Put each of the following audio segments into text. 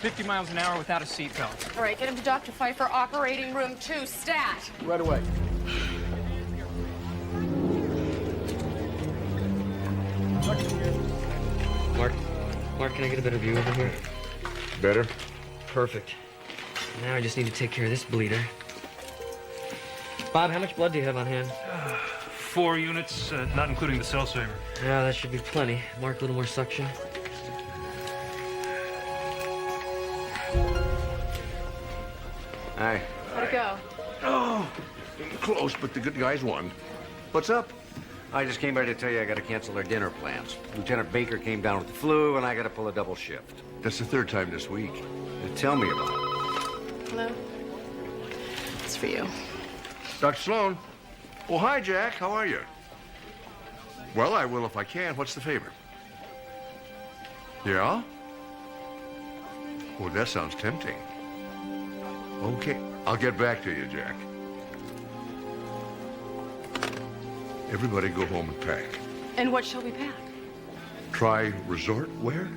50 miles an hour without a seatbelt. All right, get him to Dr. Pfeiffer, operating room 2, stat. Right away. Mark, can I get a better view over here? Better? Perfect. Now I just need to take care of this bleeder. Bob, how much blood do you have on hand? 4 units, not including the cell saver. Yeah, that should be plenty. Mark, a little more suction. Hi. How'd it go? Oh, close, but the good guys won. What's up? I just came by to tell you I got to cancel our dinner plans. Lieutenant Baker came down with the flu, and I got to pull a double shift. That's the 3rd time this week. Now tell me about it. Hello? It's for you. Dr. Sloan. Oh, hi, Jack. How are you? Well, I will if I can. What's the favor? Yeah? Well, that sounds tempting. Okay, I'll get back to you, Jack. Everybody go home and pack. And what shall we pack? Try resort wear?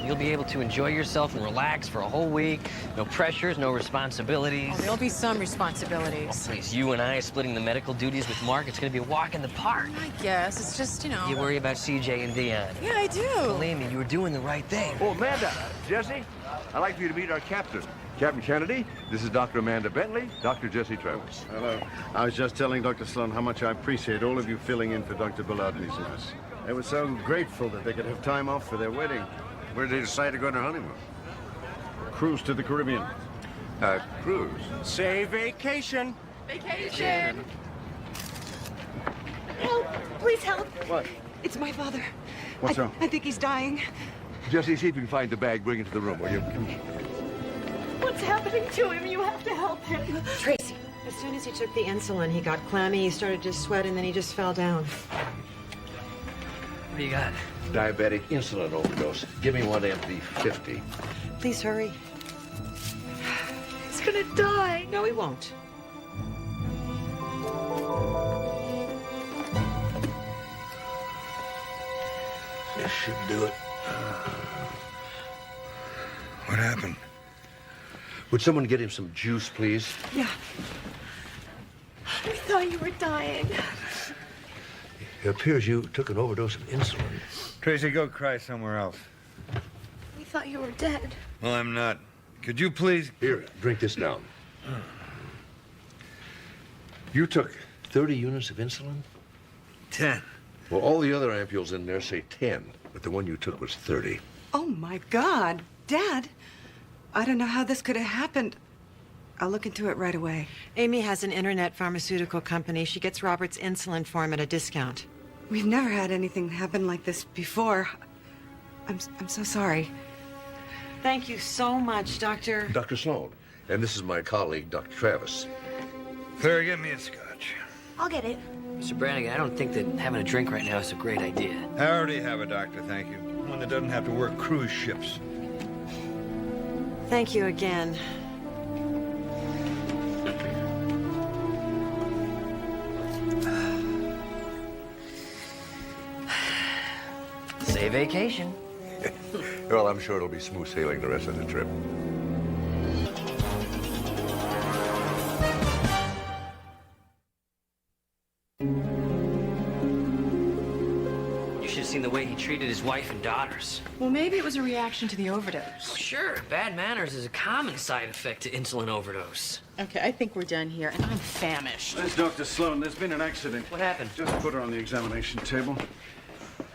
You'll be able to enjoy yourself and relax for a whole week. No pressures, no responsibilities. Oh, there'll be some responsibilities. Please, you and I splitting the medical duties with Mark, it's gonna be a walk in the park. I guess. It's just, you know. You worry about CJ and Dion. Yeah, I do. Believe me, you were doing the right thing. Oh, Amanda, Jesse, I'd like for you to meet our captain. Captain Kennedy, this is Dr. Amanda Bentley, Dr. Jesse Travis. Hello. I was just telling Dr. Sloan how much I appreciate all of you filling in for Dr. Ballard and his nurse. They were so grateful that they could have time off for their wedding. Where did they decide to go on their honeymoon? Cruise to the Caribbean. Cruise. Say vacation. Vacation. Help! Please help! What? It's my father. What's wrong? I think he's dying. Jesse, see if you can find the bag, bring it to the room, will you? Come on. What's happening to him? You have to help him. Tracy, as soon as he took the insulin, he got clammy, he started to sweat, and then he just fell down. What do you got? Diabetic insulin overdose. Give me one MV50. Please hurry. He's gonna die. No, he won't. This should do it. What happened? Would someone get him some juice, please? Yeah. We thought you were dying. It appears you took an overdose of insulin. Tracy, go cry somewhere else. We thought you were dead. Well, I'm not. Could you please? Here, drink this down. You took 30 units of insulin? 10. Well, all the other ampules in there say 10, but the one you took was 30. Oh, my God. Dad, I don't know how this could have happened. I'll look into it right away. Amy has an internet pharmaceutical company. She gets Robert's insulin for him at a discount. We've never had anything happen like this before. I'm so sorry. Thank you so much, Doctor. Dr. Sloan, and this is my colleague, Dr. Travis. Claire, get me a scotch. I'll get it. Mr. Brannigan, I don't think that having a drink right now is a great idea. I already have a doctor, thank you. One that doesn't have to work cruise ships. Thank you again. Say vacation. Well, I'm sure it'll be smooth sailing the rest of the trip. You should have seen the way he treated his wife and daughters. Well, maybe it was a reaction to the overdose. Sure, bad manners is a common side effect to insulin overdose. Okay, I think we're done here, and I'm famished. There's Dr. Sloan. There's been an accident. What happened? Just put her on the examination table.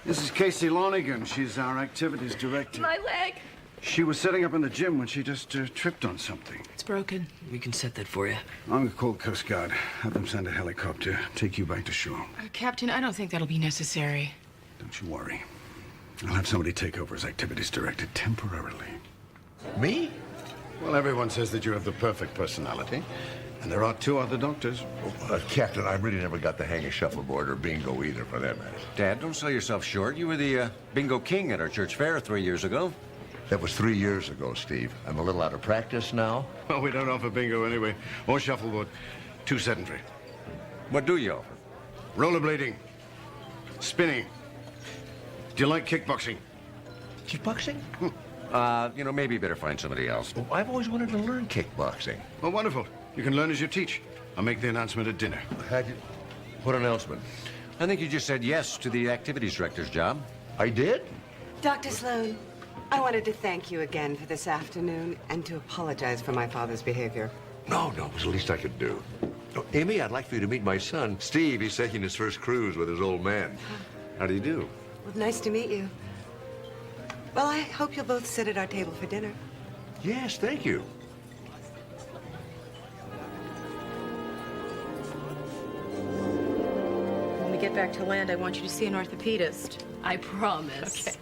This is Casey Lonigan. She's our activities director. My leg. She was setting up in the gym when she just tripped on something. It's broken. We can set that for you. I'm going to call Coast Guard. Have them send a helicopter. Take you back to shore. Captain, I don't think that'll be necessary. Don't you worry. I'll have somebody take over as activities director temporarily. Me? Well, everyone says that you have the perfect personality. And there are 2 other doctors. Captain, I really never got the hang of shuffleboard or bingo either, for that matter. Dad, don't sell yourself short. You were the bingo king at our church fair 3 years ago. That was 3 years ago, Steve. I'm a little out of practice now. Well, we don't offer bingo anyway. Or shuffleboard. Too sedentary. What do you offer? Rollerblading. Spinning. Do you like kickboxing? Kickboxing? Maybe you better find somebody else. Oh, I've always wanted to learn kickboxing. Well, wonderful. You can learn as you teach. I'll make the announcement at dinner. What announcement? I think you just said yes to the activities director's job. I did? Dr. Sloan, I wanted to thank you again for this afternoon and to apologize for my father's behavior. No, it was the least I could do. Oh, Amy, I'd like for you to meet my son, Steve. He's taking his first cruise with his old man. How do you do? Well, nice to meet you. Well, I hope you'll both sit at our table for dinner. Yes, thank you. When we get back to land, I want you to see an orthopedist. I promise. Okay.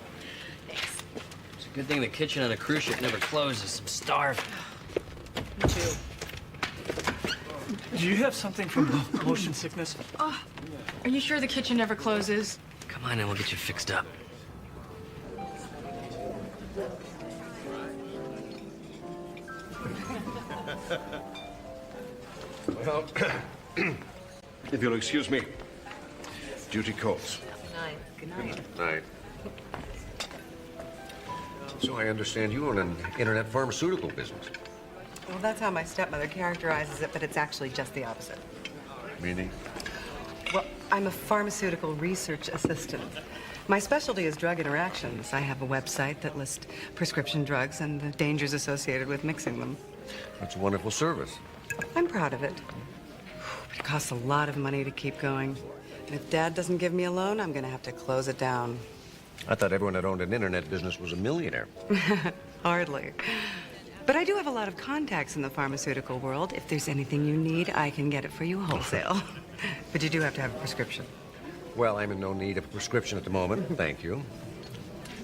Thanks. It's a good thing the kitchen on a cruise ship never closes. I'm starving. Me too. Do you have something for motion sickness? Are you sure the kitchen never closes? Come on in, we'll get you fixed up. Well, if you'll excuse me, duty calls. Good night. Right. So I understand you own an internet pharmaceutical business. Well, that's how my stepmother characterizes it, but it's actually just the opposite. Meaning? Well, I'm a pharmaceutical research assistant. My specialty is drug interactions. I have a website that lists prescription drugs and the dangers associated with mixing them. That's a wonderful service. I'm proud of it. But it costs a lot of money to keep going. And if Dad doesn't give me a loan, I'm going to have to close it down. I thought everyone that owned an internet business was a millionaire. Hardly. But I do have a lot of contacts in the pharmaceutical world. If there's anything you need, I can get it for you wholesale. But you do have to have a prescription. Well, I'm in no need of a prescription at the moment, thank you.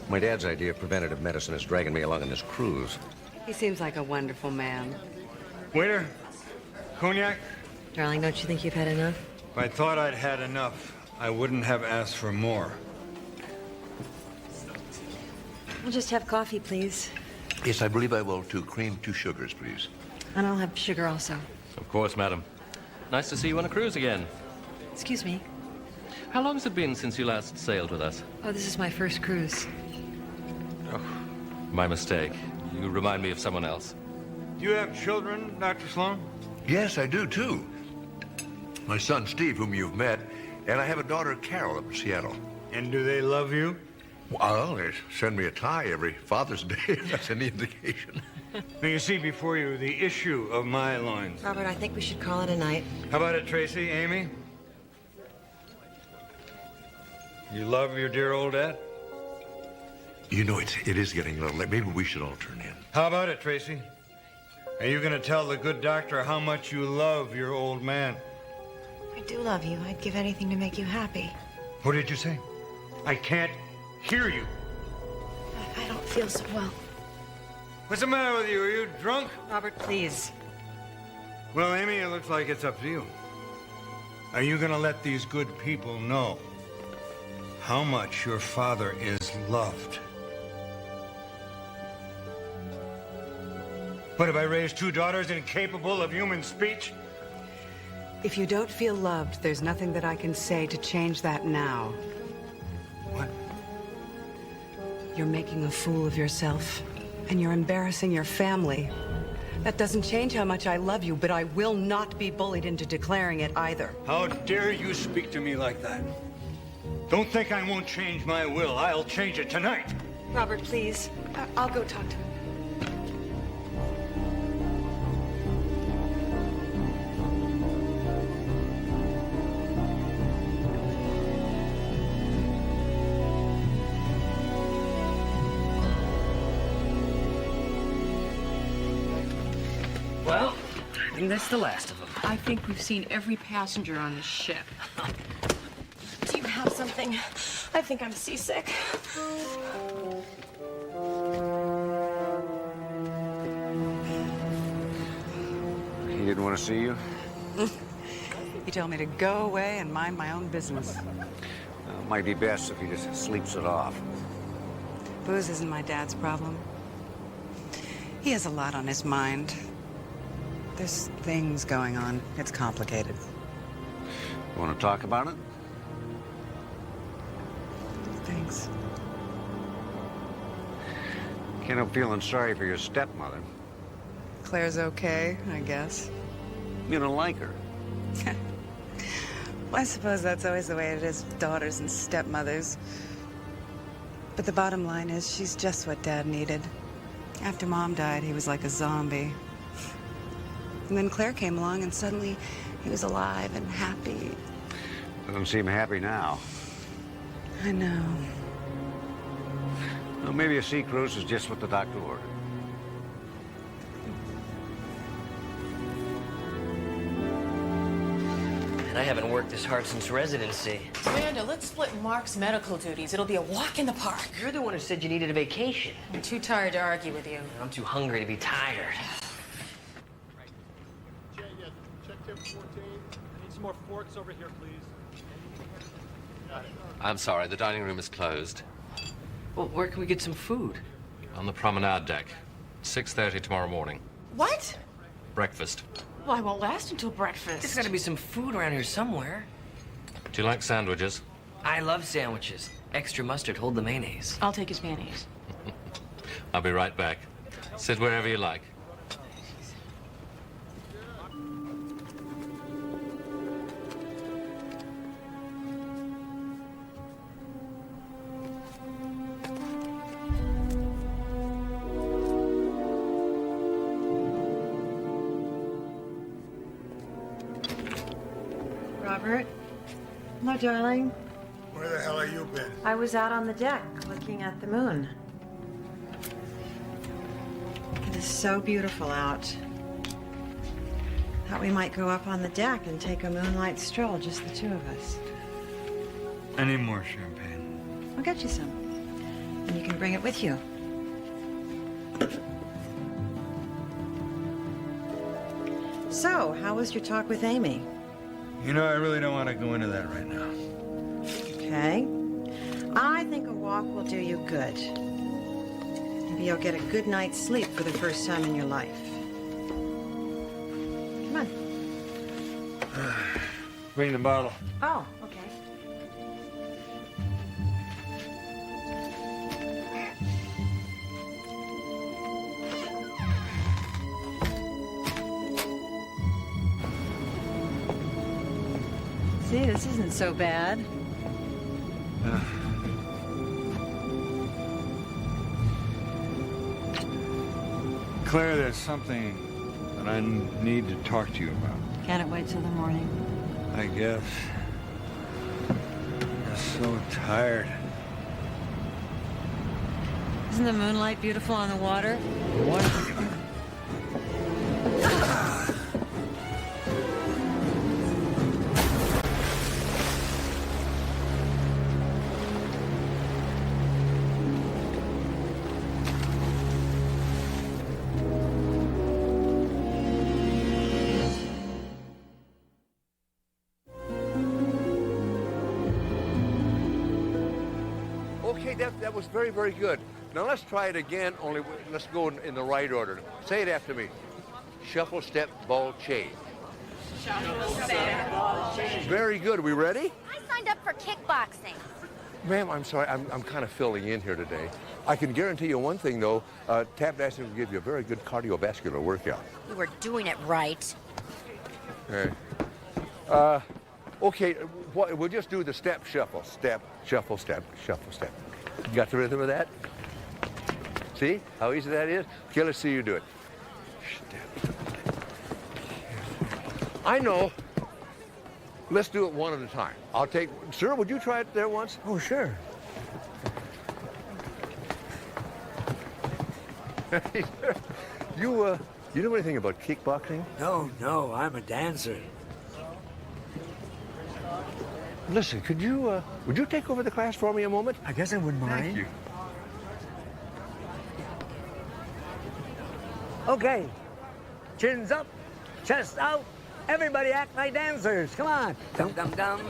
My dad's idea of preventative medicine is dragging me along on this cruise. He seems like a wonderful man. Waiter, cognac? Darling, don't you think you've had enough? If I thought I'd had enough, I wouldn't have asked for more. We'll just have coffee, please. Yes, I believe I will, too. Cream, 2 sugars, please. And I'll have sugar also. Of course, madam. Nice to see you on a cruise again. Excuse me. How long has it been since you last sailed with us? Oh, this is my first cruise. Oh, my mistake. You remind me of someone else. Do you have children, Dr. Sloan? Yes, I do, too. My son, Steve, whom you've met, and I have a daughter, Carol, up in Seattle. And do they love you? Well, they send me a tie every Father's Day, if that's any indication. Now, you see before you the issue of my loins. Robert, I think we should call it a night. How about it, Tracy, Amy? You love your dear old dad? You know, it is getting a little late. Maybe we should all turn in. How about it, Tracy? Are you going to tell the good doctor how much you love your old man? I do love you. I'd give anything to make you happy. What did you say? I can't hear you. I don't feel so well. What's the matter with you? Are you drunk? Robert, please. Well, Amy, it looks like it's up to you. Are you going to let these good people know how much your father is loved? What, have I raised 2 daughters incapable of human speech? If you don't feel loved, there's nothing that I can say to change that now. What? You're making a fool of yourself, and you're embarrassing your family. That doesn't change how much I love you, but I will not be bullied into declaring it either. How dare you speak to me like that? Don't think I won't change my will. I'll change it tonight. Robert, please. I'll go talk to him. Well, I think that's the last of them. I think we've seen every passenger on the ship. Do you have something? I think I'm seasick. He didn't want to see you? He told me to go away and mind my own business. Might be best if he just sleeps it off. Booze isn't my dad's problem. He has a lot on his mind. There's things going on. It's complicated. Want to talk about it? Thanks. Can't help feeling sorry for your stepmother. Claire's okay, I guess. You don't like her. Well, I suppose that's always the way it is with daughters and stepmothers. But the bottom line is she's just what Dad needed. After Mom died, he was like a zombie. And then Claire came along, and suddenly he was alive and happy. Doesn't seem happy now. I know. Well, maybe a sea cruise is just what the doctor ordered. I haven't worked this hard since residency. Amanda, let's split Mark's medical duties. It'll be a walk in the park. You're the one who said you needed a vacation. I'm too tired to argue with you. I'm too hungry to be tired. Jay, yeah, check tip 14. I need some more forks over here, please. I'm sorry, the dining room is closed. Well, where can we get some food? On the promenade deck. 6:30 tomorrow morning. What? Breakfast. Well, I won't last until breakfast. There's gotta be some food around here somewhere. Do you like sandwiches? I love sandwiches. Extra mustard, hold the mayonnaise. I'll take his mayonnaise. I'll be right back. Sit wherever you like. Robert? Hello, darling. Where the hell have you been? I was out on the deck looking at the moon. It is so beautiful out. Thought we might go up on the deck and take a moonlight stroll, just the two of us. I need more champagne. I'll get you some. And you can bring it with you. So, how was your talk with Amy? You know, I really don't want to go into that right now. Okay. I think a walk will do you good. Maybe you'll get a good night's sleep for the first time in your life. Come on. Bring the bottle. Oh, okay. See, this isn't so bad. Claire, there's something that I need to talk to you about. Can't it wait till the morning? I guess. I'm so tired. Isn't the moonlight beautiful on the water? What? Okay, that was very, very good. Now let's try it again, only let's go in the right order. Say it after me. Shuffle, step, ball, change. Very good. Are we ready? I signed up for kickboxing. Ma'am, I'm sorry. I'm kind of filling in here today. I can guarantee you one thing, though. Tap dancing will give you a very good cardiovascular workout. You were doing it right. Okay. Okay, we'll just do the step, shuffle, step, shuffle, step, shuffle, step. You got the rhythm of that? See how easy that is? Okay, let's see you do it. Step. I know. Let's do it one at a time. I'll take, sir, would you try it there once? Oh, sure. You know anything about kickboxing? No, I'm a dancer. Listen, would you take over the class for me a moment? I guess I wouldn't mind. Thank you. Okay, chins up, chest out. Everybody act like dancers. Come on. Dum dum dum.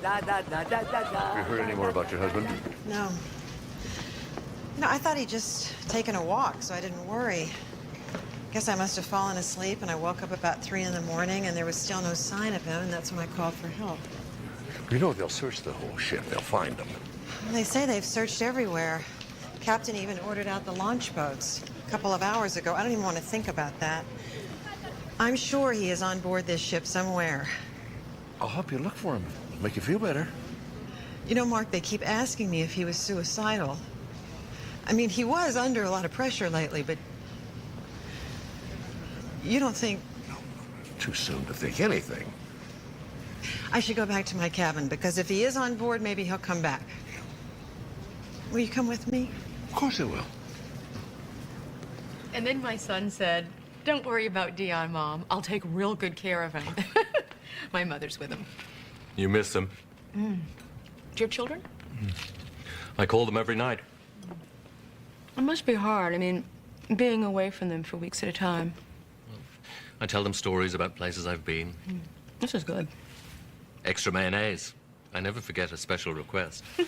Da da da da da da. Have you heard any more about your husband? No. No, I thought he'd just taken a walk, so I didn't worry. Guess I must have fallen asleep, and I woke up about 3 in the morning, and there was still no sign of him, and that's when I called for help. You know, they'll search the whole ship. They'll find them. They say they've searched everywhere. Captain even ordered out the launch boats a couple of hours ago. I don't even want to think about that. I'm sure he is on board this ship somewhere. I'll help you look for him. Make you feel better. You know, Mark, they keep asking me if he was suicidal. I mean, he was under a lot of pressure lately, but you don't think... No, too soon to think anything. I should go back to my cabin, because if he is on board, maybe he'll come back. Will you come with me? Of course I will. And then my son said, "Don't worry about Dion, Mom. I'll take real good care of him." My mother's with him. You miss them? Do you have children? I call them every night. It must be hard. I mean, being away from them for weeks at a time. I tell them stories about places I've been. This is good. Extra mayonnaise. I never forget a special request. Do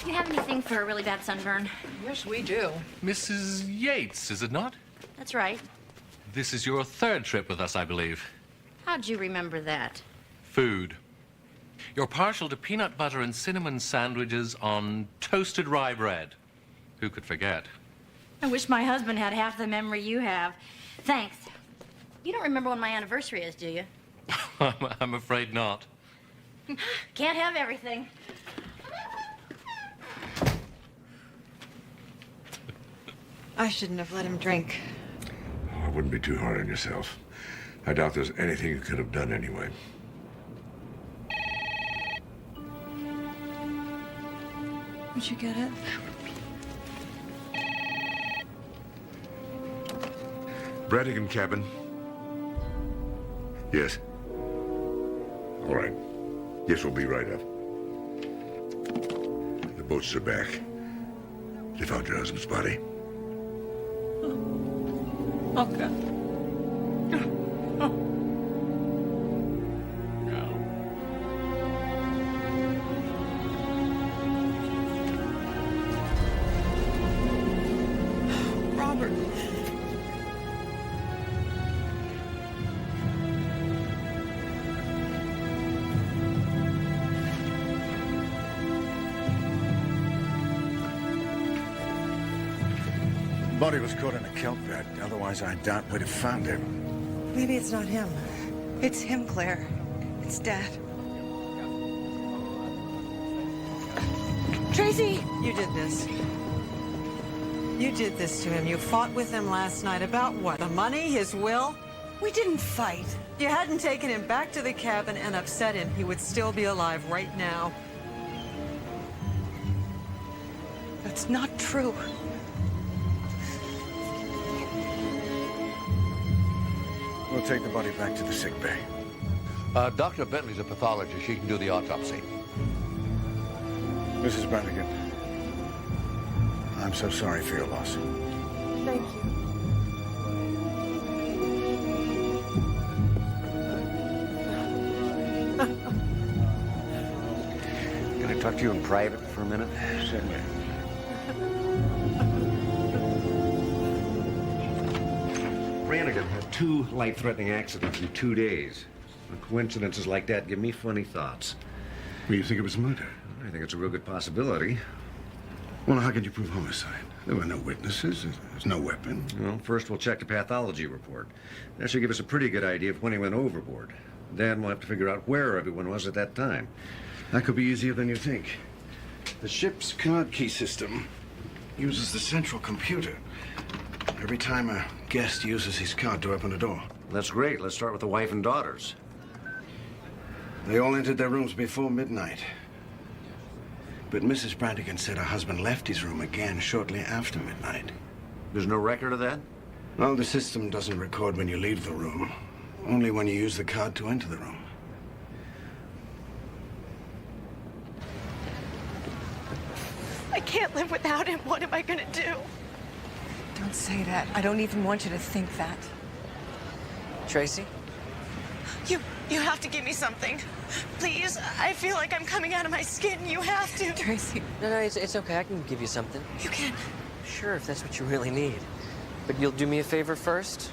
you have anything for a really bad sunburn? Yes, we do. Mrs. Yates, is it not? That's right. This is your third trip with us, I believe. How'd you remember that? Food. You're partial to peanut butter and cinnamon sandwiches on toasted rye bread. Who could forget? I wish my husband had half the memory you have. Thanks. You don't remember when my anniversary is, do you? I'm afraid not. Can't have everything. I shouldn't have let him drink. I wouldn't be too hard on yourself. I doubt there's anything you could have done anyway. Did you get it? Brannigan cabin. Yes. All right. Yes, we'll be right up. The boats are back. They found your husband's body. Okay. Robert. Body was caught in a kelp bed. Otherwise, I doubt we'd have found him. Maybe it's not him. It's him, Claire. It's Dad. Tracy! You did this. You did this to him. You fought with him last night. About what? The money? His will? We didn't fight. If you hadn't taken him back to the cabin and upset him, he would still be alive right now. That's not true. We'll take the body back to the sick bay. Dr. Bentley's a pathologist. She can do the autopsy. Mrs. Brannigan, I'm so sorry for your loss. Thank you. Can I talk to you in private for a minute? Certainly. Brannigan had 2 life-threatening accidents in 2 days. Coincidences like that give me funny thoughts. Well, you think it was murder? I think it's a real good possibility. Well, how could you prove homicide? There were no witnesses. There's no weapon. Well, first we'll check the pathology report. That should give us a pretty good idea of when he went overboard. Then we'll have to figure out where everyone was at that time. That could be easier than you think. The ship's card key system uses the central computer. Every time a guest uses his card to open a door. That's great. Let's start with the wife and daughters. They all entered their rooms before midnight. But Mrs. Brannigan said her husband left his room again shortly after midnight. There's no record of that? Well, the system doesn't record when you leave the room. Only when you use the card to enter the room. I can't live without him. What am I gonna do? Don't say that. I don't even want you to think that. Tracy? You have to give me something. Please, I feel like I'm coming out of my skin. You have to. Tracy. No, it's okay. I can give you something. You can. Sure, if that's what you really need. But you'll do me a favor first?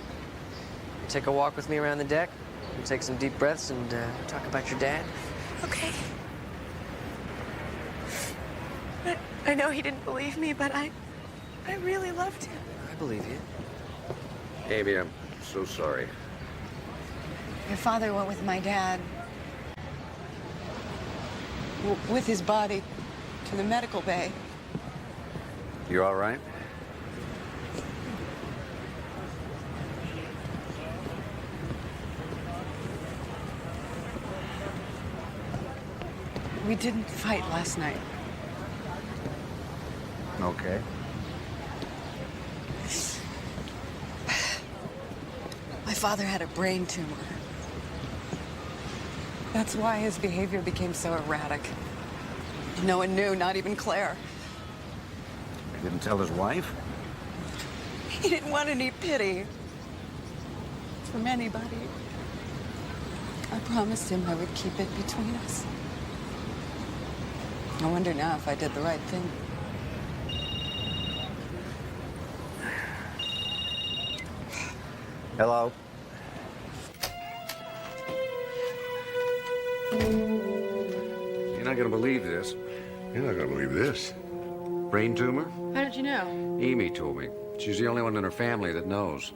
Take a walk with me around the deck, and take some deep breaths, and talk about your dad? Okay. I know he didn't believe me, but I really loved him. I believe you. Amy, I'm so sorry. Your father went with my dad, with his body, to the medical bay. You all right? We didn't fight last night. Okay. My father had a brain tumor. That's why his behavior became so erratic. No one knew, not even Claire. He didn't tell his wife? He didn't want any pity from anybody. I promised him I would keep it between us. I wonder now if I did the right thing. Hello? You're not gonna believe this. You're not gonna believe this. Brain tumor? How did you know? Amy told me. She's the only one in her family that knows.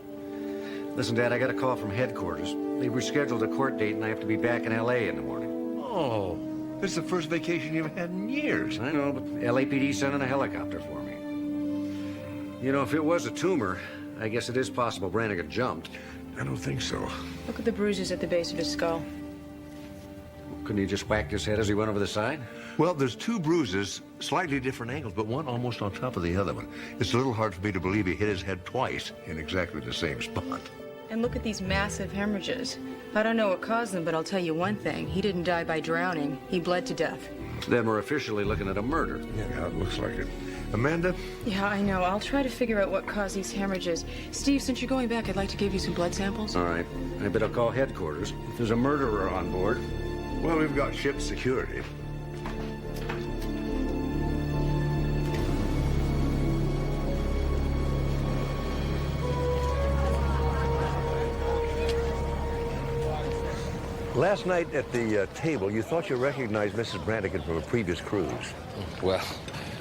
Listen, Dad, I got a call from headquarters. They've rescheduled a court date, and I have to be back in L.A. in the morning. Oh, this is the first vacation you've had in years. I know, but LAPD sent in a helicopter for me. You know, if it was a tumor, I guess it is possible Brannigan jumped. I don't think so. Look at the bruises at the base of his skull. Couldn't he just whacked his head as he went over the side? Well, there's two bruises, slightly different angles, but one almost on top of the other one. It's a little hard for me to believe he hit his head twice in exactly the same spot. And look at these massive hemorrhages. I don't know what caused them, but I'll tell you one thing. He didn't die by drowning. He bled to death. Then we're officially looking at a murder. Yeah, it looks like it. Amanda? Yeah, I know. I'll try to figure out what caused these hemorrhages. Steve, since you're going back, I'd like to give you some blood samples. All right. I bet I'll call headquarters. If there's a murderer on board. Well, we've got ship security. Last night at the table, you thought you recognized Mrs. Brannigan from a previous cruise. Well,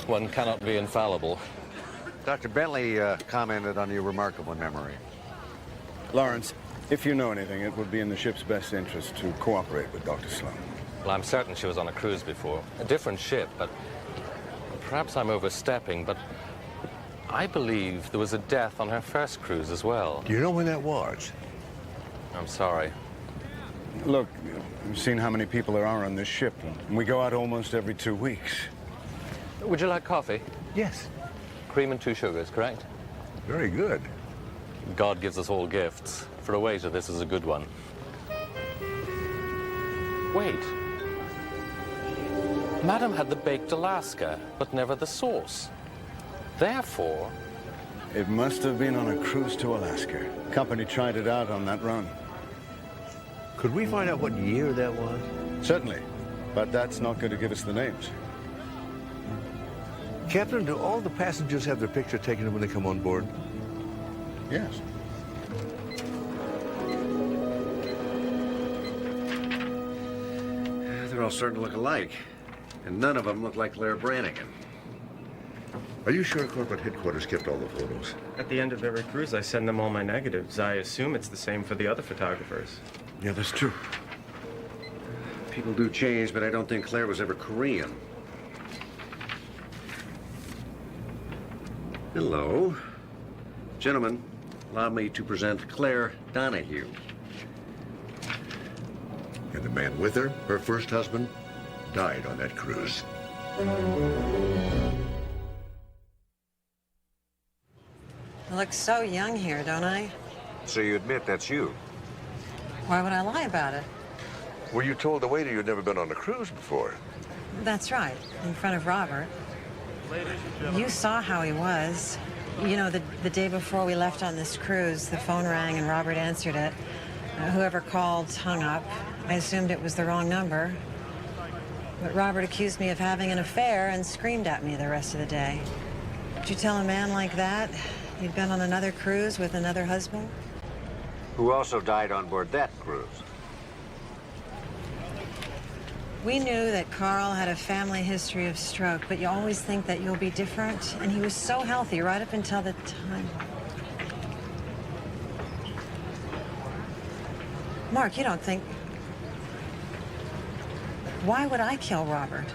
one cannot be infallible. Dr. Bentley commented on your remarkable memory. Lawrence, if you know anything, it would be in the ship's best interest to cooperate with Dr. Sloan. Well, I'm certain she was on a cruise before. A different ship, but perhaps I'm overstepping, but I believe there was a death on her first cruise as well. Do you know when that was? I'm sorry. Look, you've seen how many people there are on this ship, and we go out almost every 2 weeks. Would you like coffee? Yes. Cream and 2 sugars, correct? Very good. God gives us all gifts. For a waiter, this is a good one. Wait. Madam had the baked Alaska, but never the sauce. Therefore... It must have been on a cruise to Alaska. Company tried it out on that run. Could we find out what year that was? Certainly, but that's not going to give us the names. Captain, do all the passengers have their picture taken when they come on board? Yes. They're all starting to look alike, and none of them look like Claire Brannigan. Are you sure corporate headquarters kept all the photos? At the end of every cruise, I send them all my negatives. I assume it's the same for the other photographers. Yeah, that's true. People do change, but I don't think Claire was ever Korean. Hello. Gentlemen, allow me to present Claire Donahue. And the man with her, her first husband, died on that cruise. I look so young here, don't I? So you admit that's you? Why would I lie about it? Well, you told the waiter you'd never been on a cruise before. That's right, in front of Robert. You saw how he was. You know, the day before we left on this cruise, the phone rang and Robert answered it. Whoever called hung up. I assumed it was the wrong number. But Robert accused me of having an affair and screamed at me the rest of the day. Would you tell a man like that He'd been on another cruise with another husband? Who also died on board that cruise. We knew that Carl had a family history of stroke, but you always think that you'll be different. And he was so healthy right up until the time. Mark, you don't think... Why would I kill Robert?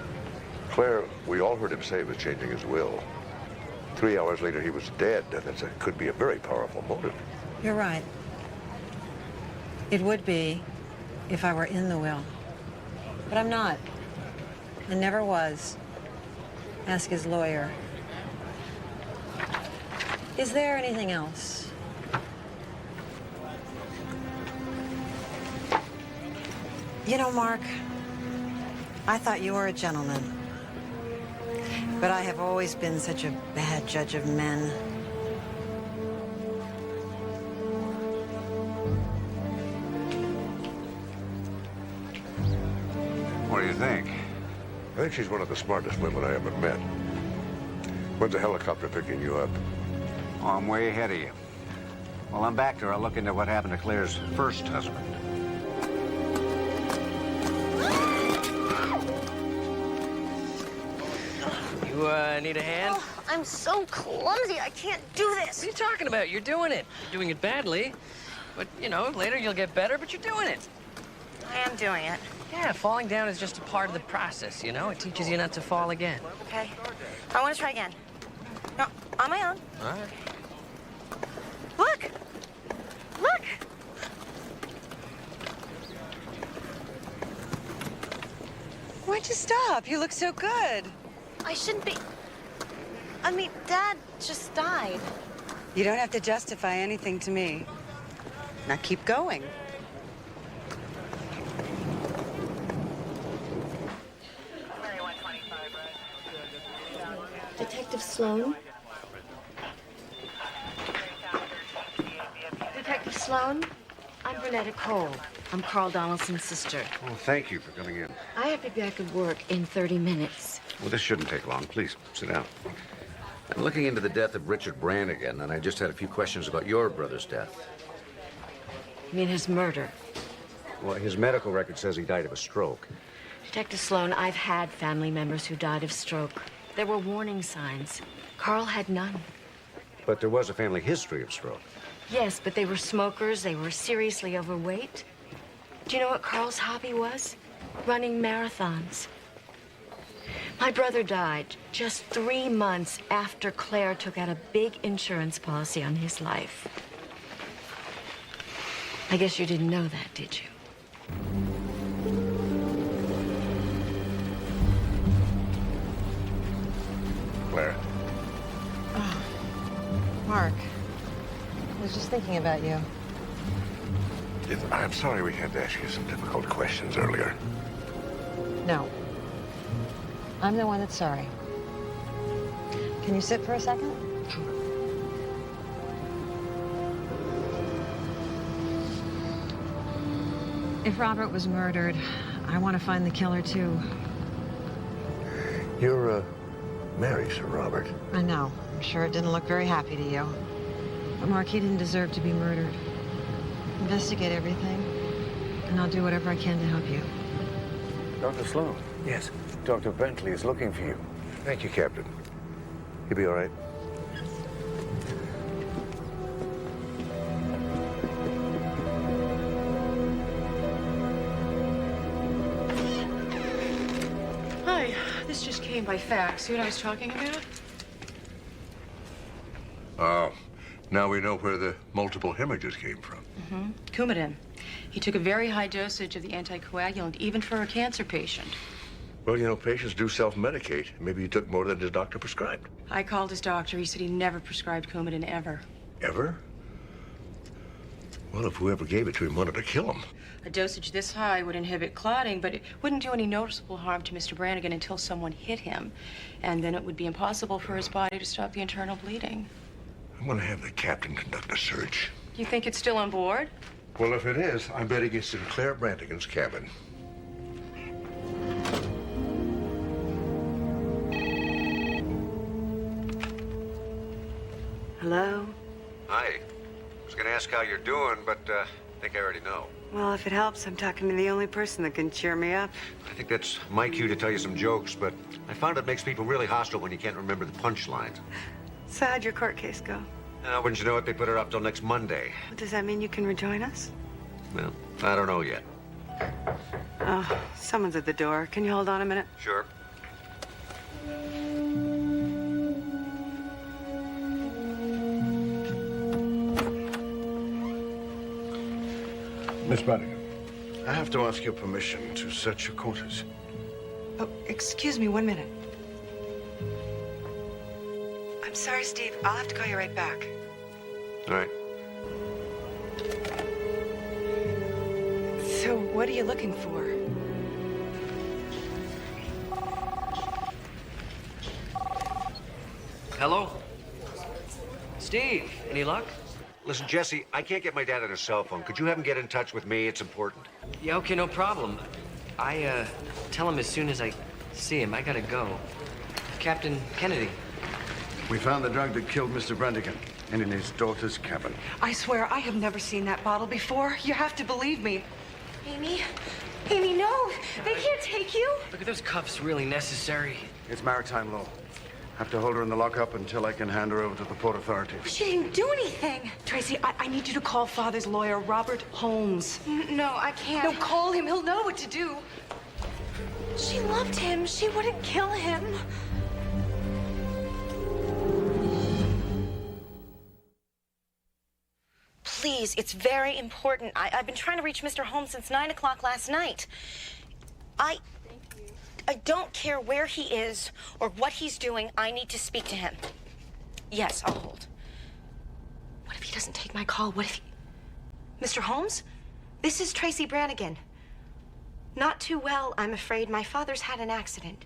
Claire, we all heard him say he was changing his will. 3 hours later, he was dead. Could be a very powerful motive. You're right. It would be if I were in the will. But I'm not. I never was. Ask his lawyer. Is there anything else? You know, Mark, I thought you were a gentleman. But I have always been such a bad judge of men. What do you think? I think she's one of the smartest women I ever met. When's the helicopter picking you up? Oh, I'm way ahead of you. While I'm back there, I'll look into what happened to Claire's first husband. You, need a hand? Oh, I'm so clumsy. I can't do this. What are you talking about? You're doing it. You're doing it badly. But, you know, later you'll get better, but you're doing it. I am doing it. Yeah, falling down is just a part of the process, you know? It teaches you not to fall again. Okay. I want to try again. No, on my own. All right. Look! Look! Why'd you stop? You look so good. I shouldn't be... I mean, Dad just died. You don't have to justify anything to me. Now keep going. Detective Sloan? Detective Sloan? I'm Bernetta Cole. I'm Carl Donaldson's sister. Well, thank you for coming in. I have to be back at work in 30 minutes. Well, this shouldn't take long. Please, sit down. I'm looking into the death of Richard Brannigan, and I just had a few questions about your brother's death. You mean his murder? Well, his medical record says he died of a stroke. Detective Sloan, I've had family members who died of stroke. There were warning signs. Carl had none. But there was a family history of stroke. Yes, but they were smokers. They were seriously overweight. Do you know what Carl's hobby was? Running marathons. My brother died just 3 months after Claire took out a big insurance policy on his life. I guess you didn't know that, did you? Claire. Oh, Mark, I was just thinking about you. I'm sorry we had to ask you some difficult questions earlier. No. I'm the one that's sorry. Can you sit for a second? If Robert was murdered, I want to find the killer, too. You're, married, Sir Robert. I know. I'm sure it didn't look very happy to you. But, Mark, he didn't deserve to be murdered. Investigate everything, and I'll do whatever I can to help you. Dr. Sloan? Yes? Dr. Bentley is looking for you. Thank you, Captain. You'll be all right. Hi, this just came by fax. See what I was talking about? Oh, now we know where the multiple hemorrhages came from. Mm-hmm. Coumadin. He took a very high dosage of the anticoagulant, even for a cancer patient. Well, you know, patients do self-medicate. Maybe he took more than his doctor prescribed. I called his doctor. He said he never prescribed Coumadin ever. Ever? Well, if whoever gave it to him wanted to kill him. A dosage this high would inhibit clotting, but it wouldn't do any noticeable harm to Mr. Brannigan until someone hit him. And then it would be impossible for his body to stop the internal bleeding. I'm going to have the captain conduct a search. You think it's still on board? Well, if it is, I'm betting it's in Claire Brannigan's cabin. Hello? Hi. I was going to ask how you're doing, but I think I already know. Well, if it helps, I'm talking to the only person that can cheer me up. I think that's my cue to tell you some jokes, but I found it makes people really hostile when you can't remember the punchlines. So how'd your court case go? Wouldn't you know it, they put it up till next Monday. Does that mean you can rejoin us? Well, I don't know yet. Oh, someone's at the door. Can you hold on a minute? Sure. Miss Brannigan, I have to ask your permission to search your quarters. Oh, excuse me, 1 minute. I'm sorry, Steve. I'll have to call you right back. All right. So, what are you looking for? Hello? Steve, any luck? Listen, Jesse, I can't get my dad on his cell phone. Could you have him get in touch with me? It's important. Yeah, okay, no problem. I, tell him as soon as I see him. I gotta go. Captain Kennedy. We found the drug that killed Mr. Brannigan and in his daughter's cabin. I swear, I have never seen that bottle before. You have to believe me. Amy? Amy, no! They can't take you! Look, are those cuffs really necessary? It's maritime law. Have to hold her in the lockup until I can hand her over to the port authorities. She didn't do anything. Tracy, I need you to call Father's lawyer, Robert Holmes. No, I can't. No, call him. He'll know what to do. She loved him. She wouldn't kill him. Please, it's very important. I've been trying to reach Mr. Holmes since 9 o'clock last night. I don't care where he is or what he's doing. I need to speak to him. Yes, I'll hold. What if he doesn't take my call? What if he... Mr. Holmes? This is Tracy Brannigan. Not too well, I'm afraid. My father's had an accident.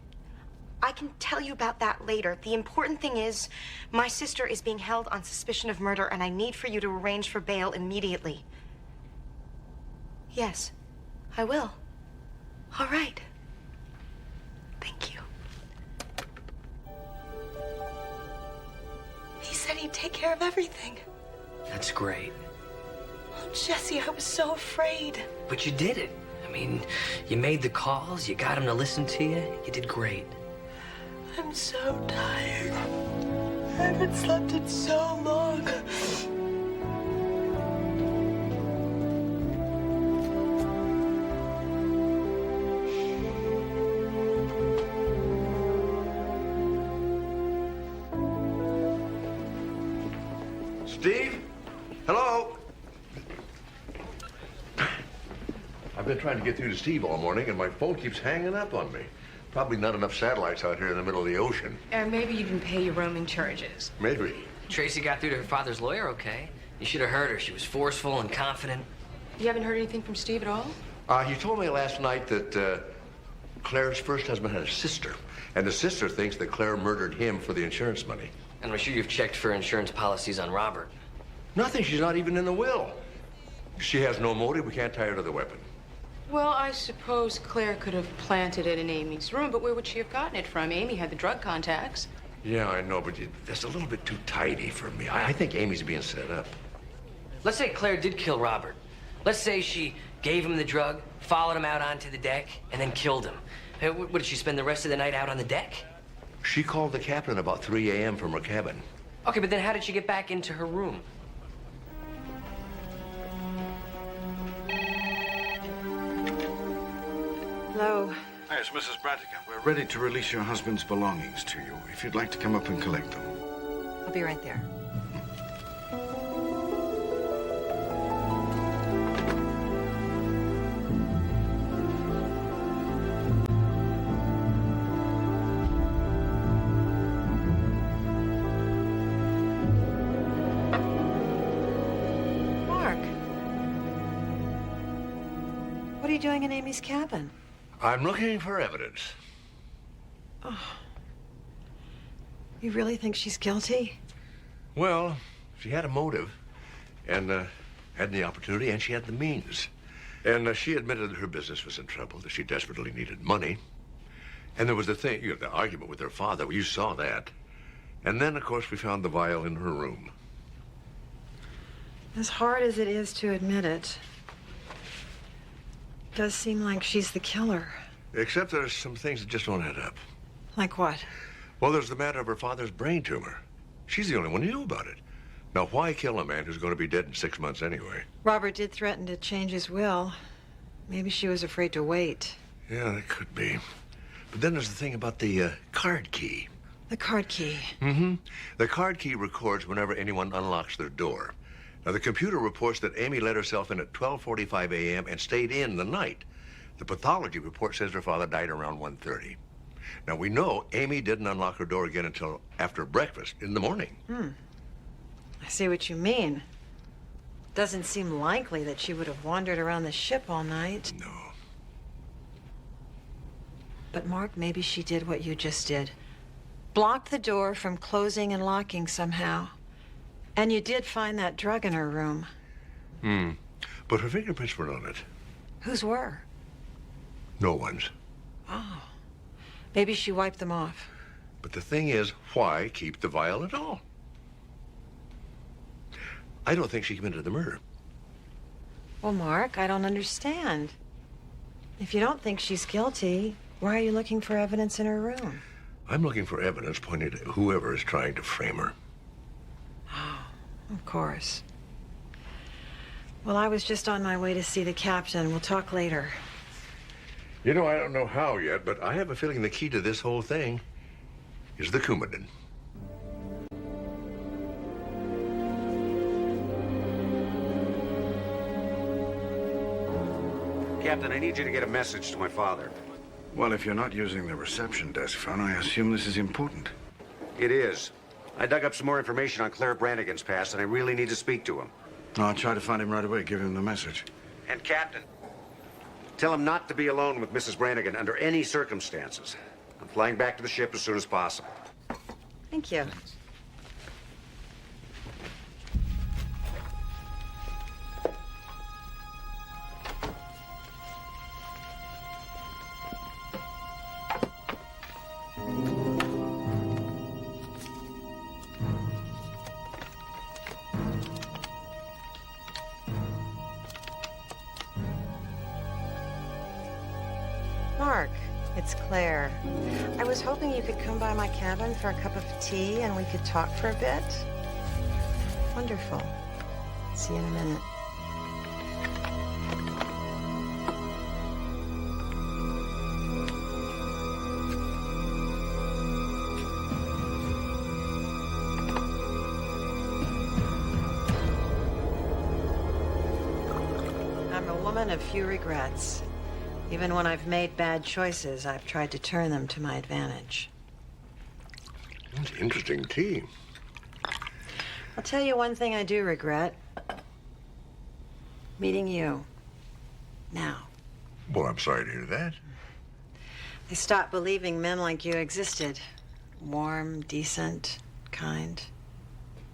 I can tell you about that later. The important thing is, my sister is being held on suspicion of murder, and I need for you to arrange for bail immediately. Yes, I will. All right. Thank you. He said he'd take care of everything. That's great. Oh, Jesse, I was so afraid. But you did it. I mean, you made the calls, you got him to listen to you. You did great. I'm so tired. I haven't slept in so long. Steve? Hello? I've been trying to get through to Steve all morning, and my phone keeps hanging up on me. Probably not enough satellites out here in the middle of the ocean. Maybe you didn't pay your roaming charges. Maybe. Tracy got through to her father's lawyer okay. You should have heard her. She was forceful and confident. You haven't heard anything from Steve at all? He told me last night that Claire's first husband had a sister, and the sister thinks that Claire murdered him for the insurance money. And I'm sure you've checked for insurance policies on Robert. Nothing. She's not even in the will. She has no motive. We can't tie her to the weapon. Well, I suppose Claire could have planted it in Amy's room, but where would she have gotten it from? Amy had the drug contacts. Yeah, I know, but that's a little bit too tidy for me. I think Amy's being set up. Let's say Claire did kill Robert. Let's say she gave him the drug, followed him out onto the deck, and then killed him. What, did she spend the rest of the night out on the deck? She called the captain about 3 a.m. from her cabin. Okay, but then how did she get back into her room? Hello. Hi, it's Mrs. Brannigan. We're ready to release your husband's belongings to you, if you'd like to come up and collect them. I'll be right there. Mark. What are you doing in Amy's cabin? I'm looking for evidence. Oh. You really think she's guilty? Well, she had a motive, and had the opportunity, and she had the means. And she admitted that her business was in trouble, that she desperately needed money. And there was the thing, the argument with her father. Well, you saw that. And then, of course, we found the vial in her room. As hard as it is to admit it, does seem like she's the killer. Except there's some things that just don't add up. Like what? Well, there's the matter of her father's brain tumor. She's the only one who knew about it. Now, why kill a man who's going to be dead in 6 months anyway? Robert did threaten to change his will. Maybe she was afraid to wait. Yeah, that could be. But then there's the thing about the card key. The card key. Mm-hmm. The card key records whenever anyone unlocks their door. Now, the computer reports that Amy let herself in at 12:45 a.m. and stayed in the night. The pathology report says her father died around 1:30. Now, we know Amy didn't unlock her door again until after breakfast in the morning. I see what you mean. Doesn't seem likely that she would have wandered around the ship all night. No. But, Mark, maybe she did what you just did. Blocked the door from closing and locking somehow. And you did find that drug in her room. But her fingerprints were on it. Whose were? No one's. Oh. Maybe she wiped them off. But the thing is, why keep the vial at all? I don't think she committed the murder. Well, Mark, I don't understand. If you don't think she's guilty, why are you looking for evidence in her room? I'm looking for evidence pointing to whoever is trying to frame her. Oh, of course. Well, I was just on my way to see the captain. We'll talk later. You know, I don't know how yet, but I have a feeling the key to this whole thing is the Coumadin. Captain, I need you to get a message to my father. Well, if you're not using the reception desk phone, I assume this is important. It is. I dug up some more information on Claire Brannigan's past, and I really need to speak to him. I'll try to find him right away. Give him the message. And, Captain, tell him not to be alone with Mrs. Brannigan under any circumstances. I'm flying back to the ship as soon as possible. Thank you. Mark, it's Claire. I was hoping you could come by my cabin for a cup of tea and we could talk for a bit. Wonderful. See you in a minute. I'm a woman of few regrets. Even when I've made bad choices, I've tried to turn them to my advantage. That's interesting tea. I'll tell you one thing I do regret. Meeting you. Now. Well, I'm sorry to hear that. I stopped believing men like you existed. Warm, decent, kind.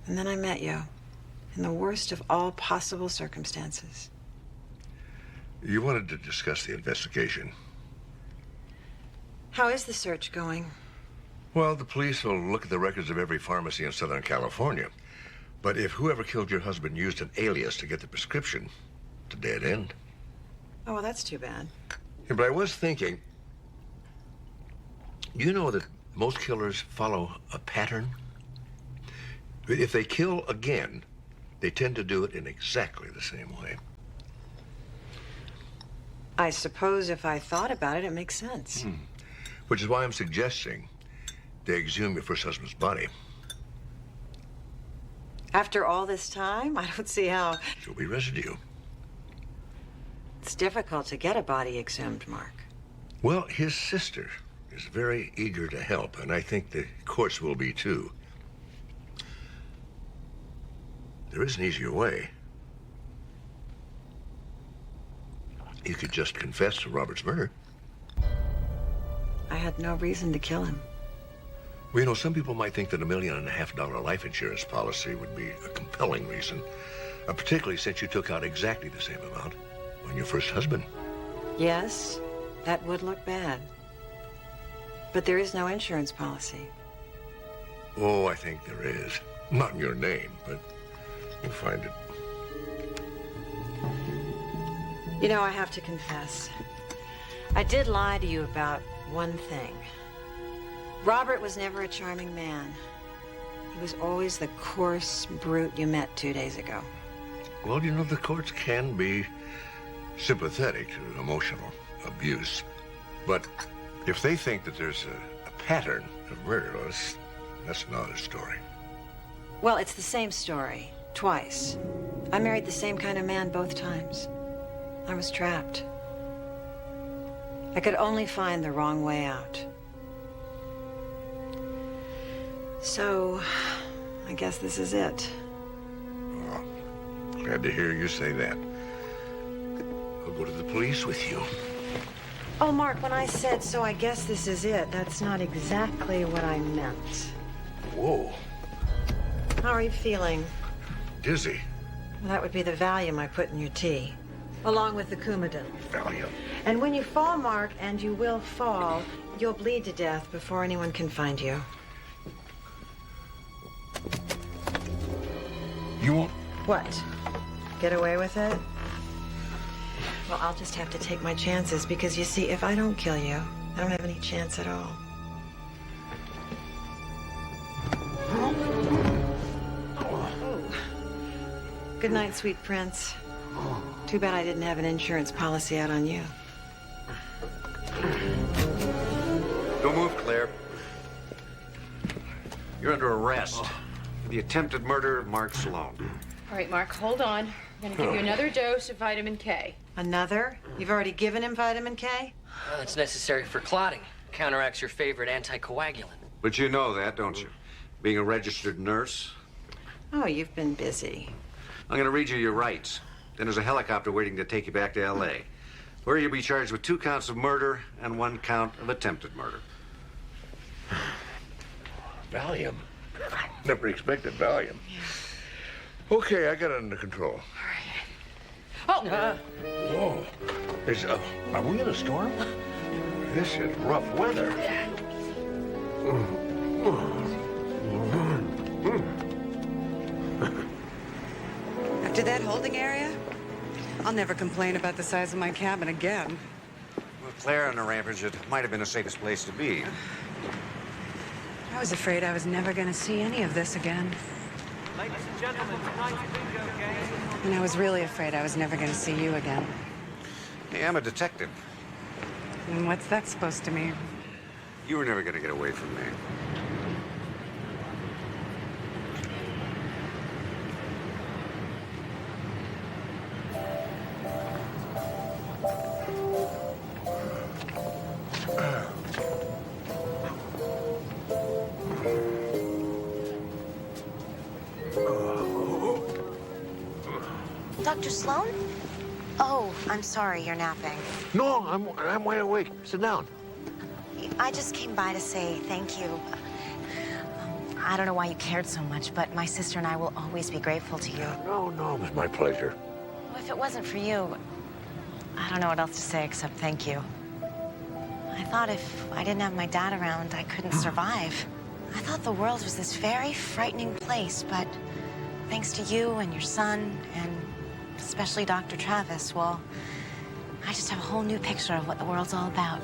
And then I met you. In the worst of all possible circumstances. You wanted to discuss the investigation. How is the search going? Well, the police will look at the records of every pharmacy in Southern California. But if whoever killed your husband used an alias to get the prescription, it's a dead end. Oh, well, that's too bad. Yeah, but I was thinking, you know that most killers follow a pattern? If they kill again, they tend to do it in exactly the same way. I suppose if I thought about it, it makes sense. Which is why I'm suggesting they exhume your first husband's body. After all this time, I don't see how. There'll be residue. It's difficult to get a body exhumed, Mark. Well, his sister is very eager to help, and I think the courts will be too. There is an easier way. You could just confess to Robert's murder. I had no reason to kill him. Well, you know, some people might think that $1.5 million life insurance policy would be a compelling reason, particularly since you took out exactly the same amount on your first husband. Yes, that would look bad. But there is no insurance policy. Oh, I think there is. Not in your name, but you'll find it. You know, I have to confess, I did lie to you about one thing. Robert was never a charming man. He was always the coarse brute you met 2 days ago. Well, you know, the courts can be sympathetic to emotional abuse. But if they think that there's a pattern of murder, well, that's another story. Well, it's the same story, twice. I married the same kind of man both times. I was trapped. I could only find the wrong way out. So, I guess this is it. Oh, glad to hear you say that. I'll go to the police with you. Oh, Mark, when I said, so I guess this is it, that's not exactly what I meant. Whoa. How are you feeling? Dizzy. Well, that would be the Valium I put in your tea, along with the Coumadin. Valium. And when you fall, Mark, and you will fall, you'll bleed to death before anyone can find you. You won't? What? Get away with it? Well, I'll just have to take my chances because, you see, if I don't kill you, I don't have any chance at all. Good night, sweet prince. Too bad I didn't have an insurance policy out on you. Don't move, Claire. You're under arrest for the attempted murder of Mark Sloan. All right, Mark, hold on. I'm going to give you another dose of vitamin K. Another? You've already given him vitamin K? Well, it's necessary for clotting. Counteracts your favorite anticoagulant. But you know that, don't you? Being a registered nurse. Oh, you've been busy. I'm going to read you your rights. Then there's a helicopter waiting to take you back to L.A., where you'll be charged with 2 counts of murder and 1 count of attempted murder. Valium. Never expected Valium. Okay, I got it under control. Oh! Whoa. Are we in a storm? This is rough weather. After that holding area, I'll never complain about the size of my cabin again. With Claire on the rampage, it might have been the safest place to be. I was afraid I was never going to see any of this again. Ladies and gentlemen, tonight's bingo game. And I was really afraid I was never going to see you again. Hey, I'm a detective. And what's that supposed to mean? You were never going to get away from me. Dr. Sloan? Oh, I'm sorry, you're napping. No, I'm wide awake. Sit down. I just came by to say thank you. I don't know why you cared so much, but my sister and I will always be grateful to you. No, it was my pleasure. Well, if it wasn't for you, I don't know what else to say except thank you. I thought if I didn't have my dad around, I couldn't survive. I thought the world was this very frightening place, but thanks to you and your son, and especially Dr. Travis, well, I just have a whole new picture of what the world's all about.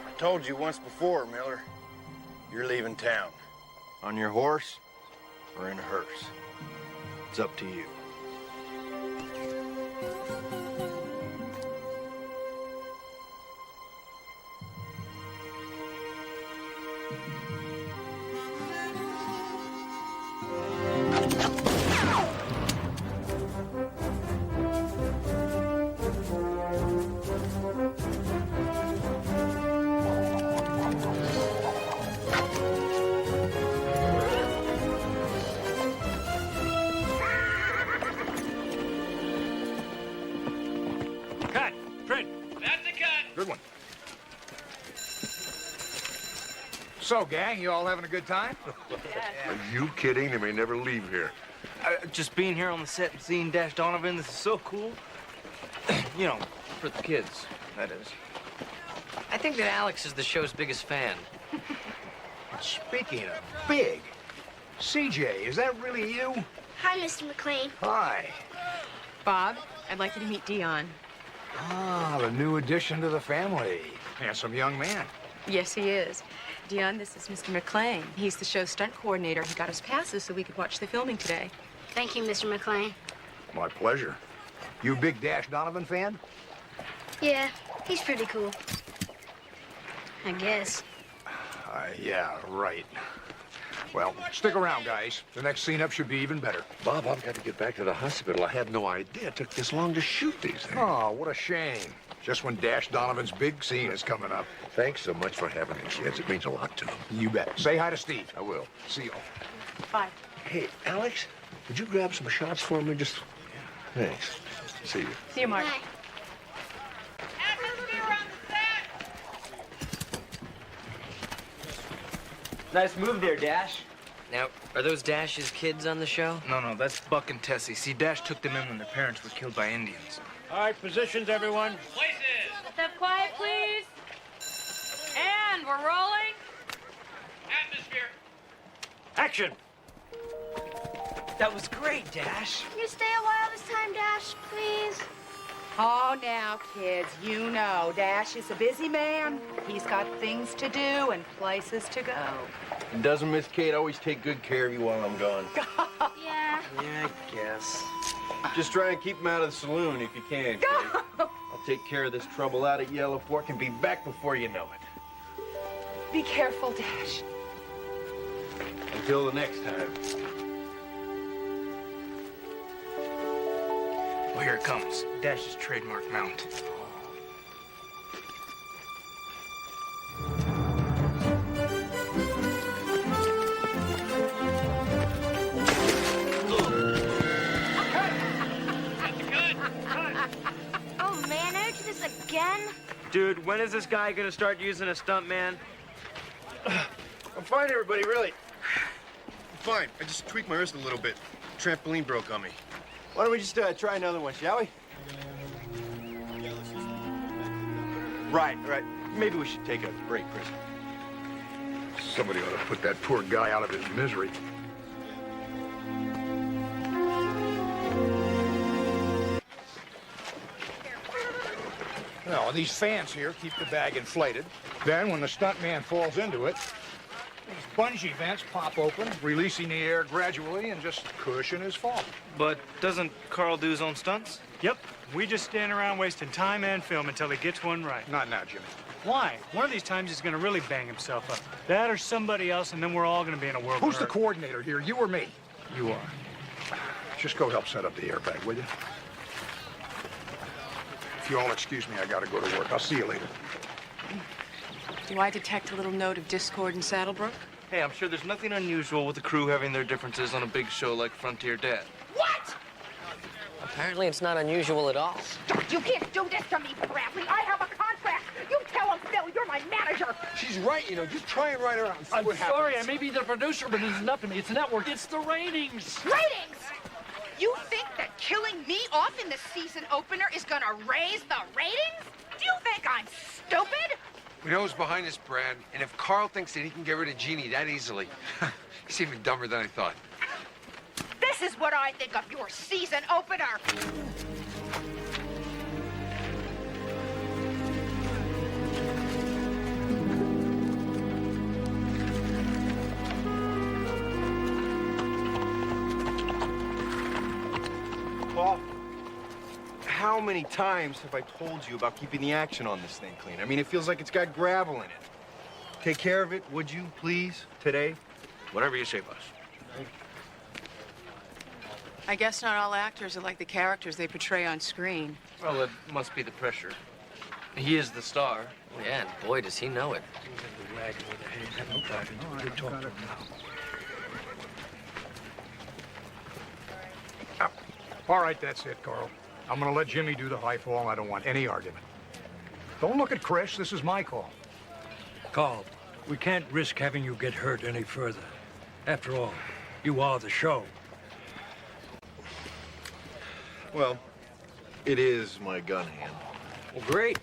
I told you once before, Miller. You're leaving town. On your horse or in a hearse. It's up to you. So, gang, you all having a good time? Are you kidding? They may never leave here. Just being here on the set and seeing Dash Donovan, this is so cool. You know, for the kids, that is. I think that Alex is the show's biggest fan. Speaking of big, CJ, is that really you? Hi, Mr. McLean. Hi. Bob, I'd like you to meet Dion. Ah, the new addition to the family. Handsome young man. Yes, he is. Dion, this is Mr. McLean. He's the show's stunt coordinator. He got us passes so we could watch the filming today. Thank you, Mr. McLean. My pleasure. You a big Dash Donovan fan? Yeah, he's pretty cool. I guess. Yeah, right. Well, stick around, guys. The next scene up should be even better. Bob, I've got to get back to the hospital. I had no idea it took this long to shoot these things. Oh, what a shame. Just when Dash Donovan's big scene is coming up. Thanks so much for having me, kids. It means a lot to them. You bet. Say hi to Steve. I will. See you. Bye. Hey, Alex, would you grab some shots for me? Just... Thanks. See you. See you, Mark. Bye. Nice move there, Dash. Now, are those Dash's kids on the show? No, that's Buck and Tessie. See, Dash took them in when their parents were killed by Indians. All right, positions, everyone. Step quiet, please. And we're rolling. Atmosphere. Action. That was great, Dash. Can you stay a while this time, Dash, please? Oh, now, kids, you know, Dash is a busy man. He's got things to do and places to go. And doesn't Miss Kate always take good care of you while I'm gone? Yeah. Yeah, I guess. Just try and keep him out of the saloon if you can, Kate. I'll take care of this trouble out at Yellow Fork and be back before you know it. Be careful, Dash. Until the next time. Well, here it comes. Dash's trademark mount. Oh, man, I do this again? Dude, when is this guy gonna start using a stunt man? I'm fine, everybody, really. I'm fine. I just tweaked my wrist a little bit. Trampoline broke on me. Why don't we just try another one, shall we? Right. Maybe we should take a break, Chris. Somebody ought to put that poor guy out of his misery. Now, these fans here keep the bag inflated. Then, when the stuntman falls into it, these bungee vents pop open, releasing the air gradually and just cushion his fall. But doesn't Carl do his own stunts? Yep. We just stand around wasting time and film until he gets one right. Not now, Jimmy. Why? One of these times he's going to really bang himself up. That or somebody else, and then we're all going to be in a world. Who's the coordinator here, you or me? You are. Just go help set up the airbag, will you? If you all excuse me, I gotta go to work. I'll see you later. Do I detect a little note of discord in Saddlebrook? Hey, I'm sure there's nothing unusual with the crew having their differences on a big show like Frontier Dad. What? Apparently, it's not unusual at all. You can't do this to me, Bradley. I have a contract. You tell him, Phil, you're my manager. She's right, you know. Just try and ride her out and see I'm what sorry, happens. I may be the producer, but it's not to me. It's the network. It's the ratings. Ratings? You think that killing me off in the season opener is gonna raise the ratings? Do you think I'm stupid? We know who's behind this, Brad, and if Carl thinks that he can get rid of Jeannie that easily, he's even dumber than I thought. This is what I think of your season opener. Paul, how many times have I told you about keeping the action on this thing clean? I mean, it feels like it's got gravel in it. Take care of it, would you, please, today? Whatever you say, boss. I guess not all actors are like the characters they portray on screen. Well, it must be the pressure. He is the star. Yeah, and boy, does he know it. All right, that's it, Carl. I'm gonna let Jimmy do the high fall. I don't want any argument. Don't look at Chris. This is my call. Called. We can't risk having you get hurt any further. After all, you are the show. Well, it is my gun hand. Well, great.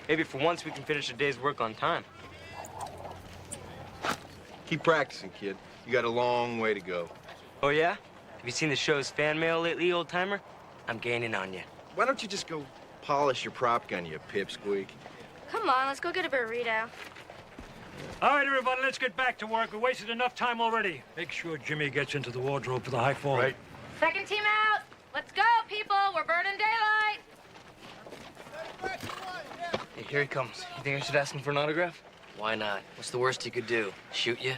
Maybe for once we can finish a day's work on time. Keep practicing, kid. You got a long way to go. Oh, yeah? Have you seen the show's fan mail lately, old-timer? I'm gaining on you. Why don't you just go polish your prop gun, you pipsqueak? Come on, let's go get a burrito. All right, everybody, let's get back to work. We wasted enough time already. Make sure Jimmy gets into the wardrobe for the high fall. Right. Second team out. Let's go, people. We're burning daylight. Hey, here he comes. You think I should ask him for an autograph? Why not? What's the worst he could do? Shoot you?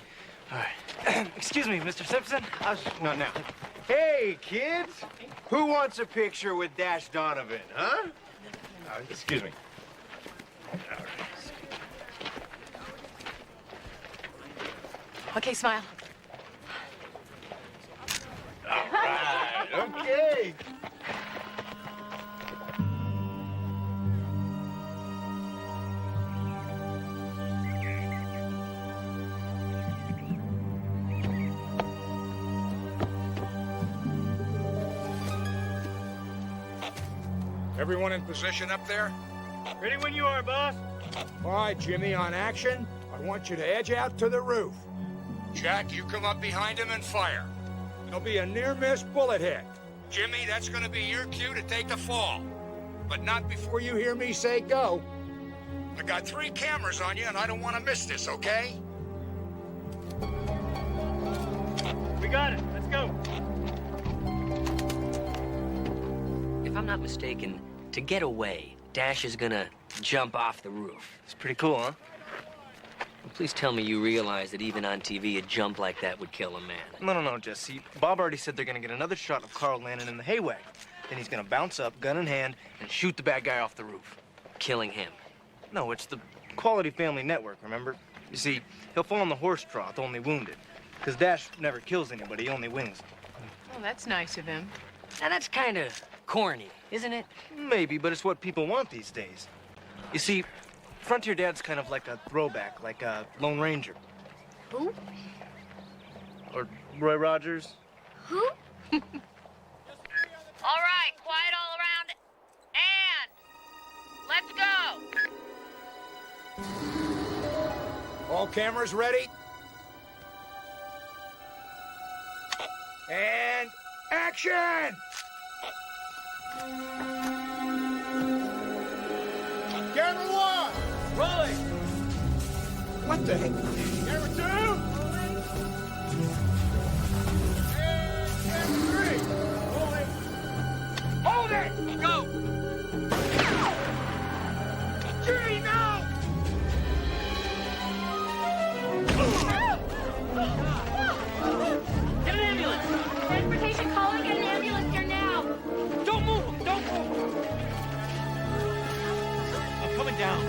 All right. Excuse me, Mr. Simpson. Not now. Hey, kids. Who wants a picture with Dash Donovan, huh? Excuse me. Okay, smile. All right, okay. Everyone in position up there? Ready when you are, boss. All right, Jimmy, on action. I want you to edge out to the roof. Jack, you come up behind him and fire. There'll be a near-miss bullet hit. Jimmy, that's gonna be your cue to take the fall. But not before you hear me say go. I got 3 cameras on you, and I don't want to miss this, okay? We got it. Let's go. If I'm not mistaken, to get away, Dash is gonna jump off the roof. It's pretty cool, huh? Well, please tell me you realize that even on TV, a jump like that would kill a man. No, Jesse. Bob already said they're gonna get another shot of Carl landing in the hay wagon. Then he's gonna bounce up, gun in hand, and shoot the bad guy off the roof. Killing him. No, it's the Quality Family Network, remember? You see, he'll fall on the horse trough, only wounded. Because Dash never kills anybody, he only wings. Oh, that's nice of him. Now, that's kind of corny, isn't it? Maybe, but it's what people want these days. You see, Frontier Dad's kind of like a throwback, like a Lone Ranger. Who? Or Roy Rogers. Who? All right, quiet all around. And let's go. All cameras ready? And action! Camera 1! Rolling! What the heck? Camera 2! And camera 3! Rolling! Hold it! Go! Jimmy, no! Get an ambulance! Transportation calling, get an ambulance here now! Don't move! Don't move! I'm coming down.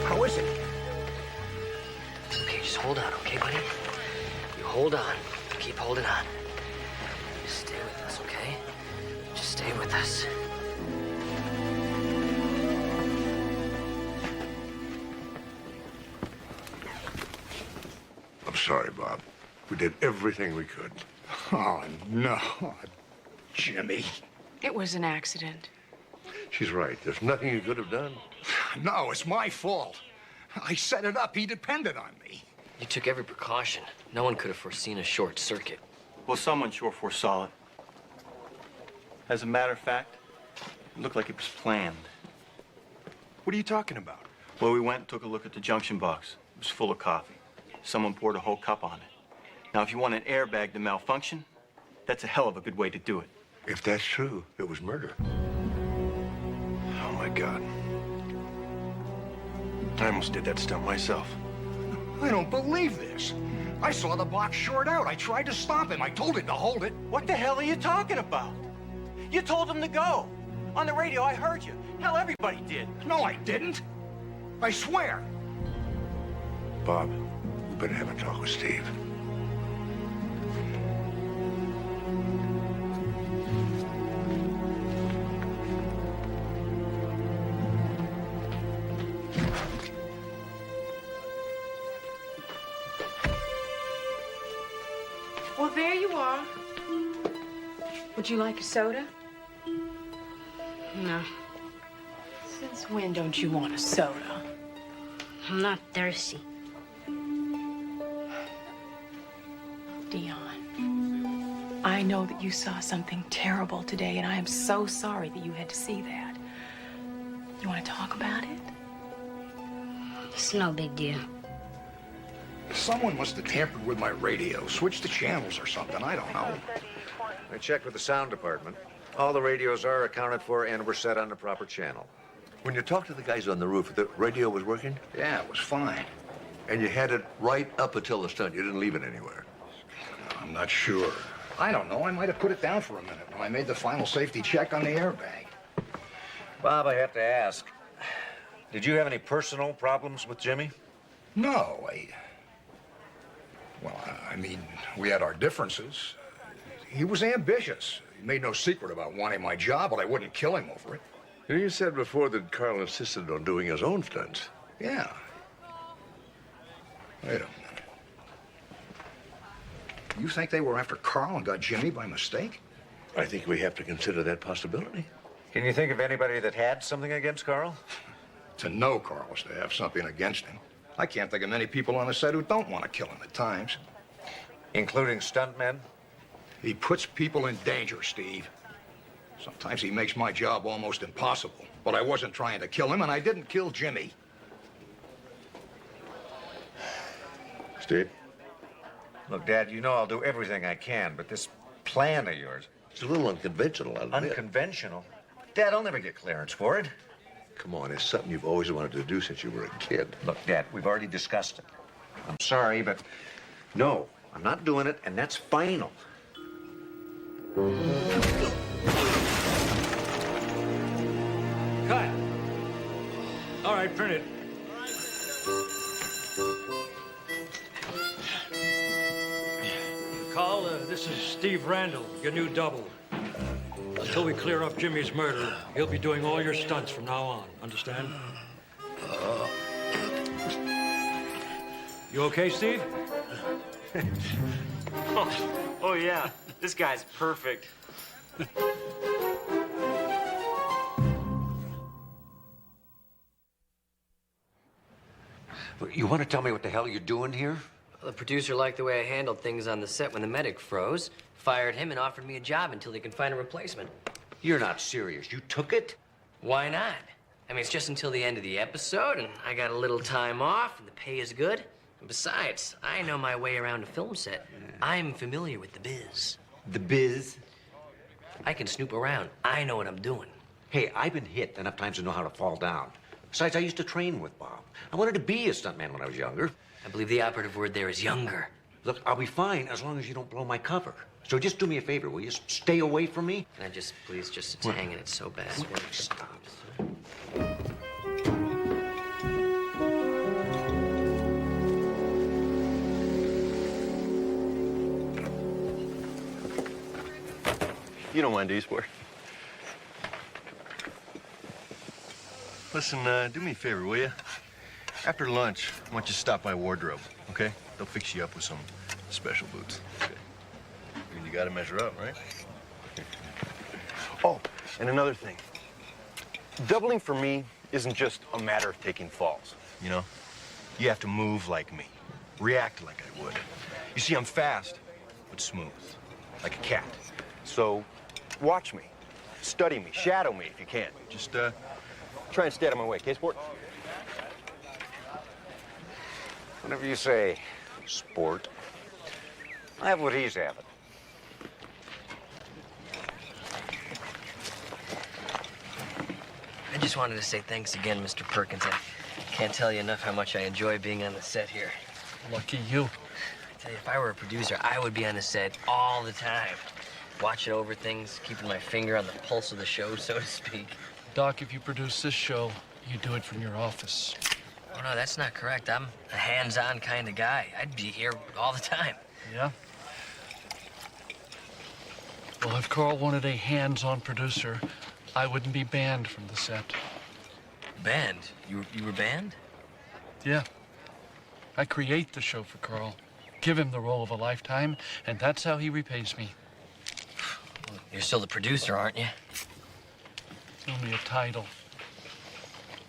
How is it? It's okay, just hold on, okay, buddy? You hold on. Keep holding on. Just stay with us, okay? Just stay with us. I'm sorry, Bob. We did everything we could. Oh, no. Jimmy. It was an accident. She's right. There's nothing you could have done. No, it's my fault. I set it up. He depended on me. You took every precaution. No one could have foreseen a short circuit. Well, someone sure foresaw it. As a matter of fact, it looked like it was planned. What are you talking about? Well, we went and took a look at the junction box. It was full of coffee. Someone poured a whole cup on it. Now, if you want an airbag to malfunction, that's a hell of a good way to do it. If that's true, it was murder. Oh, my God. I almost did that stunt myself. I don't believe this. I saw the box short out. I tried to stop him. I told him to hold it. What the hell are you talking about? You told him to go. On the radio, I heard you. Hell, everybody did. No, I didn't. I swear. Bob, we better have a talk with Steve. Mom. Would you like a soda? No, Since when don't you want a soda? I'm not thirsty. Dion, I know that you saw something terrible today, and I am so sorry that you had to see that. You want to talk about it? It's no big deal. Someone must have tampered with my radio, switched the channels or something. I don't know. I checked with the sound department. All the radios are accounted for and were set on the proper channel. When you talked to the guys on the roof, the radio was working? Yeah, it was fine. And you had it right up until the stunt. You didn't leave it anywhere. I'm not sure. I don't know. I might have put it down for a minute when I made the final safety check on the airbag. Bob, I have to ask, did you have any personal problems with Jimmy? No, Well, I mean, we had our differences. He was ambitious. He made no secret about wanting my job, but I wouldn't kill him over it. You said before that Carl insisted on doing his own stunts. Yeah. Wait a minute. You think they were after Carl and got Jimmy by mistake? I think we have to consider that possibility. Can you think of anybody that had something against Carl? To know Carl is to have something against him. I can't think of many people on the set who don't want to kill him at times. Including stuntmen? He puts people in danger, Steve. Sometimes he makes my job almost impossible. But I wasn't trying to kill him, and I didn't kill Jimmy. Steve? Look, Dad, you know I'll do everything I can, but this plan of yours... It's a little unconventional, I'll admit. Unconventional? Dad, I'll never get clearance for it. Come on, it's something you've always wanted to do since you were a kid. Look, Dad, we've already discussed it. I'm sorry, but no, I'm not doing it, and that's final. Cut. All right, print it. Carl, this is Steve Randall, your new double. Until we clear up Jimmy's murder, he'll be doing all your stunts from now on. Understand? You okay, Steve? Oh, yeah. This guy's perfect. You want to tell me what the hell you're doing here? Well, the producer liked the way I handled things on the set when the medic froze, fired him, and offered me a job until they could find a replacement. You're not serious. You took it? Why not? I mean, it's just until the end of the episode, and I got a little time off, and the pay is good. And besides, I know my way around a film set. I'm familiar with the biz. The biz? I can snoop around. I know what I'm doing. Hey, I've been hit enough times to know how to fall down. Besides, I used to train with Bob. I wanted to be a stuntman when I was younger. I believe the operative word there is younger. Look, I'll be fine as long as you don't blow my cover. So just do me a favor, will you? Stay away from me. Can I just, please, just, it's hanging, it's so bad. Stop. You don't mind, do you, sport? Listen, do me a favor, will you? After lunch, I want you to stop by wardrobe, okay? They'll fix you up with some special boots. Okay. I mean, you gotta measure up, right? Oh, and another thing. Doubling for me isn't just a matter of taking falls, you know? You have to move like me, react like I would. You see, I'm fast, but smooth, like a cat. So, watch me, study me, shadow me if you can. Just, try and stay out of my way, okay, sport? Whatever you say, sport. I have what he's having. I just wanted to say thanks again, Mr. Perkins. I can't tell you enough how much I enjoy being on the set here. Lucky you. I tell you, if I were a producer, I would be on the set all the time, watching over things, keeping my finger on the pulse of the show, so to speak. Doc, if you produce this show, you do it from your office. Oh, no, that's not correct. I'm a hands-on kind of guy. I'd be here all the time. Yeah? Well, if Carl wanted a hands-on producer, I wouldn't be banned from the set. Banned? You were banned? Yeah. I create the show for Carl. give him the role of a lifetime, and that's how he repays me. You're still the producer, aren't you? Only a title.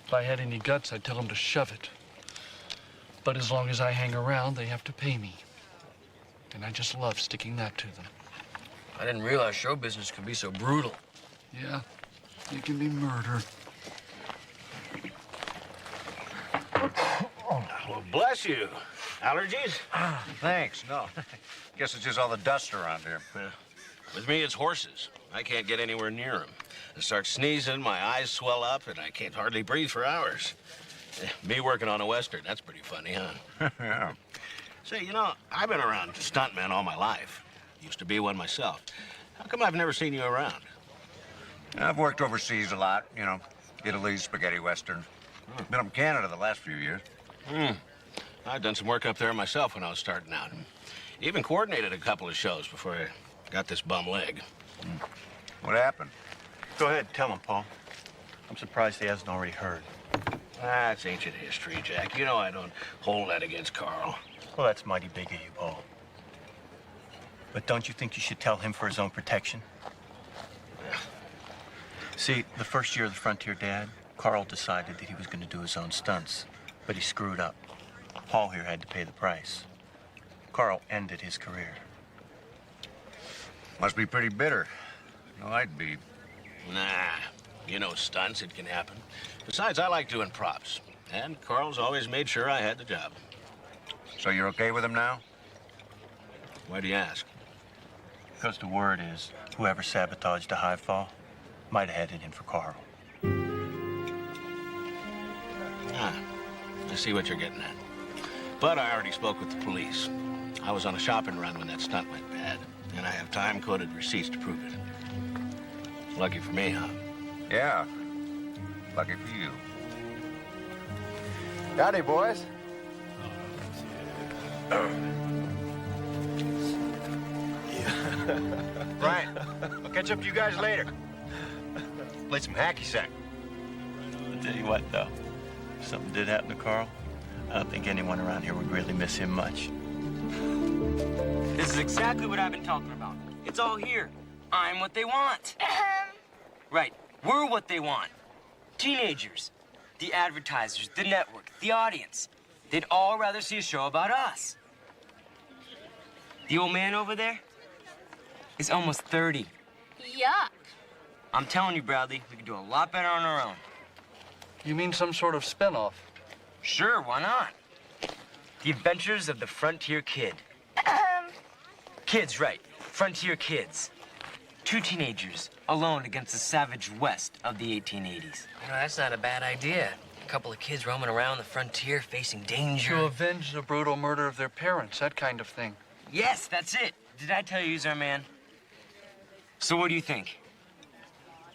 If I had any guts, I'd tell him to shove it. But as long as I hang around, they have to pay me. And I just love sticking that to them. I didn't realize show business could be so brutal. Yeah, it can be murder. Well, bless you. Allergies? Thanks, no. Guess it's just all the dust around here. Yeah. With me, it's horses. I can't get anywhere near them. I start sneezing, my eyes swell up, and I can't hardly breathe for hours. Me working on a Western, that's pretty funny, huh? Yeah. Say, you know, I've been around stuntmen all my life. Used to be one myself. How come I've never seen you around? I've worked overseas a lot, you know, Italy, spaghetti Western. Been up in Canada the last few years. I've done some work up there myself when I was starting out. Even coordinated a couple of shows before I got this bum leg. What happened? Go ahead, tell him, Paul. I'm surprised he hasn't already heard. That's ancient history, Jack. You know I don't hold that against Carl. Well, that's mighty big of you, Paul. But don't you think you should tell him for his own protection? See, the first year of the Frontier Dad, Carl decided that he was going to do his own stunts, but he screwed up. Paul here had to pay the price. Carl ended his career. Must be pretty bitter. No, I'd be. Nah, you know stunts, it can happen. Besides, I like doing props. And Carl's always made sure I had the job. So you're okay with him now? Why do you ask? Because the word is, whoever sabotaged the high fall might have had it in for Carl. Ah, I see what you're getting at. But I already spoke with the police. I was on a shopping run when that stunt went bad, and I have time-coded receipts to prove it. Lucky for me, huh? Yeah. Lucky for you. Howdy, boys. Right. I'll catch up to you guys later. Play some hacky sack. I'll tell you what, though. If something did happen to Carl, I don't think anyone around here would really miss him much. This is exactly what I've been talking about. It's all here. I'm what they want. Right. We're what they want. Teenagers, the advertisers, the network, the audience. They'd all rather see a show about us. The old man over there is almost 30. Yuck. I'm telling you, Bradley, we could do a lot better on our own. You mean some sort of spinoff? Sure, why not? The Adventures of the Frontier Kid. Kids, right. Frontier kids. Two teenagers, alone against the savage West of the 1880s. You know, that's not a bad idea. A couple of kids roaming around the frontier, facing danger. To avenge the brutal murder of their parents, that kind of thing. Yes, that's it. Did I tell you he's our man? So what do you think?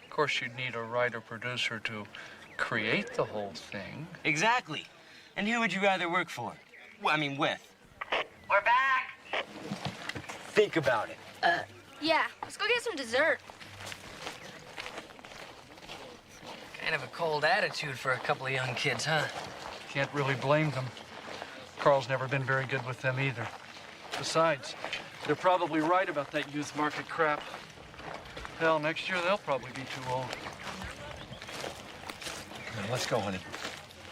Of course, you'd need a writer-producer to create the whole thing. Exactly. And who would you rather work for? Well, I mean, with. We're back. Think about it. Yeah, let's go get some dessert. Kind of a cold attitude for a couple of young kids, huh? Can't really blame them. Carl's never been very good with them either. Besides, they're probably right about that youth market crap. Hell, next year they'll probably be too old. Come on, let's go, honey.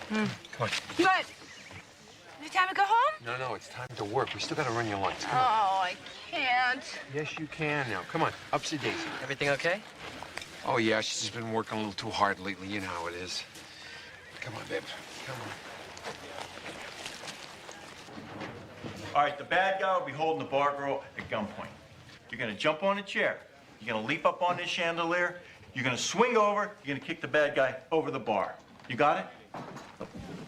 Come on. What? Is it time to go home? No, it's time to work. We still gotta run your lines. Come on. Oh, I can't. Yes, you can now. Come on, upsy daisy. Everything okay? Oh, yeah, she's just been working a little too hard lately. You know how it is. Come on, babe. Come on. All right, the bad guy will be holding the bar girl at gunpoint. You're gonna jump on a chair. You're gonna leap up on this chandelier. You're gonna swing over. You're gonna kick the bad guy over the bar. You got it?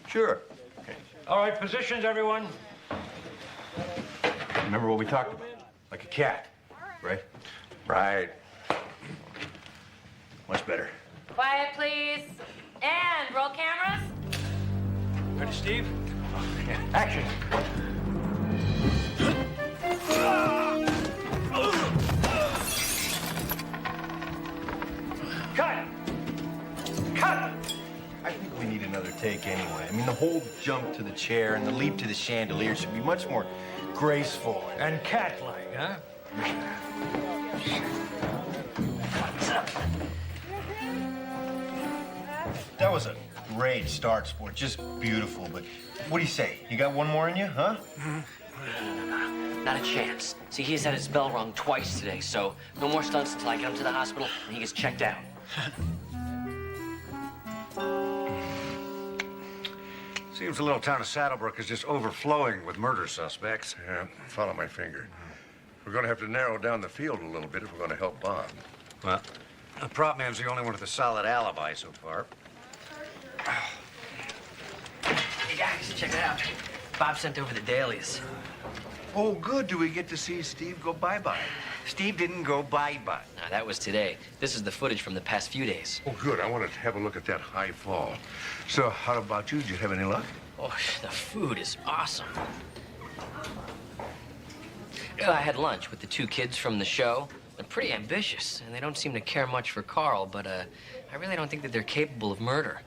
Sure. Okay. All right, positions, everyone. Remember what we talked about? Like a cat, right? Right. Much better. Quiet, please. And roll cameras. Ready, Steve? Action! Cut! Cut! I think we need another take anyway. I mean, the whole jump to the chair and the leap to the chandelier should be much more graceful. And cat-like, huh? That was a great start, Sport. Just beautiful. But what do you say? You got one more in you, huh? Not a chance. See, he's had his bell rung twice today, so no more stunts until I get him to the hospital and he gets checked out. Seems the little town of Saddlebrook is just overflowing with murder suspects. Yeah, follow my finger. We're going to have to narrow down the field a little bit if we're going to help Bob. Well, the prop man's the only one with a solid alibi so far. Hey, guys, check it out. Bob sent over the dailies. Oh, good. Do we get to see Steve go bye-bye? Steve didn't go bye-bye. Now, that was today. This is the footage from the past few days. Oh, good. I wanted to have a look at that high fall. So, how about you? Did you have any luck? Oh, the food is awesome. I had lunch with the two kids from the show. They're pretty ambitious, and they don't seem to care much for Carl, but I really don't think that they're capable of murder.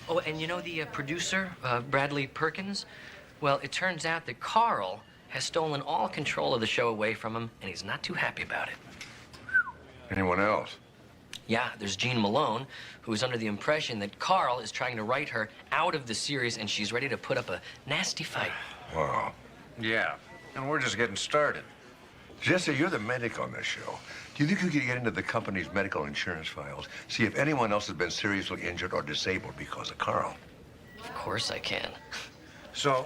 Oh, and you know the producer, Bradley Perkins? Well, it turns out that Carl has stolen all control of the show away from him, and he's not too happy about it. Anyone else? Yeah, there's Jean Malone, who's under the impression that Carl is trying to write her out of the series, and she's ready to put up a nasty fight. Wow. Yeah, and we're just getting started. Jesse, you're the medic on this show. Do you think you could get into the company's medical insurance files, see if anyone else has been seriously injured or disabled because of Carl? Of course I can. So,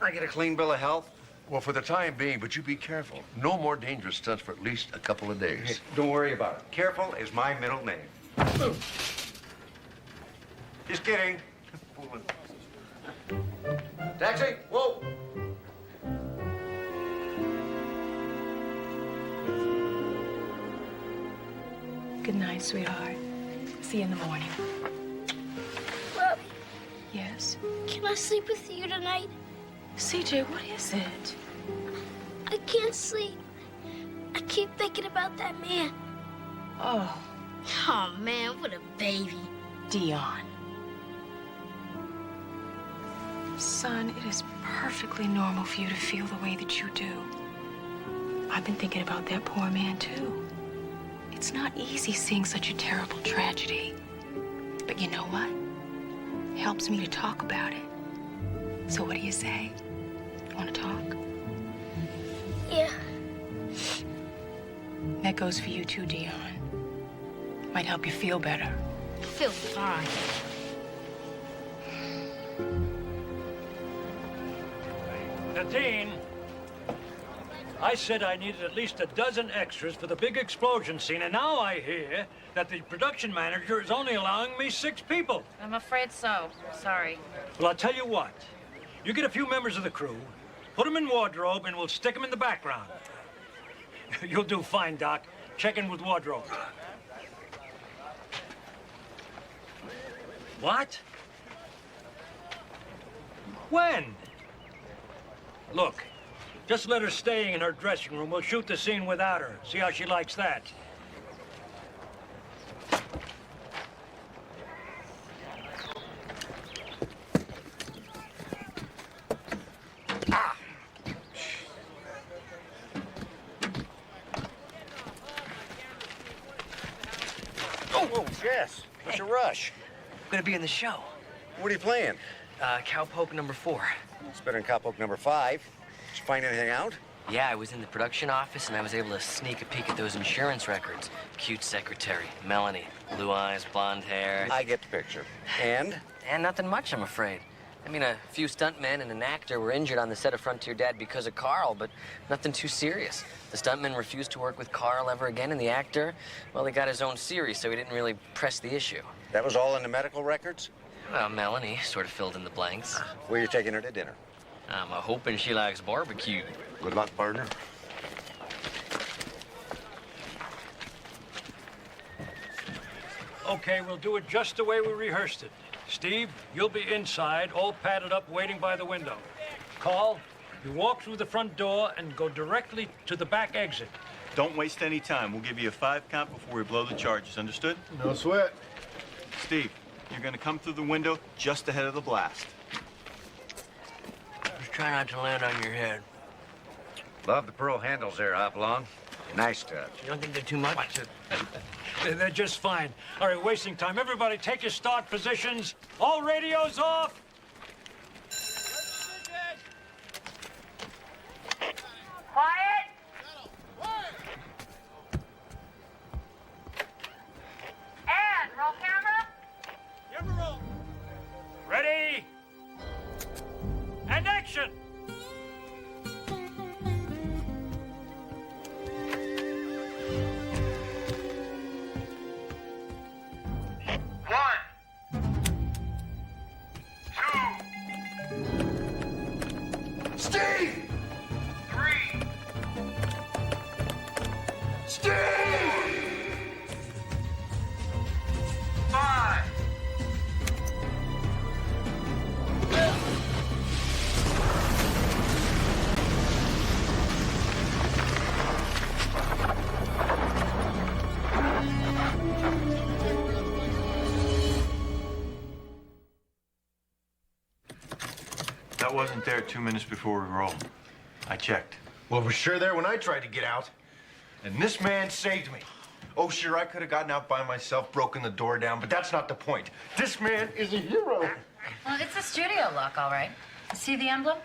I get a clean bill of health? Well, for the time being, but you be careful. No more dangerous stunts for at least a couple of days. Hey, don't worry about it. Careful is my middle name. Just kidding. Taxi! Whoa! Good night, sweetheart. See you in the morning. Mommy, Yes? can I sleep with you tonight? CJ, what is it? I can't sleep. I keep thinking about that man. Oh. Oh, man, what a baby. Dion. Son, it is perfectly normal for you to feel the way that you do. I've been thinking about that poor man, too. It's not easy seeing such a terrible tragedy. But you know what? It helps me to talk about it. So what do you say? Want to talk? Yeah. That goes for you, too, Dion. Might help you feel better. I feel fine. Dean, I said I needed at least a dozen extras for the big explosion scene, and now I hear that the production manager is only allowing me 6 people. I'm afraid so. Sorry. Well, I'll tell you what. You get a few members of the crew, put them in wardrobe, and we'll stick them in the background. You'll do fine, Doc. Check in with wardrobe. What? When? Look, just let her stay in her dressing room. We'll shoot the scene without her. See how she likes that. Oh, Jess. What's your rush? I'm gonna be in the show. What are you playing? Cowpoke number 4. It's better than Cowpoke number 5. Did you find anything out? Yeah, I was in the production office and I was able to sneak a peek at those insurance records. Cute secretary, Melanie. Blue eyes, blonde hair. I get the picture. And? And nothing much, I'm afraid. I mean, a few stuntmen and an actor were injured on the set of Frontier Dad because of Carl, but nothing too serious. The stuntman refused to work with Carl ever again, and the actor, well, he got his own series, so he didn't really press the issue. That was all in the medical records? Well, Melanie sort of filled in the blanks. Where are you taking her to dinner? I'm hoping she likes barbecue. Good luck, partner. Okay, we'll do it just the way we rehearsed it. Steve, you'll be inside, all padded up, waiting by the window. Carl, you walk through the front door and go directly to the back exit. Don't waste any time. We'll give you a 5 count before we blow the charges. Understood? No sweat. Steve, You're gonna come through the window just ahead of the blast. Just try not to land on your head. Love the pearl handles there, Hopalong. Nice touch. You don't think they're too much? They're just fine. All right, wasting time. Everybody take your start positions. All radios off. Quiet. And roll camera. Ready? And action! Steve! 3. Steve! 5. That wasn't there 2 minutes before we rolled. I checked. Well, it was sure there when I tried to get out. And this man saved me. Oh, sure, I could have gotten out by myself, broken the door down, but that's not the point. This man is a hero. Well, it's a studio lock, all right. See the emblem?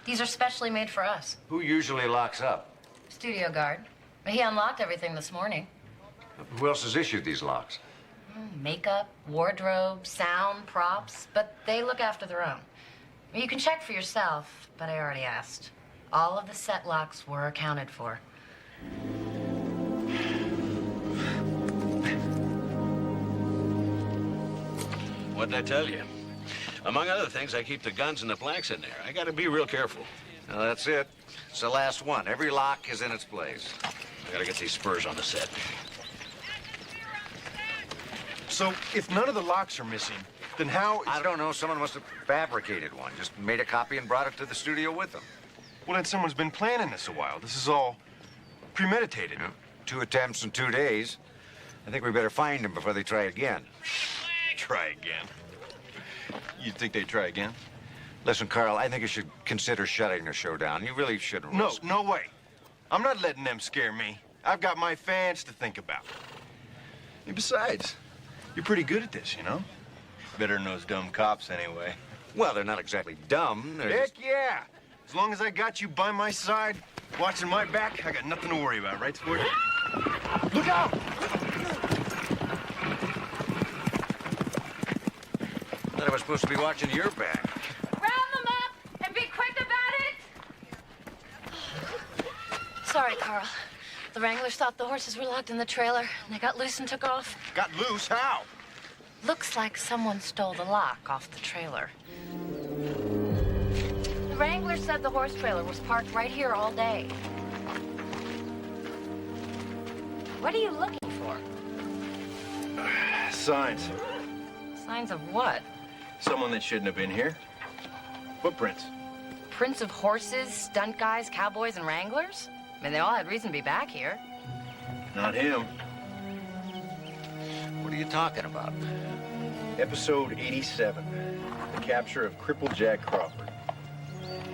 These are specially made for us. Who usually locks up? Studio guard. He unlocked everything this morning. Who else has issued these locks? Makeup, wardrobe, sound, props, but they look after their own. You can check for yourself, but I already asked. All of the set locks were accounted for. What did I tell you? Among other things, I keep the guns and the planks in there. I gotta be real careful. Well, that's it. It's the last one. Every lock is in its place. I gotta get these spurs on the set. So, if none of the locks are missing, then how is... I don't know. Someone must have fabricated one. Just made a copy and brought it to the studio with them. Well, then someone's been planning this a while. This is all premeditated. Yeah. 2 attempts in 2 days. I think we better find them before they try again. Try again? You think they'd try again? Listen, Carl, I think you should consider shutting the show down. You really shouldn't risk... No way. I'm not letting them scare me. I've got my fans to think about. And besides, you're pretty good at this, you know? Better than those dumb cops, anyway. Well, they're not exactly dumb. They're Heck yeah! As long as I got you by my side, watching my back, I got nothing to worry about, right, Sport? Look out! I thought I was supposed to be watching your back. Round them up and be quick about it! Sorry, Carl. The Wranglers thought the horses were locked in the trailer, and they got loose and took off. Got loose? How? Looks like someone stole the lock off the trailer. The Wrangler said the horse trailer was parked right here all day. What are you looking for? Signs. Signs of what? Someone that shouldn't have been here. Footprints. Prints of horses, stunt guys, cowboys, and Wranglers? I mean, they all had reason to be back here. Not him. What are you talking about? Episode 87, the capture of Crippled Jack Crawford.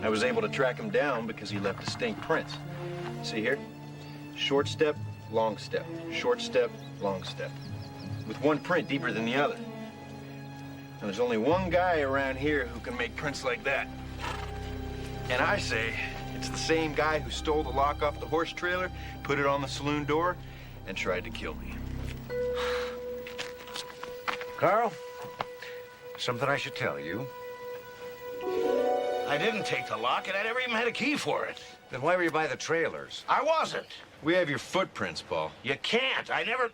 I was able to track him down because he left distinct prints. See here? Short step, long step, short step, long step. With one print deeper than the other. Now, there's only one guy around here who can make prints like that. And I say, it's the same guy who stole the lock off the horse trailer, put it on the saloon door, and tried to kill me. Carl, something I should tell you. I didn't take the lock, and I never even had a key for it. Then why were you by the trailers? I wasn't. We have your footprints, Paul. You can't. I never...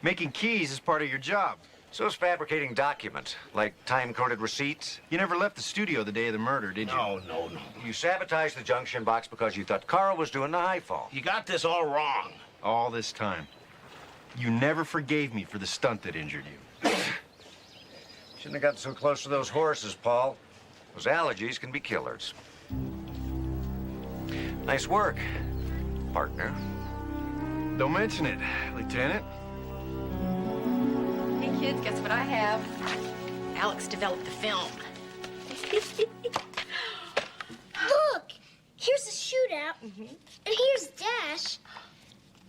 Making keys is part of your job. So is fabricating documents, like time-coded receipts. You never left the studio the day of the murder, did you? No. You sabotaged the junction box because you thought Carl was doing the high fall. You got this all wrong. All this time. You never forgave me for the stunt that injured you. Shouldn't have gotten so close to those horses, Paul. Those allergies can be killers. Nice work, partner. Don't mention it, Lieutenant. Thank kids, guess what I have? Alex developed the film. Look! Here's the shootout, and here's Dash,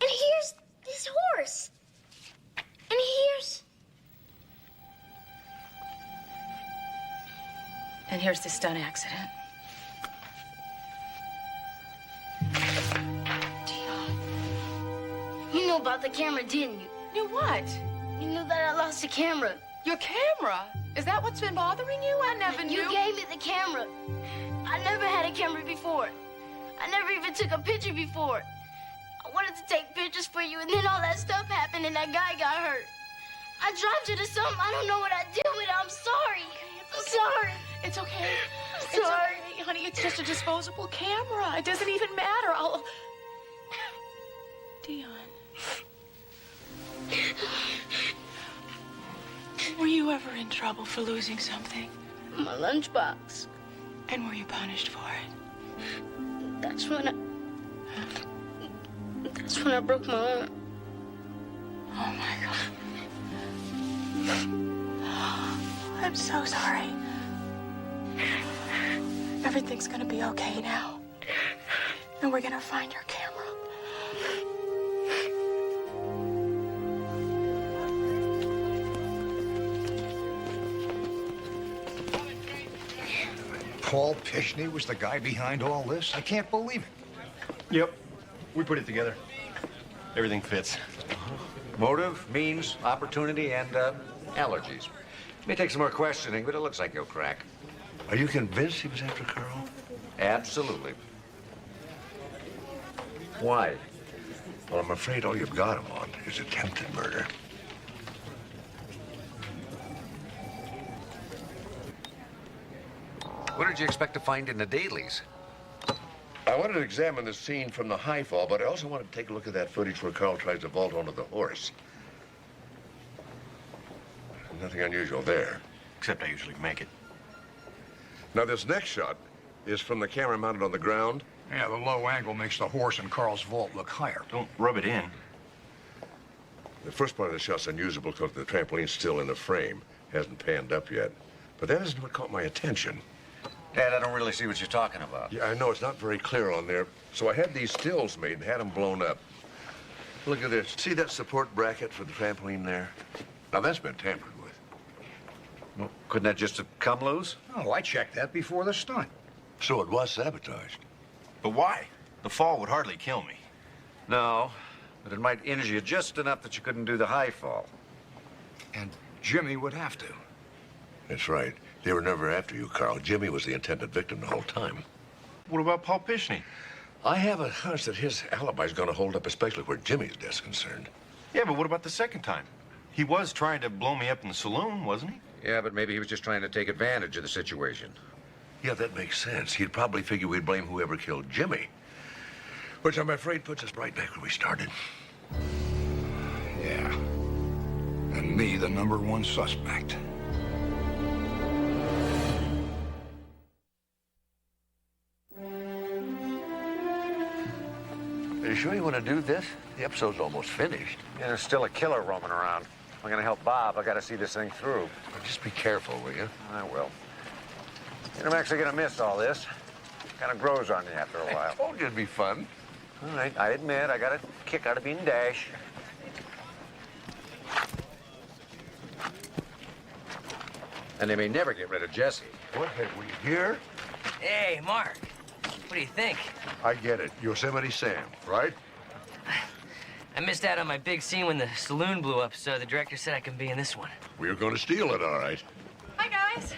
and here's this horse, and here's... And here's the stunt accident. You know about the camera, didn't you? Knew what? You knew that I lost the camera. Your camera? Is that what's been bothering you? I never knew. You gave me the camera. I never had a camera before. I never even took a picture before. I wanted to take pictures for you, and then all that stuff happened, and that guy got hurt. I dropped it or something. I don't know what I did with it. I'm sorry. I'm sorry. It's okay. I'm It's sorry. okay, honey. It's just a disposable camera. It doesn't even matter. I'll... Dion. Were you ever in trouble for losing something? My lunchbox. And were you punished for it? That's when I broke my arm. Oh, my God. I'm so sorry. Everything's gonna be okay now. And we're gonna find your camera. Paul Pishney was the guy behind all this? I can't believe it. Yep. We put it together. Everything fits. Motive, means, opportunity, and allergies. May take some more questioning, but it looks like he'll crack. Are you convinced he was after Carl? Absolutely. Why? Well, I'm afraid all you've got him on is attempted murder. What did you expect to find in the dailies? I wanted to examine the scene from the high fall, but I also wanted to take a look at that footage where Carl tries to vault onto the horse. Nothing unusual there. Except I usually make it. Now, this next shot is from the camera mounted on the ground. Yeah, the low angle makes the horse in Carl's vault look higher. Don't rub it in. The first part of the shot's unusable because the trampoline's still in the frame. Hasn't panned up yet. But that isn't what caught my attention. Dad, I don't really see what you're talking about. Yeah, I know it's not very clear on there. So I had these stills made and had them blown up. Look at this. See that support bracket for the trampoline there? Now, that's been tampered with. Well, couldn't that just have come loose? Oh, I checked that before the stunt. So it was sabotaged. But why? The fall would hardly kill me. No, but it might injure you just enough that you couldn't do the high fall. And Jimmy would have to. That's right. They were never after you, Carl. Jimmy was the intended victim the whole time. What about Paul Pishney? I have a hunch that his alibi's going to hold up, especially where Jimmy's death's concerned. Yeah, but what about the second time? He was trying to blow me up in the saloon, wasn't he? Yeah, but maybe he was just trying to take advantage of the situation. Yeah, that makes sense. He'd probably figure we'd blame whoever killed Jimmy. Which I'm afraid puts us right back where we started. Yeah. And me, the #1 suspect. Are you sure you want to do this? The episode's almost finished. Yeah, there's still a killer roaming around. If I'm gonna help Bob, I gotta see this thing through. Well, just be careful, will you? I will. And I'm actually gonna miss all this. Kind of grows on you after a while. I told you it'd be fun. All right, I admit I got a kick out of being Dash. And they may never get rid of Jesse. What have we here? Hey, Mark. What do you think? I get it. Yosemite Sam, right? I missed out on my big scene when the saloon blew up, so the director said I can be in this one. We were going to steal it, all right. Hi, guys.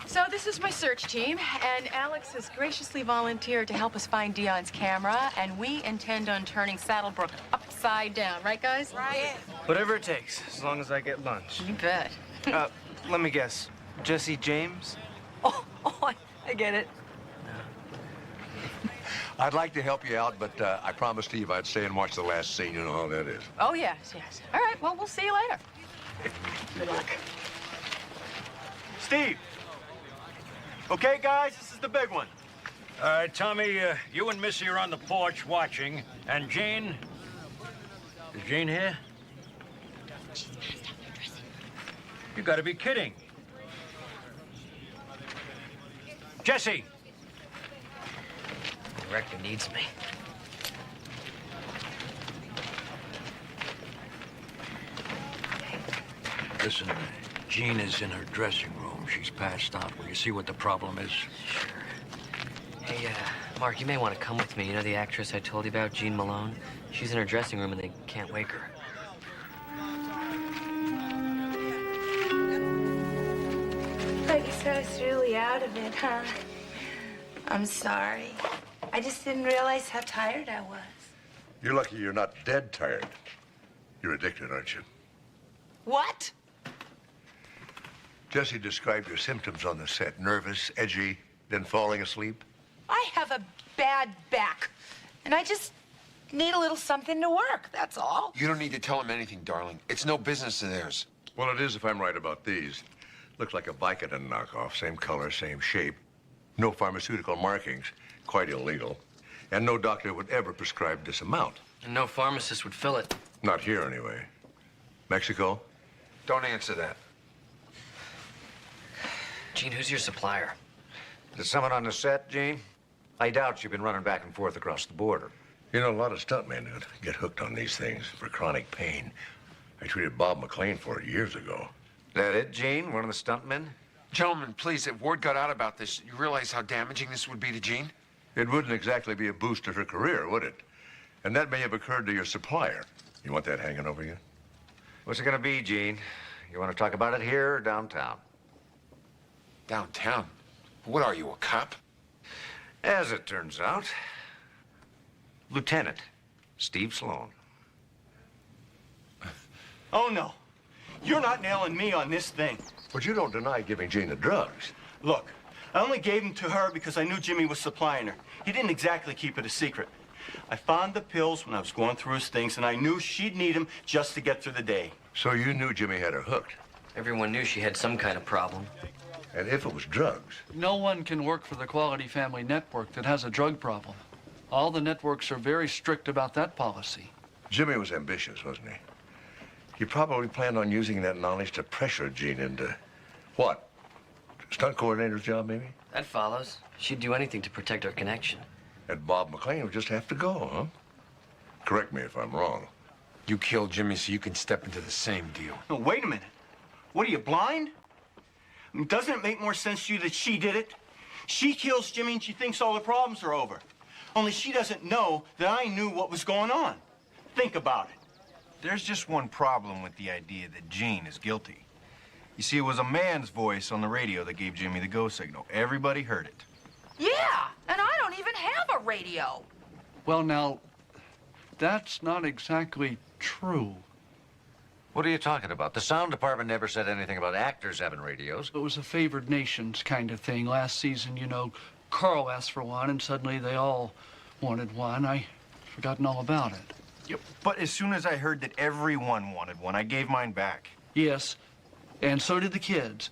So this is my search team, and Alex has graciously volunteered to help us find Dion's camera, and we intend on turning Saddlebrook upside down. Right, guys? Right. Whatever it takes, as long as I get lunch. You bet. Let me guess. Jesse James? Oh, I get it. I'd like to help you out, but I promised Steve I'd stay and watch the last scene. You know how that is. Oh, yes, yes. All right, well, we'll see you later. Good luck. Steve. Okay, guys, this is the big one. Tommy, you and Missy are on the porch watching, and Jane... Is Jane here? She's passed out in her dressing You gotta be kidding. Jesse! The director needs me. Listen, Jean is in her dressing room. She's passed out. Will you see what the problem is? Sure. Hey, Mark, you may want to come with me. You know the actress I told you about, Jean Malone? She's in her dressing room and they can't wake her. I guess I was really out of it, huh? I'm sorry. I just didn't realize how tired I was. You're lucky you're not dead tired. You're addicted, aren't you? What? Jesse described your symptoms on the set. Nervous, edgy, then falling asleep. I have a bad back, and I just need a little something to work, that's all. You don't need to tell him anything, darling. It's no business of theirs. Well, it is if I'm right about these. Looks like a Vicodin knockoff. Same color, same shape. No pharmaceutical markings. Quite illegal. And no doctor would ever prescribe this amount. And no pharmacist would fill it. Not here, anyway. Mexico? Don't answer that. Gene, who's your supplier? Is someone on the set, Gene? I doubt you've been running back and forth across the border. You know, a lot of stuntmen get hooked on these things for chronic pain. I treated Bob McLean for it years ago. That it, Gene? One of the stuntmen? Gentlemen, please, if word got out about this, you realize how damaging this would be to Jean? It wouldn't exactly be a boost to her career, would it? And that may have occurred to your supplier. You want that hanging over you? What's it gonna be, Gene? You want to talk about it here or downtown? Downtown? What are you, a cop? As it turns out, Lieutenant Steve Sloan. Oh, no. You're not nailing me on this thing. But you don't deny giving Jean the drugs. Look, I only gave them to her because I knew Jimmy was supplying her. He didn't exactly keep it a secret. I found the pills when I was going through his things, and I knew she'd need them just to get through the day. So you knew Jimmy had her hooked? Everyone knew she had some kind of problem. And if it was drugs? No one can work for the Quality Family Network that has a drug problem. All the networks are very strict about that policy. Jimmy was ambitious, wasn't he? He probably planned on using that knowledge to pressure Jean into, what? Stunt coordinator's job, maybe? That follows. She'd do anything to protect our connection. And Bob McLean would just have to go, huh? Correct me if I'm wrong. You killed Jimmy so you can step into the same deal. No, wait a minute. What, are you blind? I mean, doesn't it make more sense to you that she did it? She kills Jimmy and she thinks all the problems are over. Only she doesn't know that I knew what was going on. Think about it. There's just one problem with the idea that Jean is guilty. You see, it was a man's voice on the radio that gave Jimmy the go signal. Everybody heard it. Yeah, and I don't even have a radio. Well, now, that's not exactly true. What are you talking about? The sound department never said anything about actors having radios. It was a favored nations kind of thing. Last season, you know, Carl asked for one, and suddenly they all wanted one. I'd forgotten all about it. Yep. But as soon as I heard that everyone wanted one, I gave mine back. Yes, and so did the kids.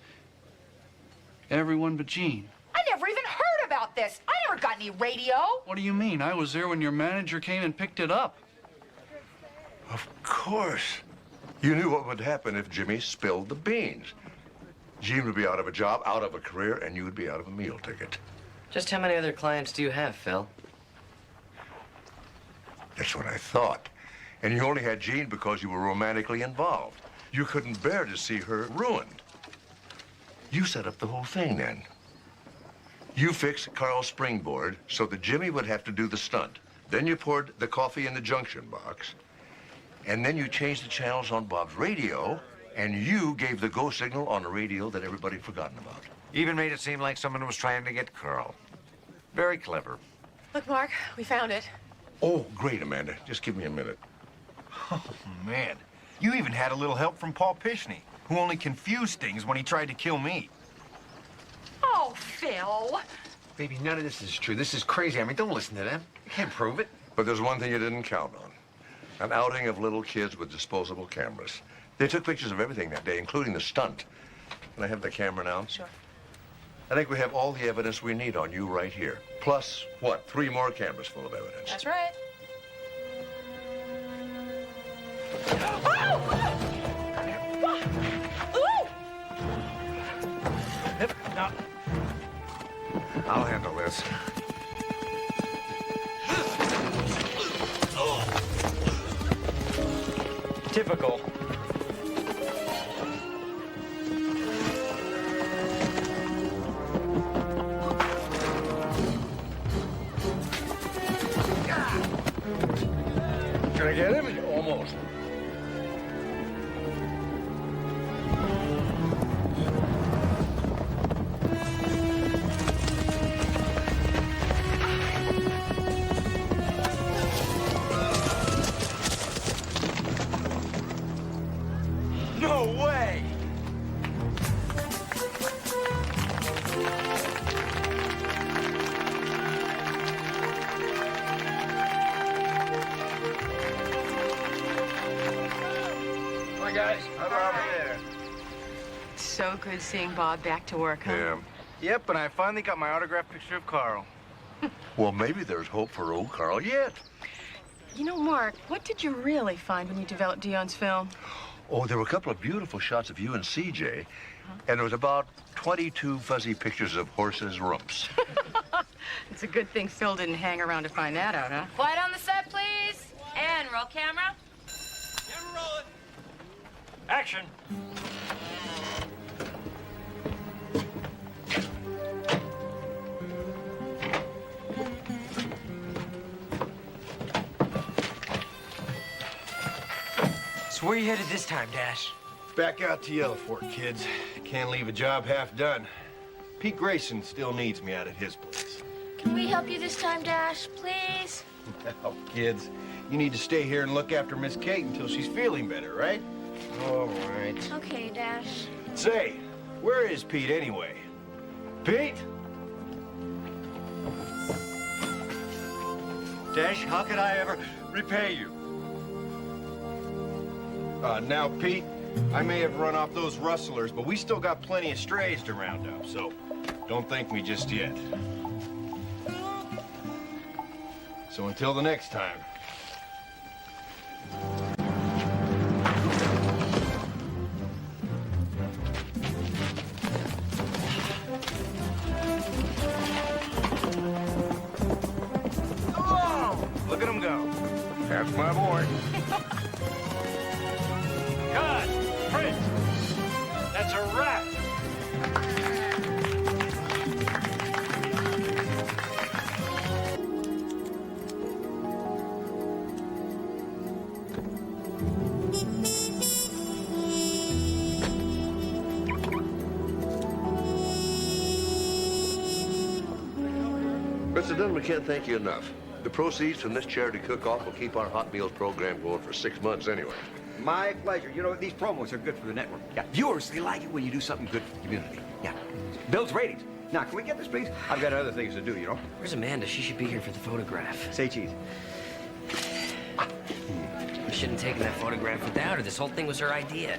Everyone but Jean. I never even heard about this. I never got any radio. What do you mean? I was there when your manager came and picked it up. Of course. You knew what would happen if Jimmy spilled the beans. Jean would be out of a job, out of a career, and you would be out of a meal ticket. Just how many other clients do you have, Phil? That's what I thought. And you only had Jean because you were romantically involved. You couldn't bear to see her ruined. You set up the whole thing then. You fixed Carl's springboard so that Jimmy would have to do the stunt. Then you poured the coffee in the junction box. And then you changed the channels on Bob's radio, and you gave the go signal on a radio that everybody had forgotten about. Even made it seem like someone was trying to get Carl. Very clever. Look, Mark, we found it. Oh, great, Amanda. Just give me a minute. Oh, man. You even had a little help from Paul Pishney, who only confused things when he tried to kill me. Oh, Phil. Baby, none of this is true. This is crazy. I mean, don't listen to them. You can't prove it. But there's one thing you didn't count on. An outing of little kids with disposable cameras. They took pictures of everything that day, including the stunt. Can I have the camera now? Sure. I think we have all the evidence we need on you right here. Plus, what, 3 more cameras full of evidence? That's right. No. I'll handle this. Typical. Can I get him? Almost. No way! Hi, guys. How about there? So good seeing Bob back to work, huh? Yeah. Yep, and I finally got my autographed picture of Carl. Well, maybe there's hope for old Carl yet. You know, Mark, what did you really find when you developed Dion's film? Oh, there were a couple of beautiful shots of you and CJ, and there was about 22 fuzzy pictures of horses' rumps. It's a good thing Phil didn't hang around to find that out, huh? Quiet on the set, please. And roll camera. Camera rolling. Action. So where are you headed this time, Dash? Back out to Yellow Fork, kids. Can't leave a job half done. Pete Grayson still needs me out at his place. Can we help you this time, Dash, please? Now, kids, you need to stay here and look after Miss Kate until she's feeling better, right? All right. Okay, Dash. Say, where is Pete anyway? Pete? Dash, how could I ever repay you? Now, Pete, I may have run off those rustlers, but we still got plenty of strays to round up, so don't thank me just yet. So until the next time. Oh! Look at him go. That's my boy. Cut! Print! That's a wrap! Mr. Dunham, we can't thank you enough. The proceeds from this charity cook-off will keep our hot meals program going for 6 months anyway. My pleasure. You know, these promos are good for the network. Yeah, viewers, they like it when you do something good for the community. Yeah, builds ratings. Now, can we get this, please? I've got other things to do, you know. Where's Amanda? She should be here for the photograph. Say cheese. We shouldn't have taken that photograph without her. This whole thing was her idea.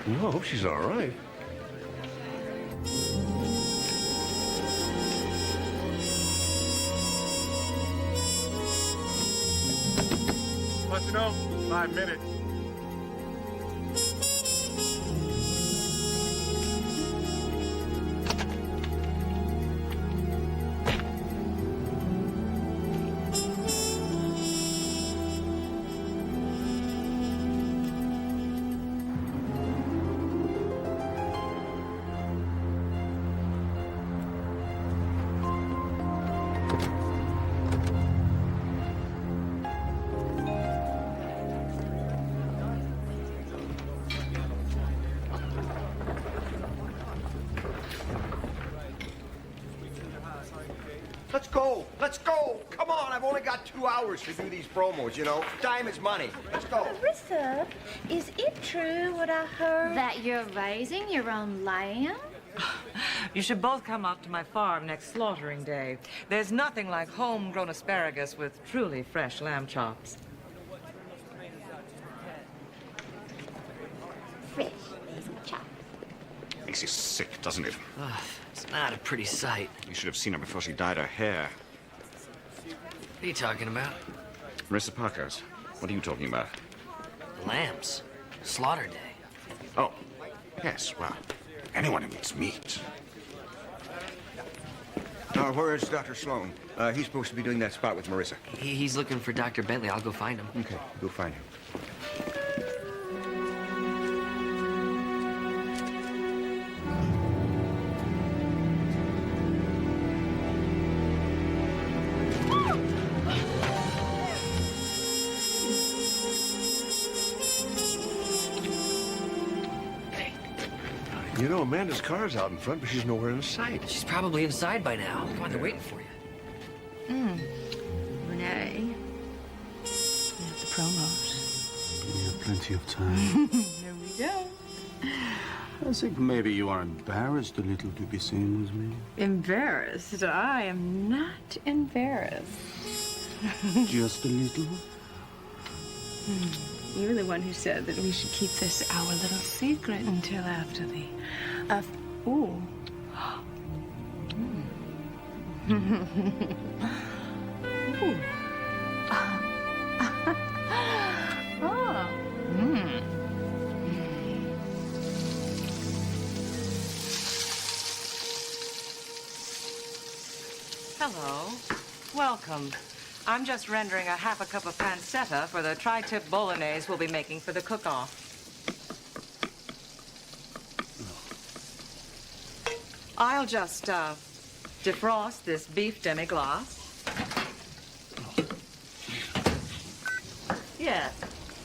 No, I hope she's all right. Want to know? 5 minutes. Let's go. Let's go. Come on. I've only got 2 hours to do these promos, you know. Time is money. Let's go. Marissa, is it true what I heard? That you're raising your own lamb? You should both come out to my farm next slaughtering day. There's nothing like homegrown asparagus with truly fresh lamb chops. Fresh chop. Makes you sick, doesn't it? Ugh, it's not a pretty sight. You should have seen her before she dyed her hair. What are you talking about? Marissa Parkhurst, what are you talking about? Lambs. Slaughter day. Oh, yes, well, anyone who eats meat. Where is Dr. Sloan? He's supposed to be doing that spot with Marissa. He's looking for Dr. Bentley. I'll go find him. Okay, go find him. You know, Amanda's car's out in front, but she's nowhere in sight. She's probably inside by now. Come on, they're waiting for you. Renee. We have the promos. We have plenty of time. No, we don't. I think maybe you are embarrassed a little to be seen with me. Embarrassed? I am not embarrassed. Just a little? You're the one who said that we should keep this our little secret until after the... ooh. Ooh. Hello. Welcome. I'm just rendering a half a cup of pancetta for the tri-tip bolognese we'll be making for the cook-off. I'll just defrost this beef demi-glace. Yes,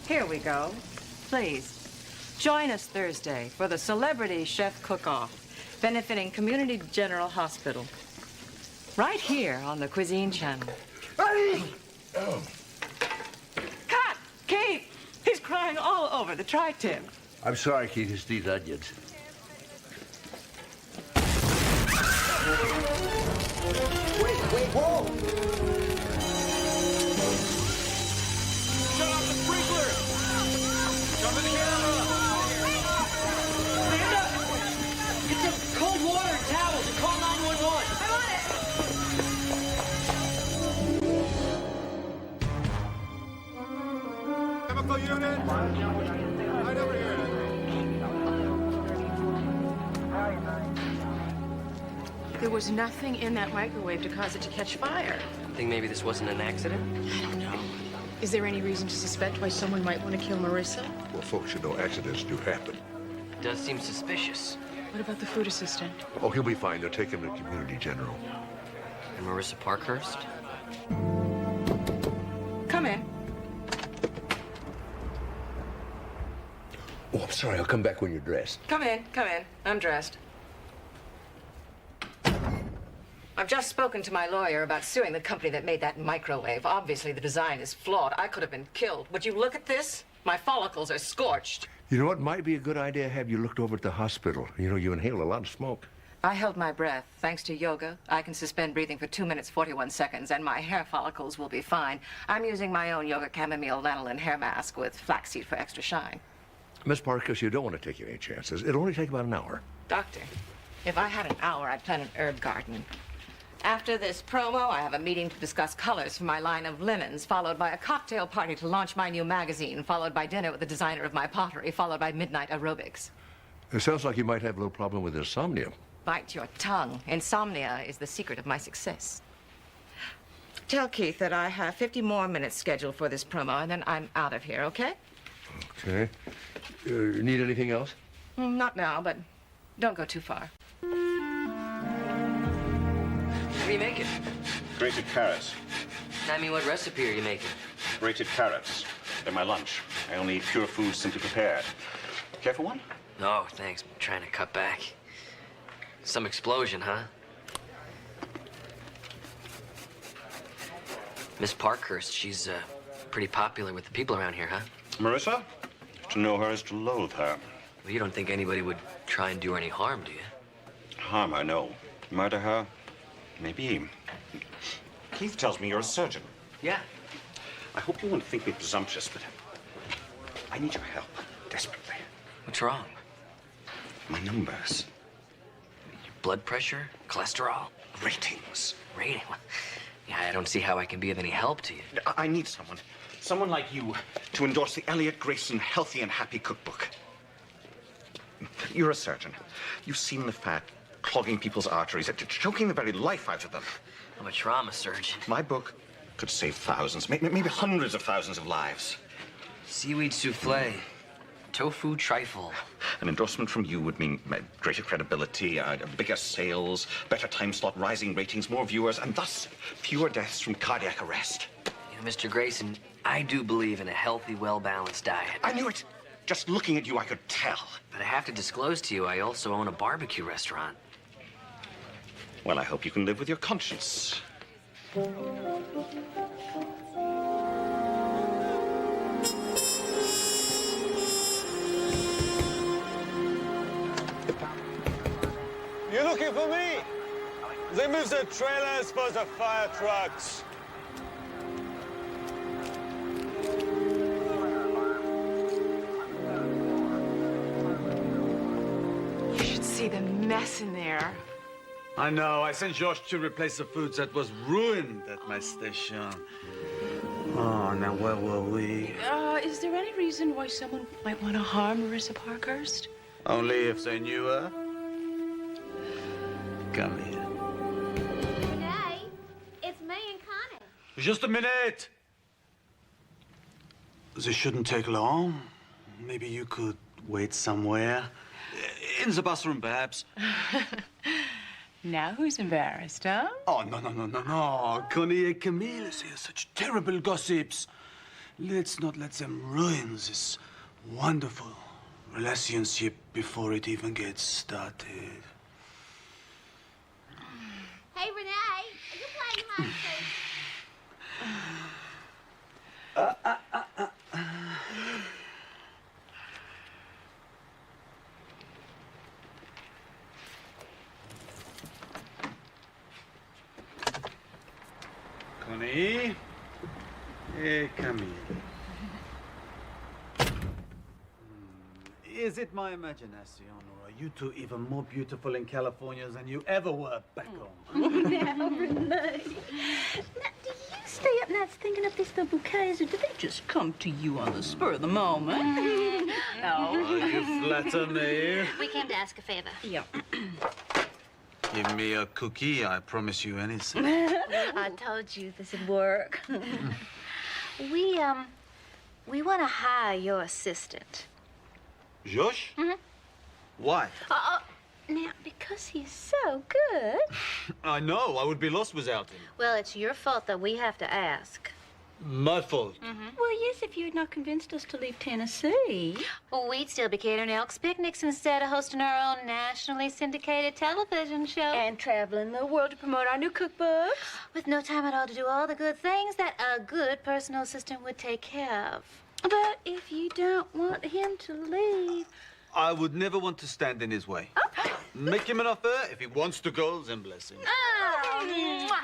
here we go. Please, join us Thursday for the Celebrity Chef Cook-Off, benefiting Community General Hospital. Right here on the Cuisine Channel. Oh. Cut! Keith! He's crying all over the tri-tip. I'm sorry, Keith. It's these onions. Wait, whoa! Shut off the sprinkler! Jump in the camera! Stand up! Get some cold water and towels and call 911. I'm on it! Chemical unit! Right over here. There was nothing in that microwave to cause it to catch fire. Think maybe this wasn't an accident? I don't know. Is there any reason to suspect why someone might want to kill Marissa? Well, folks, you know, accidents do happen. It does seem suspicious. What about the food assistant? Oh, he'll be fine. They're taking him to Community General. And Marissa Parkhurst? Come in. Oh, I'm sorry. I'll come back when you're dressed. Come in, come in. I'm dressed. I've just spoken to my lawyer about suing the company that made that microwave. Obviously, the design is flawed. I could have been killed. Would you look at this? My follicles are scorched. You know what? Might be a good idea to have you looked over at the hospital. You know, you inhale a lot of smoke. I held my breath. Thanks to yoga, I can suspend breathing for 2 minutes, 41 seconds, and my hair follicles will be fine. I'm using my own yoga chamomile lanolin hair mask with flaxseed for extra shine. Miss Parkhurst, you don't want to take any chances. It'll only take about an hour. Doctor, if I had an hour, I'd plant an herb garden. After this promo, I have a meeting to discuss colors for my line of linens, followed by a cocktail party to launch my new magazine, followed by dinner with the designer of my pottery, followed by midnight aerobics. It sounds like you might have a little problem with insomnia. Bite your tongue. Insomnia is the secret of my success. Tell Keith that I have 50 more minutes scheduled for this promo, and then I'm out of here, okay? Okay. Need anything else? Not now, but don't go too far. What are you making? Grated carrots. I mean, what recipe are you making? Grated carrots. They're my lunch. I only eat pure foods simply prepared. Care for one? No, thanks. I'm trying to cut back. Some explosion, huh? Miss Parkhurst, she's pretty popular with the people around here, huh? Marissa? To know her is to loathe her. Well, you don't think anybody would try and do her any harm, do you? Harm, I know. Murder her? Maybe. Keith tells me you're a surgeon. Yeah. I hope you won't think me presumptuous, but I need your help desperately. What's wrong? My numbers. Your blood pressure? Cholesterol? Ratings. Rating? Yeah, I don't see how I can be of any help to you. I need someone. Someone like you to endorse the Elliot Grayson Healthy and Happy Cookbook. You're a surgeon. You've seen the fat clogging people's arteries, choking the very life out of them. I'm a trauma surgeon. My book could save thousands, maybe hundreds of thousands of lives. Seaweed souffle. Tofu trifle. An endorsement from you would mean greater credibility, bigger sales, better time slot, rising ratings, more viewers, and thus fewer deaths from cardiac arrest. You know, Mr. Grayson, I do believe in a healthy, well-balanced diet. I knew it. Just looking at you, I could tell. But I have to disclose to you, I also own a barbecue restaurant. Well, I hope you can live with your conscience. You looking for me? They move the trailers for the fire trucks. You should see the mess in there. I know. I sent Josh to replace the food that was ruined at my station. Oh, now where were we? Is there any reason why someone might want to harm Marissa Parkhurst? Only if they knew her. Come here. Renee, it's me and Connie. Just a minute. This shouldn't take long. Maybe you could wait somewhere. In the bathroom, perhaps. Now who's embarrassed, huh? Oh, no. Connie and Camille say such terrible gossips. Let's not let them ruin this wonderful relationship before it even gets started. Hey, Renee, are you playing hide and seek? Connie et Camille. Is it my imagination, or are you two even more beautiful in California than you ever were back home? Now, Renee. Now, do you stay up nights thinking up these little bouquets, or did they just come to you on the spur of the moment? No. Oh, you flatter me. We came to ask a favor. Yeah. Give me a cookie, I promise you anything. I told you this would work. We want to hire your assistant. Josh? Mm-hmm. Why? Now, because he's so good. I know, I would be lost without him. Well, it's your fault that we have to ask. My fault. Mm-hmm. Well, yes, if you had not convinced us to leave Tennessee. Well, we'd still be catering Elks picnics instead of hosting our own nationally syndicated television show. And traveling the world to promote our new cookbooks. With no time at all to do all the good things that a good personal assistant would take care of. But if you don't want him to leave... I would never want to stand in his way. Make him an offer. If he wants to go, then bless him. Oh,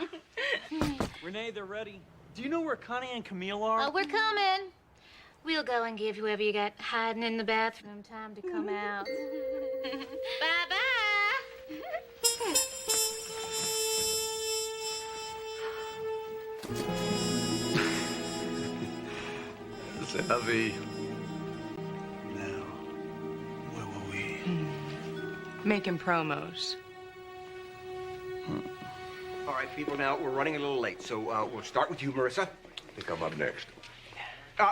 Renee, they're ready. Do you know where Connie and Camille are? Oh, we're coming. We'll go and give whoever you got hiding in the bathroom time to come out. Bye-bye. Savvy. Now, where were we? Making promos. All right, people, now we're running a little late, so we'll start with you, Marissa. I think I'm up next. No,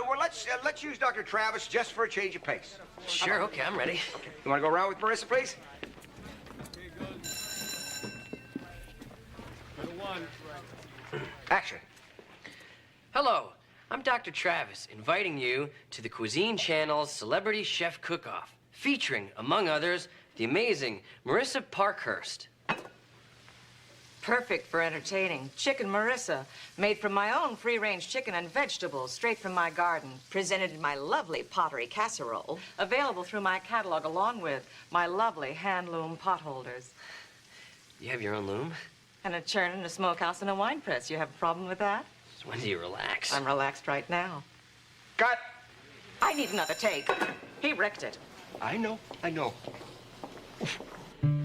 well, let's use Dr. Travis just for a change of pace. Sure, okay, I'm ready. Okay. You want to go around with Marissa, please? Action. Hello, I'm Dr. Travis, inviting you to the Cuisine Channel's Celebrity Chef Cook-Off, featuring, among others, the amazing Marissa Parkhurst. Perfect for entertaining. Chicken Marissa, made from my own free-range chicken and vegetables, straight from my garden, presented in my lovely pottery casserole, available through my catalog along with my lovely hand-loom potholders. You have your own loom? And a churn and a smokehouse and a wine press. You have a problem with that? So when do you relax? I'm relaxed right now. Cut! I need another take. He wrecked it. I know.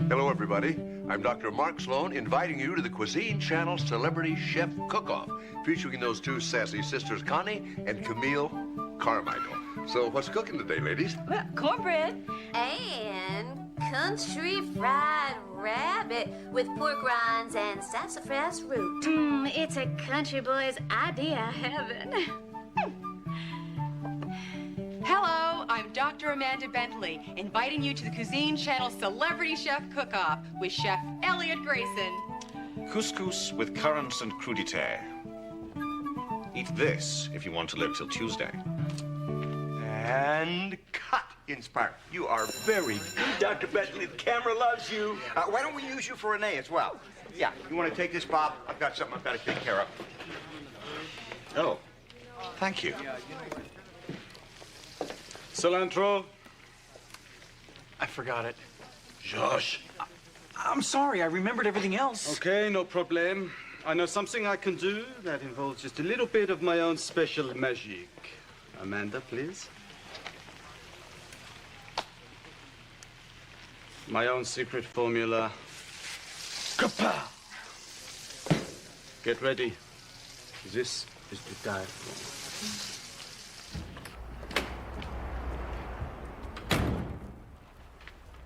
Hello, everybody. I'm Dr. Mark Sloan, inviting you to the Cuisine Channel Celebrity Chef Cook-Off, featuring those two sassy sisters, Connie and Camille Carmichael. So what's cooking today, ladies? Well, cornbread. And country fried rabbit with pork rinds and sassafras root. It's a country boy's idea of heaven. Hello, I'm Dr. Amanda Bentley, inviting you to the Cuisine Channel Celebrity Chef Cook-Off with Chef Elliot Grayson. Couscous with currants and crudité. Eat this if you want to live till Tuesday. And cut, Inspire. You are very good, Dr. Bentley. The camera loves you. Why don't we use you for Renee as well? Yeah, you want to take this, Bob? I've got something I've got to take care of. Oh, thank you. Cilantro. I forgot it. Josh. I'm sorry, I remembered everything else. Okay, no problem. I know something I can do that involves just a little bit of my own special magic. Amanda, please. My own secret formula. Kapow! Get ready. This is to die for.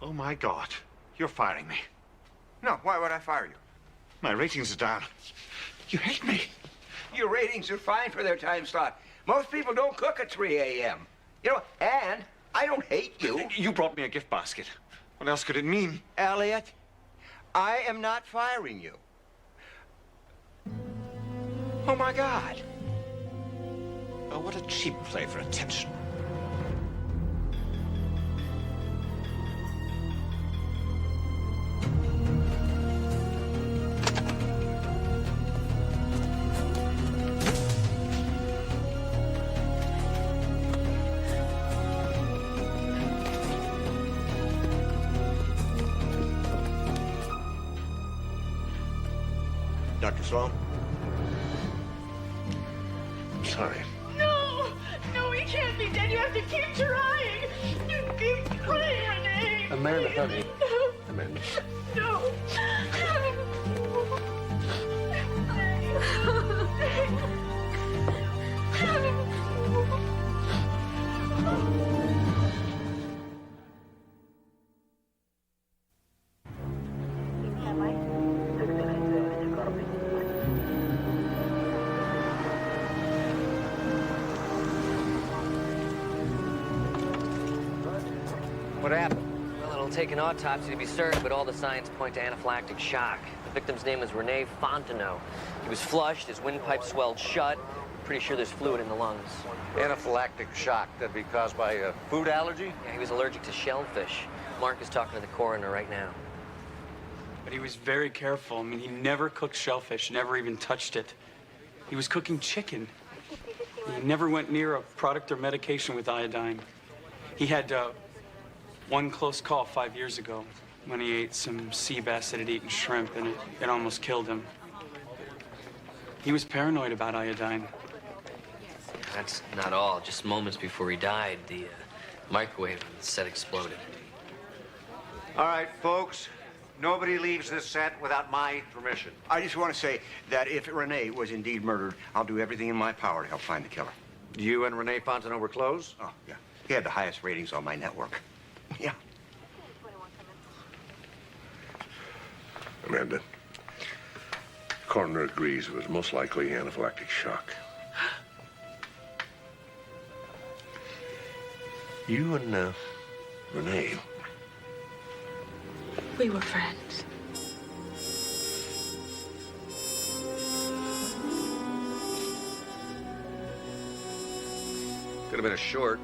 Oh, my God. You're firing me. No, why would I fire you? My ratings are down. You hate me. Your ratings are fine for their time slot. Most people don't cook at 3 a.m. You know, and I don't hate you. You brought me a gift basket. What else could it mean? Elliot, I am not firing you. Oh, my God. Oh, what a cheap play for attention. Dr. Sloan? I'm sorry. No! No, he can't be dead. You have to keep trying. You keep trying, Renee. Amanda, honey. Amanda. No. What happened? Well, it'll take an autopsy to be certain, but all the signs point to anaphylactic shock. The victim's name is Rene Fontenot. He was flushed, his windpipe swelled shut. Pretty sure there's fluid in the lungs. Anaphylactic shock, that'd be caused by a food allergy? Yeah, he was allergic to shellfish. Mark is talking to the coroner right now. But he was very careful. I mean, he never cooked shellfish, never even touched it. He was cooking chicken. He never went near a product or medication with iodine. He had one close call 5 years ago when he ate some sea bass that had eaten shrimp, and it almost killed him. He was paranoid about iodine. That's not all. Just moments before he died, the microwave on the set exploded. All right, folks. Nobody leaves this set without my permission. I just want to say that if Renee was indeed murdered, I'll do everything in my power to help find the killer. You and Rene Fontenot were close? Oh, yeah. He had the highest ratings on my network. Yeah. Amanda, the coroner agrees it was most likely anaphylactic shock. You and, Renee. We were friends. Could have been a short.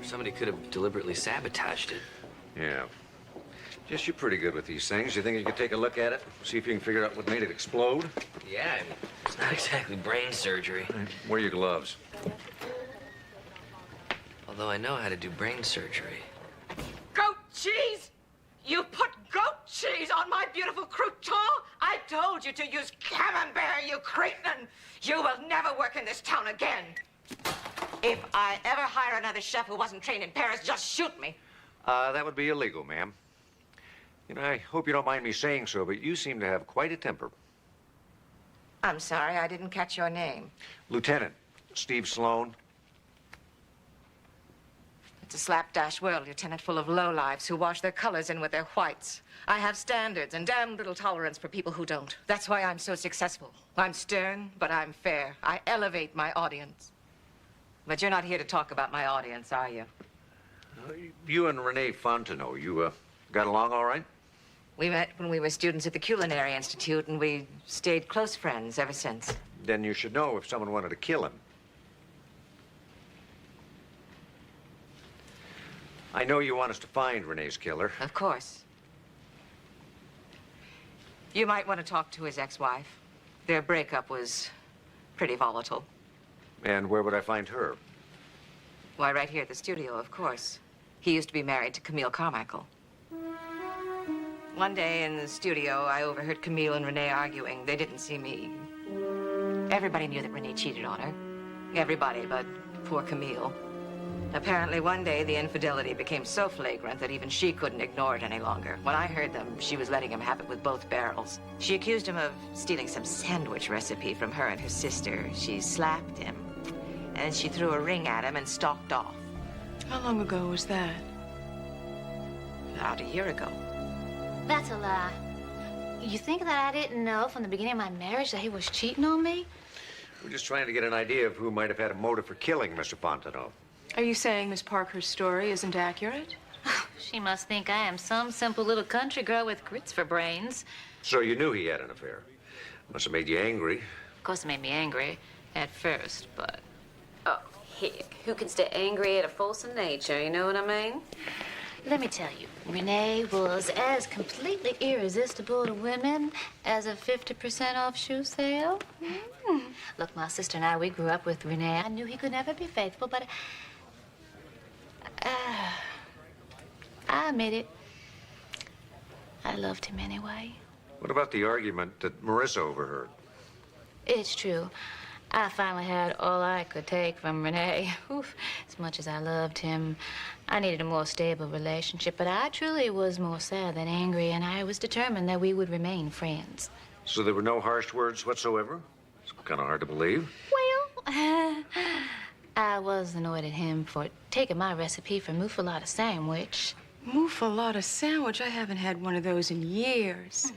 Somebody could have deliberately sabotaged it. Yeah. Just you're pretty good with these things. You think you could take a look at it? See if you can figure out what made it explode? Yeah, I mean, it's not exactly brain surgery. Wear your gloves. Although I know how to do brain surgery. Goat cheese? You put goat cheese on my beautiful crouton? I told you to use camembert, you cretin. You will never work in this town again. If I ever hire another chef who wasn't trained in Paris, just shoot me. That would be illegal, ma'am. You know, I hope you don't mind me saying so, but you seem to have quite a temper. I'm sorry, I didn't catch your name. Lieutenant Steve Sloan. It's a slapdash world, Lieutenant, full of lowlifes who wash their colors in with their whites. I have standards and damn little tolerance for people who don't. That's why I'm so successful. I'm stern, but I'm fair. I elevate my audience. But you're not here to talk about my audience, are you? You and Renee Fontenot, you got along all right? We met when we were students at the Culinary Institute, and we stayed close friends ever since. Then you should know if someone wanted to kill him. I know you want us to find Renee's killer. Of course. You might want to talk to his ex-wife. Their breakup was pretty volatile. And where would I find her? Why, right here at the studio, of course. He used to be married to Camille Carmichael. One day in the studio, I overheard Camille and Renee arguing. They didn't see me. Everybody knew that Renee cheated on her. Everybody but poor Camille. Apparently, one day, the infidelity became so flagrant that even she couldn't ignore it any longer. When I heard them, she was letting him have it with both barrels. She accused him of stealing some sandwich recipe from her and her sister. She slapped him, and then she threw a ring at him and stalked off. How long ago was that? About a year ago. That's a lie. You think that I didn't know from the beginning of my marriage that he was cheating on me? We're just trying to get an idea of who might have had a motive for killing Mr. Fontenot. Are you saying Miss Parker's story isn't accurate? She must think I am some simple little country girl with grits for brains. So you knew he had an affair. Must have made you angry. Of course, it made me angry at first, but... Oh, heck. Who can stay angry at a force of nature, you know what I mean? Let me tell you, Renee was as completely irresistible to women as a 50% off shoe sale. Look, my sister and I, we grew up with Renee. I knew he could never be faithful, but... I admit it. I loved him anyway. What about the argument that Marissa overheard? It's true. I finally had all I could take from Renee. Oof. As much as I loved him, I needed a more stable relationship, but I truly was more sad than angry, and I was determined that we would remain friends. So there were no harsh words whatsoever? It's kind of hard to believe. Well, I was annoyed at him for taking my recipe for muffalata sandwich. Muffalata sandwich? I haven't had one of those in years.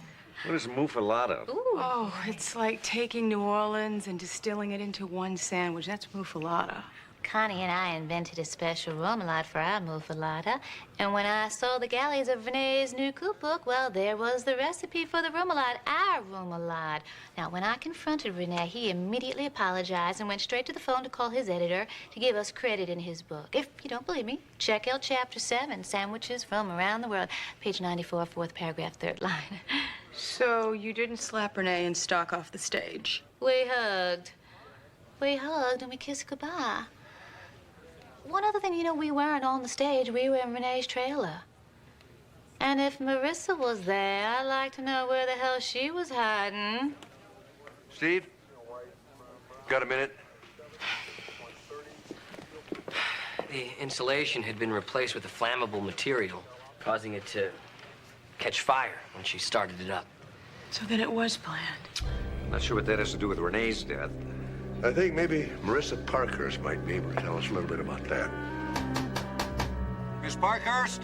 What is muffalata? Ooh. Oh, it's like taking New Orleans and distilling it into one sandwich. That's muffalata. Connie and I invented a special remoulade for our muffalata, and when I saw the galleys of Renee's new cookbook, well, there was the recipe for the remoulade, our remoulade. Now, when I confronted Renee, he immediately apologized and went straight to the phone to call his editor to give us credit in his book. If you don't believe me, check out Chapter 7, Sandwiches from Around the World, page 94, fourth paragraph, third line. So you didn't slap Renee and stalk off the stage? We hugged. We hugged and we kissed goodbye. One other thing, you know, we weren't on the stage. We were in Renee's trailer. And if Marissa was there, I'd like to know where the hell she was hiding. Steve? Got a minute? The insulation had been replaced with a flammable material, causing it to catch fire when she started it up. So then it was planned. I'm not sure what that has to do with Renee's death. I think maybe Marissa Parkhurst might be able to tell us a little bit about that. Miss Parkhurst?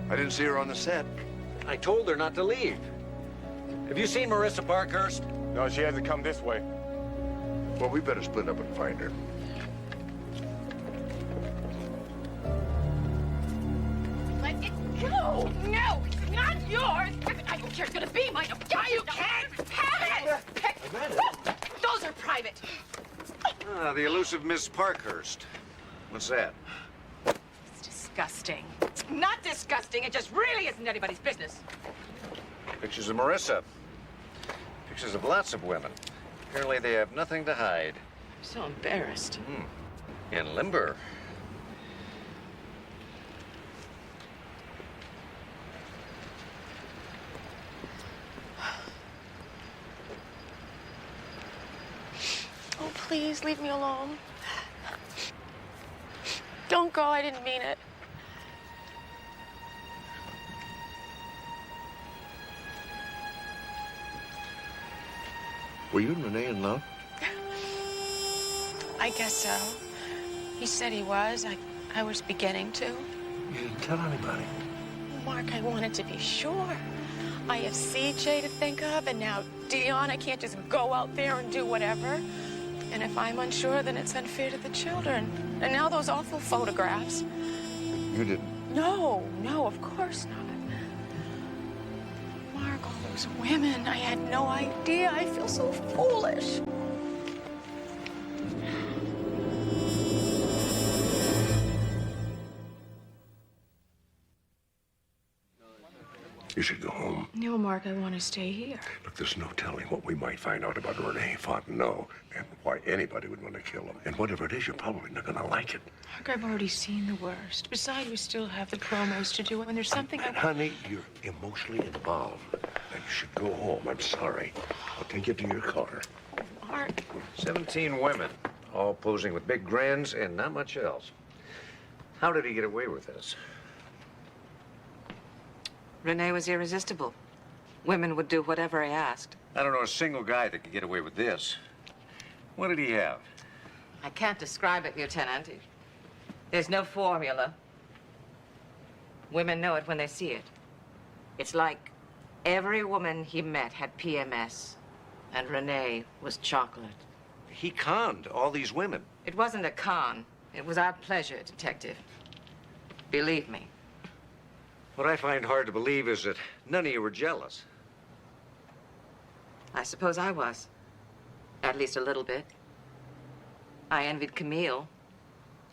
I didn't see her on the set. I told her not to leave. Have you seen Marissa Parkhurst? No, she hasn't come this way. Well, we better split up and find her. Let it go! No, it's not yours! I don't care, it's gonna be mine. No, you can't have it! Those are private. Ah, the elusive Miss Parkhurst. What's that? It's disgusting. It's not disgusting. It just really isn't anybody's business. Pictures of Marissa. Pictures of lots of women. Apparently they have nothing to hide. I'm so embarrassed. In limber. Oh, please, leave me alone. Don't go, I didn't mean it. Were you and Renee in love? I guess so. He said he was. I I was beginning to. You didn't tell anybody. Mark, I wanted to be sure. I have CJ to think of, and now Dion. I can't just go out there and do whatever. And if I'm unsure, then it's unfair to the children. And now those awful photographs. You didn't. No, of course not. Mark, all those women, I had no idea. I feel so foolish. You should go home. No, Mark, I want to stay here. Look, there's no telling what we might find out about Renee Fontenot and why anybody would want to kill him. And whatever it is, you're probably not going to like it. Mark, I've already seen the worst. Besides, we still have the promos to do, and there's something I... Honey, you're emotionally involved. And you should go home. I'm sorry. I'll take you to your car. Mark. 17 women, all posing with big grins and not much else. How did he get away with this? Renee was irresistible. Women would do whatever he asked. I don't know a single guy that could get away with this. What did he have? I can't describe it, Lieutenant. There's no formula. Women know it when they see it. It's like every woman he met had PMS, and Renee was chocolate. He conned all these women. It wasn't a con. It was our pleasure, Detective. Believe me. What I find hard to believe is that none of you were jealous. I suppose I was. At least a little bit. I envied Camille.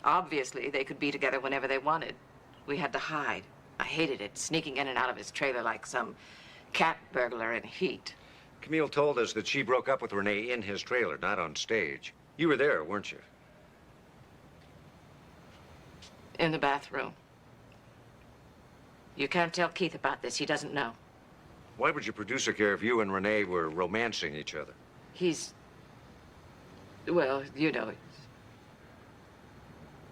Obviously, they could be together whenever they wanted. We had to hide. I hated it, sneaking in and out of his trailer like some cat burglar in heat. Camille told us that she broke up with Renee in his trailer, not on stage. You were there, weren't you? In the bathroom. You can't tell Keith about this. He doesn't know. Why would your producer care if you and Renee were romancing each other? He's... well, you know,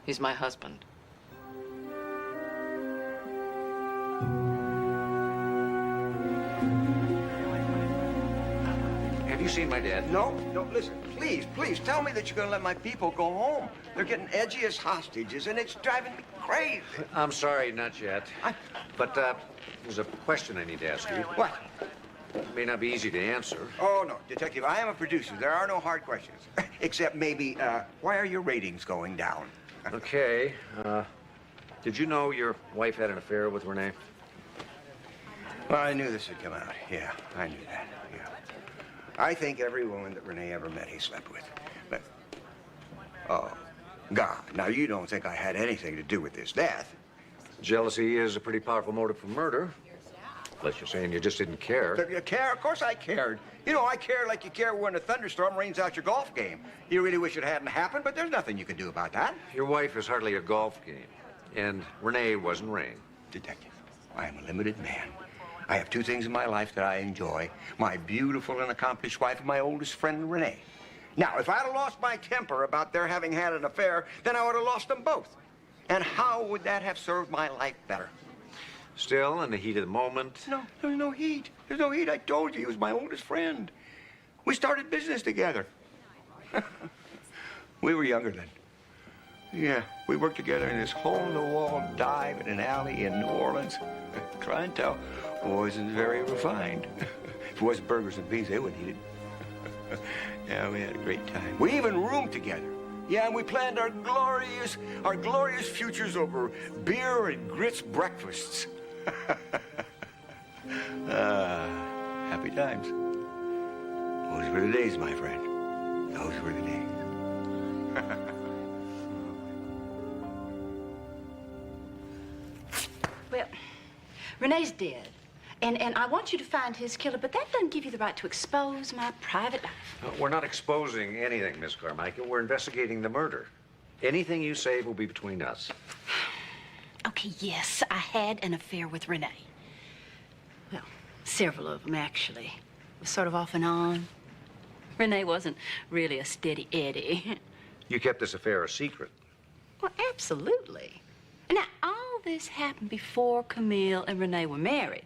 he's my husband. Have you seen my dad? No, listen, please, tell me that you're gonna let my people go home. They're getting edgy as hostages, and it's driving me crazy. I'm sorry, not yet. But there's a question I need to ask you. What? It may not be easy to answer. Oh, no, Detective, I am a producer. There are no hard questions. Except maybe, why are your ratings going down? Okay. Did you know your wife had an affair with Renee? Well, I knew this would come out. Yeah, I knew that. Yeah. I think every woman that Renee ever met, he slept with. But, oh, God. Now, you don't think I had anything to do with this death? Jealousy is a pretty powerful motive for murder. Unless you're saying you just didn't care. You care? Of course I cared. You know, I care like you care when a thunderstorm rains out your golf game. You really wish it hadn't happened, but there's nothing you can do about that. Your wife is hardly a golf game. And Renee wasn't rain. Detective, I am a limited man. I have two things in my life that I enjoy. My beautiful and accomplished wife and my oldest friend, Renee. Now, if I'd have lost my temper about their having had an affair, then I would have lost them both. And how would that have served my life better? Still, in the heat of the moment. No, there's no heat. There's no heat. I told you, he was my oldest friend. We started business together. We were younger then. Yeah, we worked together in this hole-in-the-wall dive in an alley in New Orleans. Try and tell, wasn't very refined. If it wasn't burgers and beans, they wouldn't eat it. Yeah, we had a great time. We even roomed together. Yeah, and we planned our glorious futures over beer and grits breakfasts. Happy times. Those were the days, my friend. Those were the days. Well, Renee's dead. And I want you to find his killer, but that doesn't give you the right to expose my private life. We're not exposing anything, Miss Carmichael. We're investigating the murder. Anything you say will be between us. Okay, yes, I had an affair with Renee. Well, several of them, actually. It was sort of off and on. Renee wasn't really a steady Eddie. You kept this affair a secret. Well, absolutely. Now, all this happened before Camille and Renee were married.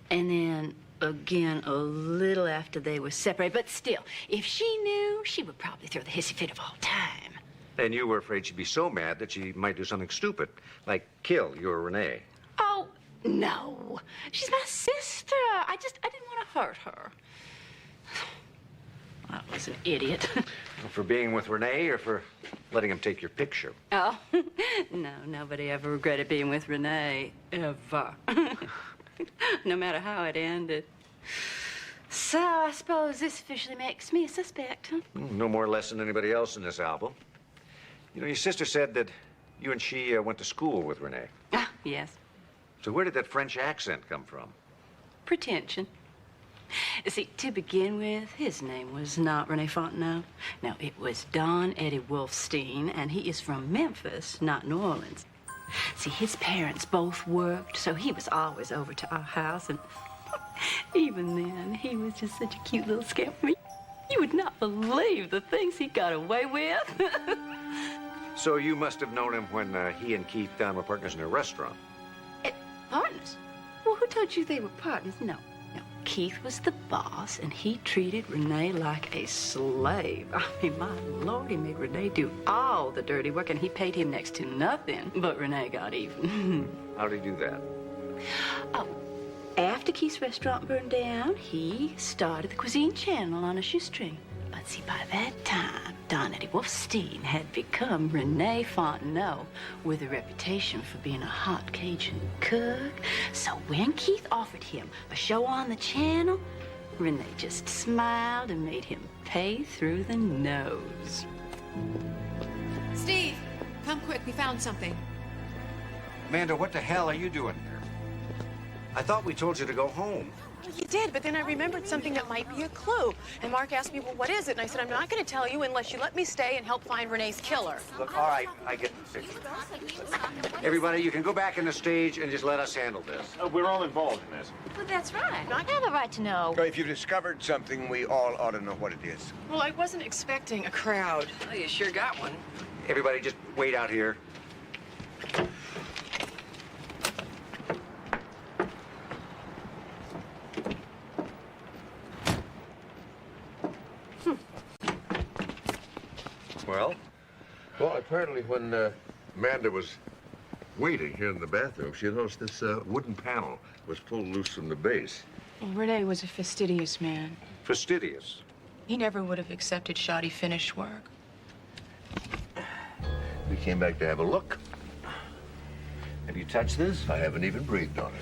And then, again, a little after they were separated. But still, if she knew, she would probably throw the hissy fit of all time. And you were afraid she'd be so mad that she might do something stupid, like kill you or Renee. Oh, no. She's my sister. I didn't want to hurt her. I was an idiot. For being with Renee or for letting him take your picture? Oh, no, nobody ever regretted being with Renee, ever. No matter how it ended. So I suppose this officially makes me a suspect, huh? No more or less than anybody else in this album. You know, your sister said that you and she went to school with Renee. Ah, yes. So where did that French accent come from? Pretension. See, to begin with, his name was not Rene Fontenot. No, it was Don Eddie Wolfstein, and he is from Memphis, not New Orleans. See, his parents both worked, so he was always over to our house, and even then, he was just such a cute little scamp for me. You would not believe the things he got away with. So you must have known him when he and Keith Dunn were partners in a restaurant. Partners? Well, who told you they were partners? No. Keith was the boss, and he treated Renee like a slave. I mean, my Lord, he made Renee do all the dirty work, and he paid him next to nothing. But Renee got even. How did he do that? Oh, after Keith's restaurant burned down, he started the Cuisine Channel on a shoestring. But see, by that time, Don Eddie Wolfstein had become Rene Fontenot with a reputation for being a hot Cajun cook. So when Keith offered him a show on the channel, Rene just smiled and made him pay through the nose. Steve, come quick. We found something. Amanda, what the hell are you doing here? I thought we told you to go home. You did, but then I remembered something that might be a clue. And Mark asked me, well, what is it? And I said, I'm not going to tell you unless you let me stay and help find Renee's killer. Look, all right, I get the picture. Everybody, you can go back in the stage and just let us handle this. We're all involved in this. Well, that's right. I have a right to know. So if you've discovered something, we all ought to know what it is. Well, I wasn't expecting a crowd. Oh, you sure got one. Everybody, just wait out here. Well, apparently when Amanda was waiting here in the bathroom, she noticed this wooden panel was pulled loose from the base. Well, Rene was a fastidious man. Fastidious? He never would have accepted shoddy finished work. We came back to have a look. Have you touched this? I haven't even breathed on it.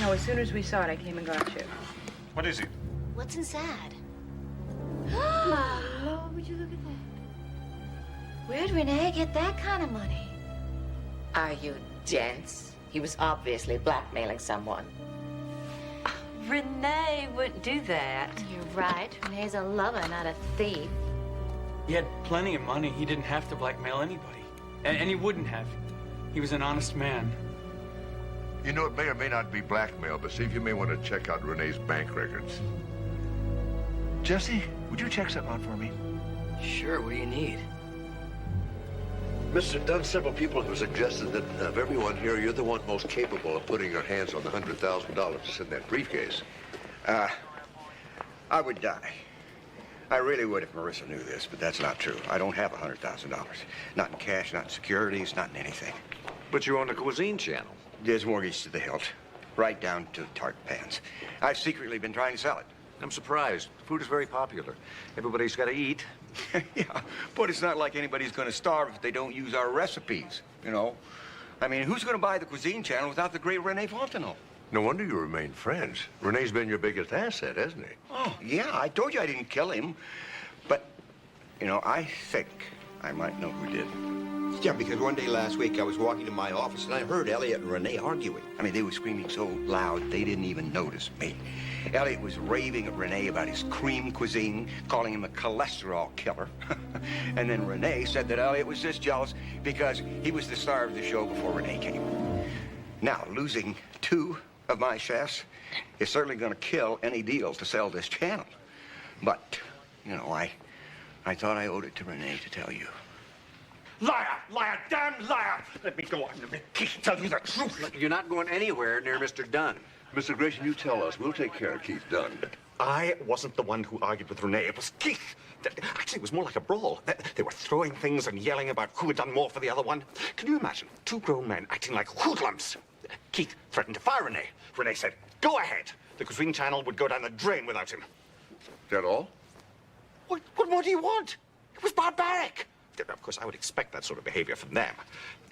No, as soon as we saw it, I came and got you. What is it? What's inside? My Lord, would you look at that? Where'd Renee get that kind of money? Are you dense? He was obviously blackmailing someone. Renee wouldn't do that. You're right. Renee's a lover, not a thief. He had plenty of money. He didn't have to blackmail anybody. And he wouldn't have. He was an honest man. You know, it may or may not be blackmail, but Steve, you may want to check out Renee's bank records. Jesse, would you check something out for me? Sure, what do you need? Mr. Dunn, several people have suggested that of everyone here, you're the one most capable of putting your hands on the $100,000 that's in that briefcase. I would die. I really would if Marissa knew this, but that's not true. I don't have $100,000. Not in cash, not in securities, not in anything. But you own the Cuisine Channel. There's mortgage to the hilt, right down to tart pans. I've secretly been trying to sell it. I'm surprised. Food is very popular. Everybody's got to eat. Yeah, but it's not like anybody's going to starve if they don't use our recipes, you know? I mean, who's going to buy the Cuisine Channel without the great Rene Fontenot? No wonder you remain friends. Renee's been your biggest asset, hasn't he? Oh, yeah, I told you I didn't kill him. But, you know, I think I might know who did. Yeah, because one day last week I was walking to my office and I heard Elliot and Renee arguing. I mean, they were screaming so loud they didn't even notice me. Elliot was raving at Renee about his cream cuisine, calling him a cholesterol killer. And then Renee said that Elliot was just jealous because he was the star of the show before Renee came. Now, losing two of my chefs is certainly going to kill any deal to sell this channel. But, you know, I thought I owed it to Renee to tell you. Liar! Liar! Damn liar! Let me go on and let Keith tell you the truth. Look, you're not going anywhere near Mr. Dunn. Mr. Grayson, you tell us. We'll take care of Keith Dunn. I wasn't the one who argued with Renee. It was Keith. Actually, it was more like a brawl. They were throwing things and yelling about who had done more for the other one. Can you imagine? Two grown men acting like hoodlums. Keith threatened to fire Renee. Renee said, go ahead. The Green Channel would go down the drain without him. That all? What more do you want? It was barbaric. Of course, I would expect that sort of behavior from them.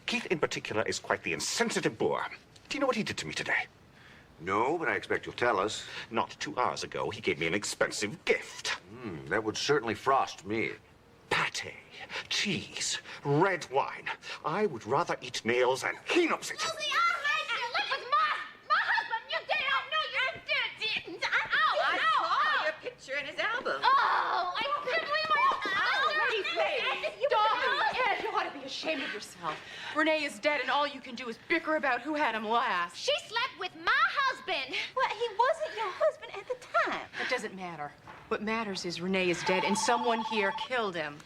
Keith, in particular, is quite the insensitive boor. Do you know what he did to me today? No, but I expect you'll tell us. Not 2 hours ago, he gave me an expensive gift. That would certainly frost me. Pate, cheese, red wine. I would rather eat nails and he knows it. In his album. Oh, I couldn't believe Ed, you ought to be ashamed of yourself. Renee is dead, and all you can do is bicker about who had him last. She slept with my husband. Well, he wasn't your husband at the time. It doesn't matter. What matters is Renee is dead, and someone here killed him.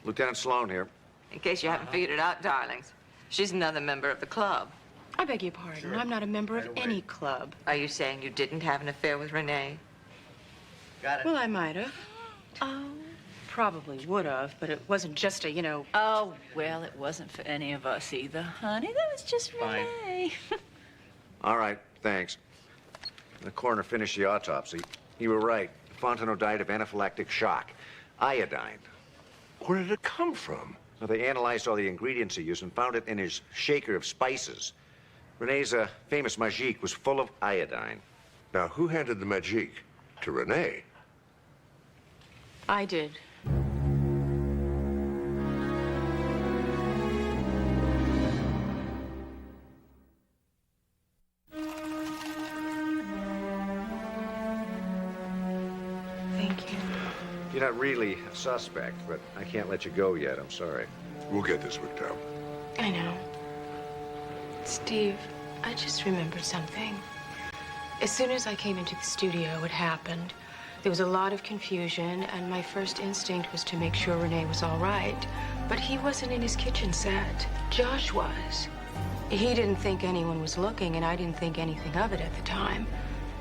Lieutenant Sloan here. In case you haven't figured it out, darlings, she's another member of the club. I beg your pardon. Sure. I'm not a member of any club. Are you saying you didn't have an affair with Renee? Got it. Well, I might have. Oh, probably would have, but it wasn't just a, Oh, well, it wasn't for any of us either, honey. That was just Renee. All right, thanks. The coroner finished the autopsy. You were right. Fontenot died of anaphylactic shock. Iodine. Where did it come from? Well, they analyzed all the ingredients he used and found it in his shaker of spices. Renee's famous magique was full of iodine. Now, who handed the magique to Renee? I did. Thank you. You're not really a suspect, but I can't let you go yet. I'm sorry. We'll get this worked out. I know. Steve, I just remembered something. As soon as I came into the studio, it happened. There was a lot of confusion, and my first instinct was to make sure Renee was all right. But he wasn't in his kitchen set. Josh was. He didn't think anyone was looking, and I didn't think anything of it at the time.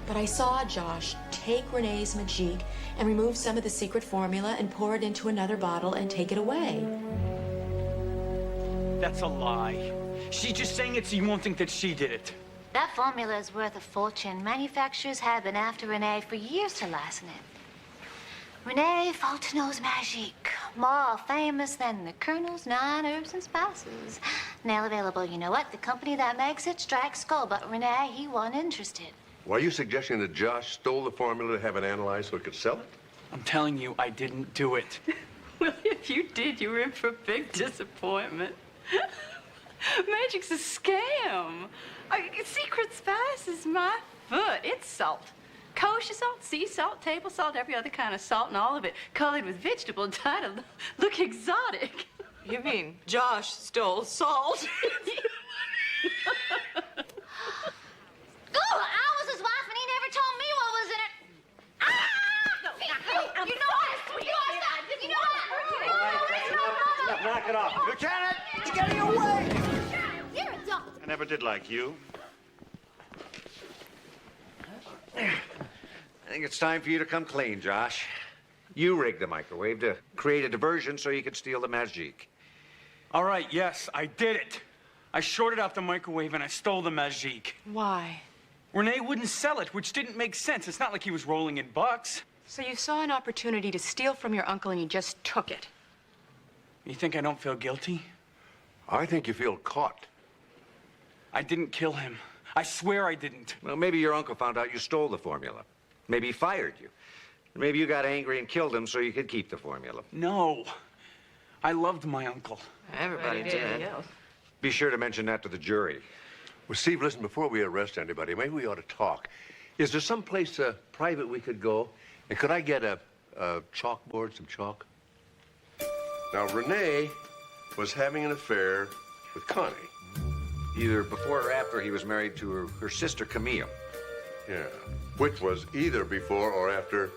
But I saw Josh take Renee's magique and remove some of the secret formula and pour it into another bottle and take it away. That's a lie. She's just saying it so you won't think that she did it. That formula is worth a fortune. Manufacturers have been after Renee for years to license it. Renee Fontenot's Magique. More famous than the Colonel's 9 herbs and spices. Now available, you know what? The company that makes it strikes gold, but Renee, he wasn't interested. Were you suggesting that Josh stole the formula to have it analyzed so he could sell it? I'm telling you, I didn't do it. Well, if you did, you were in for a big disappointment. Magic's a scam. Secret spice is my foot. It's salt. Kosher salt, sea salt, table salt, every other kind of salt, and all of it colored with vegetable dye to look exotic. You mean Josh stole salt? Oh, I was his wife, and he never told me what was in it. Ah! You know what? You know what? Knock it off. Lieutenant, it's getting away! You're a dog. I never did like you. I think it's time for you to come clean, Josh. You rigged the microwave to create a diversion so you could steal the magique. All right, yes, I did it. I shorted out the microwave and I stole the magique. Why? Renee wouldn't sell it, which didn't make sense. It's not like he was rolling in bucks. So you saw an opportunity to steal from your uncle and you just took it. You think I don't feel guilty? I think you feel caught. I didn't kill him. I swear I didn't. Well, maybe your uncle found out you stole the formula. Maybe he fired you. Maybe you got angry and killed him so you could keep the formula. No. I loved my uncle. Everybody did. Be sure to mention that to the jury. Well, Steve, listen, before we arrest anybody, maybe we ought to talk. Is there some place private we could go? And could I get a chalkboard, some chalk? Now, Renee was having an affair with Connie. Either before or after he was married to her sister, Camille. Yeah, which was either before or after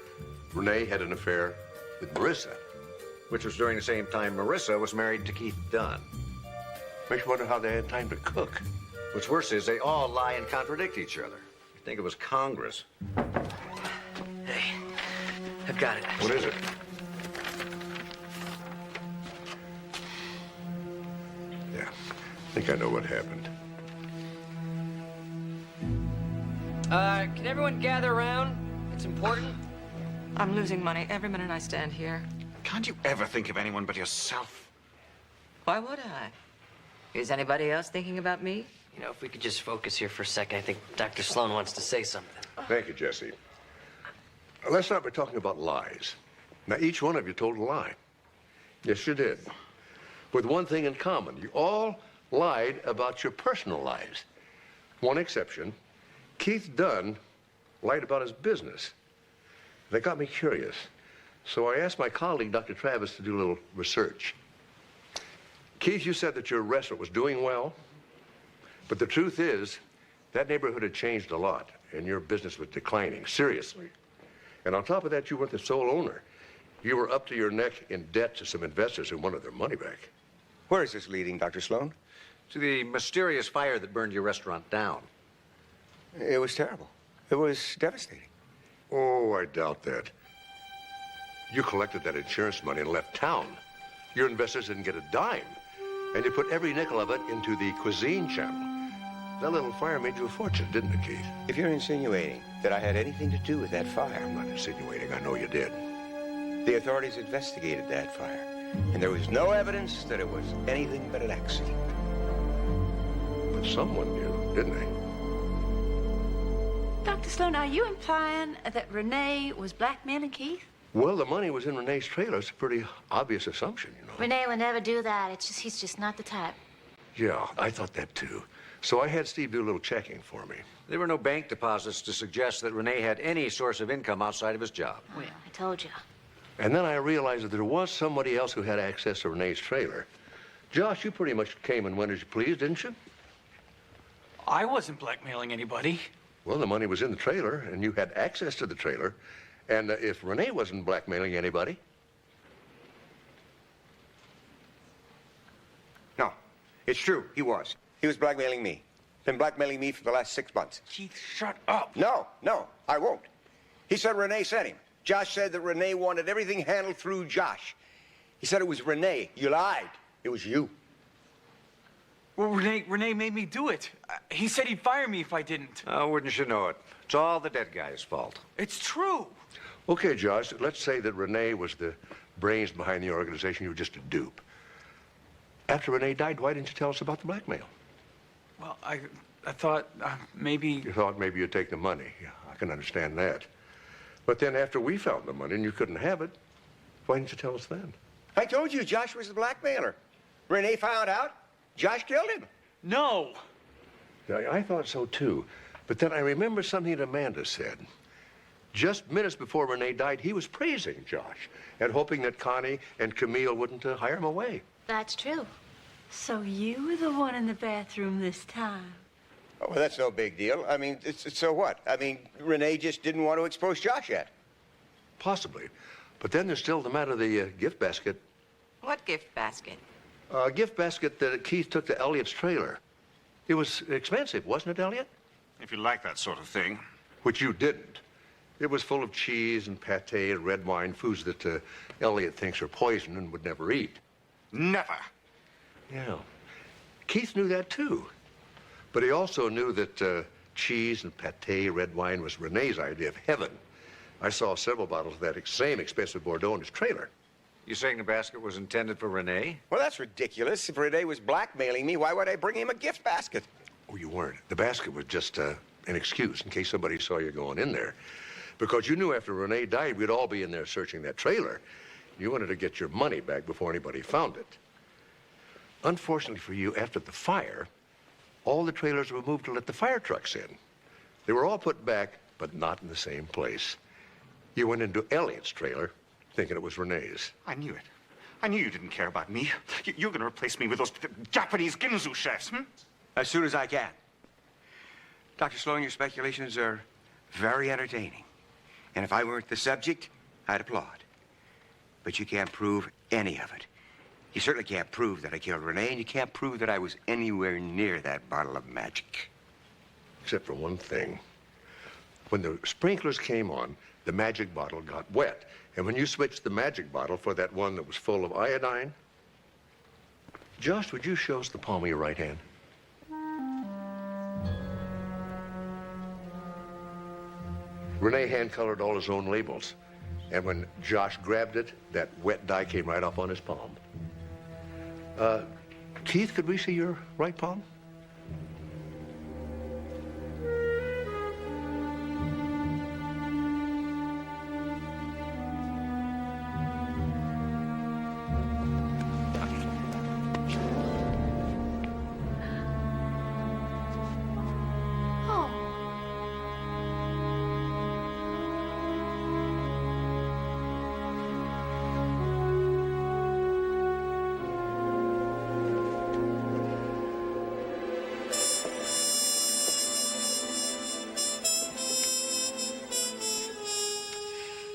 Renee had an affair with Marissa. Which was during the same time Marissa was married to Keith Dunn. Makes you wonder how they had time to cook. What's worse is they all lie and contradict each other. You'd think it was Congress. Hey, have Got it. What is it? Yeah, I think I know what happened. Can everyone gather around? It's important. I'm losing money every minute I stand here. Can't you ever think of anyone but yourself? Why would I? Is anybody else thinking about me? You know, if we could just focus here for a second, I think Dr. Sloan wants to say something. Thank you, Jesse. Let's start by talking about lies. Now, each one of you told a lie. Yes, you did. With one thing in common. You all lied about your personal lives. One exception, Keith Dunn lied about his business. That got me curious. So I asked my colleague, Dr. Travis, to do a little research. Keith, you said that your restaurant was doing well, but the truth is that neighborhood had changed a lot, and your business was declining, seriously. And on top of that, you weren't the sole owner. You were up to your neck in debt to some investors who wanted their money back. Where is this leading, Dr. Sloan? To the mysterious fire that burned your restaurant down. It was terrible. It was devastating. Oh, I doubt that. You collected that insurance money and left town. Your investors didn't get a dime. And you put every nickel of it into the cuisine channel. That little fire made you a fortune, didn't it, Keith? If you're insinuating that I had anything to do with that fire... I'm not insinuating. I know you did. The authorities investigated that fire, and there was no evidence that it was anything but an accident. But someone knew, didn't they? Dr. Sloan, are you implying that Renee was blackmailing Keith? Well, the money was in Renee's trailer. It's a pretty obvious assumption, you know. Renee would never do that. He's just not the type. Yeah, I thought that too. So I had Steve do a little checking for me. There were no bank deposits to suggest that Renee had any source of income outside of his job. Well, I told you. And then I realized that there was somebody else who had access to Renee's trailer. Josh, you pretty much came and went as you pleased, didn't you? I wasn't blackmailing anybody. Well, the money was in the trailer, and you had access to the trailer. And if Renee wasn't blackmailing anybody... No, it's true. He was. He was blackmailing me. Been blackmailing me for the last 6 months. Keith, shut up. No, I won't. He said Renee sent him. Josh said that Renee wanted everything handled through Josh. He said it was Renee. You lied. It was you. Well, Renee made me do it. He said he'd fire me if I didn't. Oh, wouldn't you know it? It's all the dead guy's fault. It's true. Okay, Josh, let's say that Renee was the brains behind the organization. You were just a dupe. After Renee died, why didn't you tell us about the blackmail? Well, I thought maybe... You thought maybe you'd take the money. Yeah, I can understand that. But then after we found the money and you couldn't have it, why didn't you tell us then? I told you Josh was the blackmailer. Renee found out. Josh killed him. No. Yeah, I thought so, too. But then I remember something that Amanda said. Just minutes before Renee died, he was praising Josh and hoping that Connie and Camille wouldn't hire him away. That's true. So you were the one in the bathroom this time? Oh, well, that's no big deal. I mean, so what? I mean, Renee just didn't want to expose Josh yet. Possibly. But then there's still the matter of the gift basket. What gift basket? A gift basket that Keith took to Elliot's trailer. It was expensive, wasn't it, Elliot? If you like that sort of thing. Which you didn't. It was full of cheese and pate and red wine, foods that Elliot thinks are poison and would never eat. Never. Yeah. Keith knew that, too. But he also knew that cheese and pate, red wine was Renee's idea of heaven. I saw several bottles of that same expensive Bordeaux in his trailer. You saying the basket was intended for Renee? Well, that's ridiculous. If Renee was blackmailing me, why would I bring him a gift basket? Oh, you weren't. The basket was just an excuse in case somebody saw you going in there. Because you knew after Renee died, we'd all be in there searching that trailer. You wanted to get your money back before anybody found it. Unfortunately for you, after the fire, all the trailers were moved to let the fire trucks in. They were all put back, but not in the same place. You went into Elliot's trailer, thinking it was Renee's. I knew it. I knew you didn't care about me. You're going to replace me with those Japanese Ginzu chefs, hmm? As soon as I can. Dr. Sloan, your speculations are very entertaining. And if I weren't the subject, I'd applaud. But you can't prove any of it. You certainly can't prove that I killed Renee, and you can't prove that I was anywhere near that bottle of magic. Except for one thing. When the sprinklers came on, the magic bottle got wet. And when you switched the magic bottle for that one that was full of iodine, Josh, would you show us the palm of your right hand? Renee hand-colored all his own labels. And when Josh grabbed it, that wet dye came right off on his palm. Keith, could we see your right palm?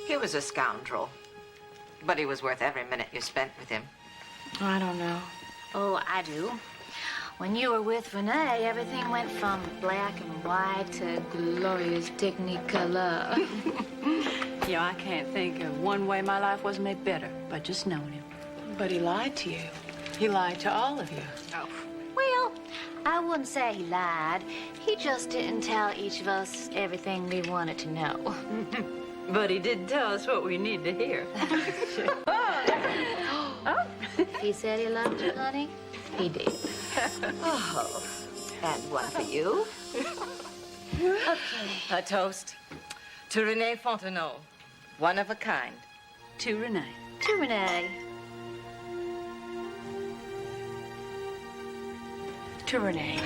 He was a scoundrel, but he was worth every minute you spent with him. I don't know. Oh, I do. When you were with Renee, everything went from black and white to glorious technicolor. Yeah, I can't think of one way my life was made better by just knowing him. But he lied to you. He lied to all of you. Oh. Well, I wouldn't say he lied. He just didn't tell each of us everything we wanted to know. But he did tell us what we need to hear. Oh. He said he loved you, honey? He did. Oh, and one for you. Okay. A toast to Renee Fontenot, one of a kind. To Renee. To Renee. To Renee.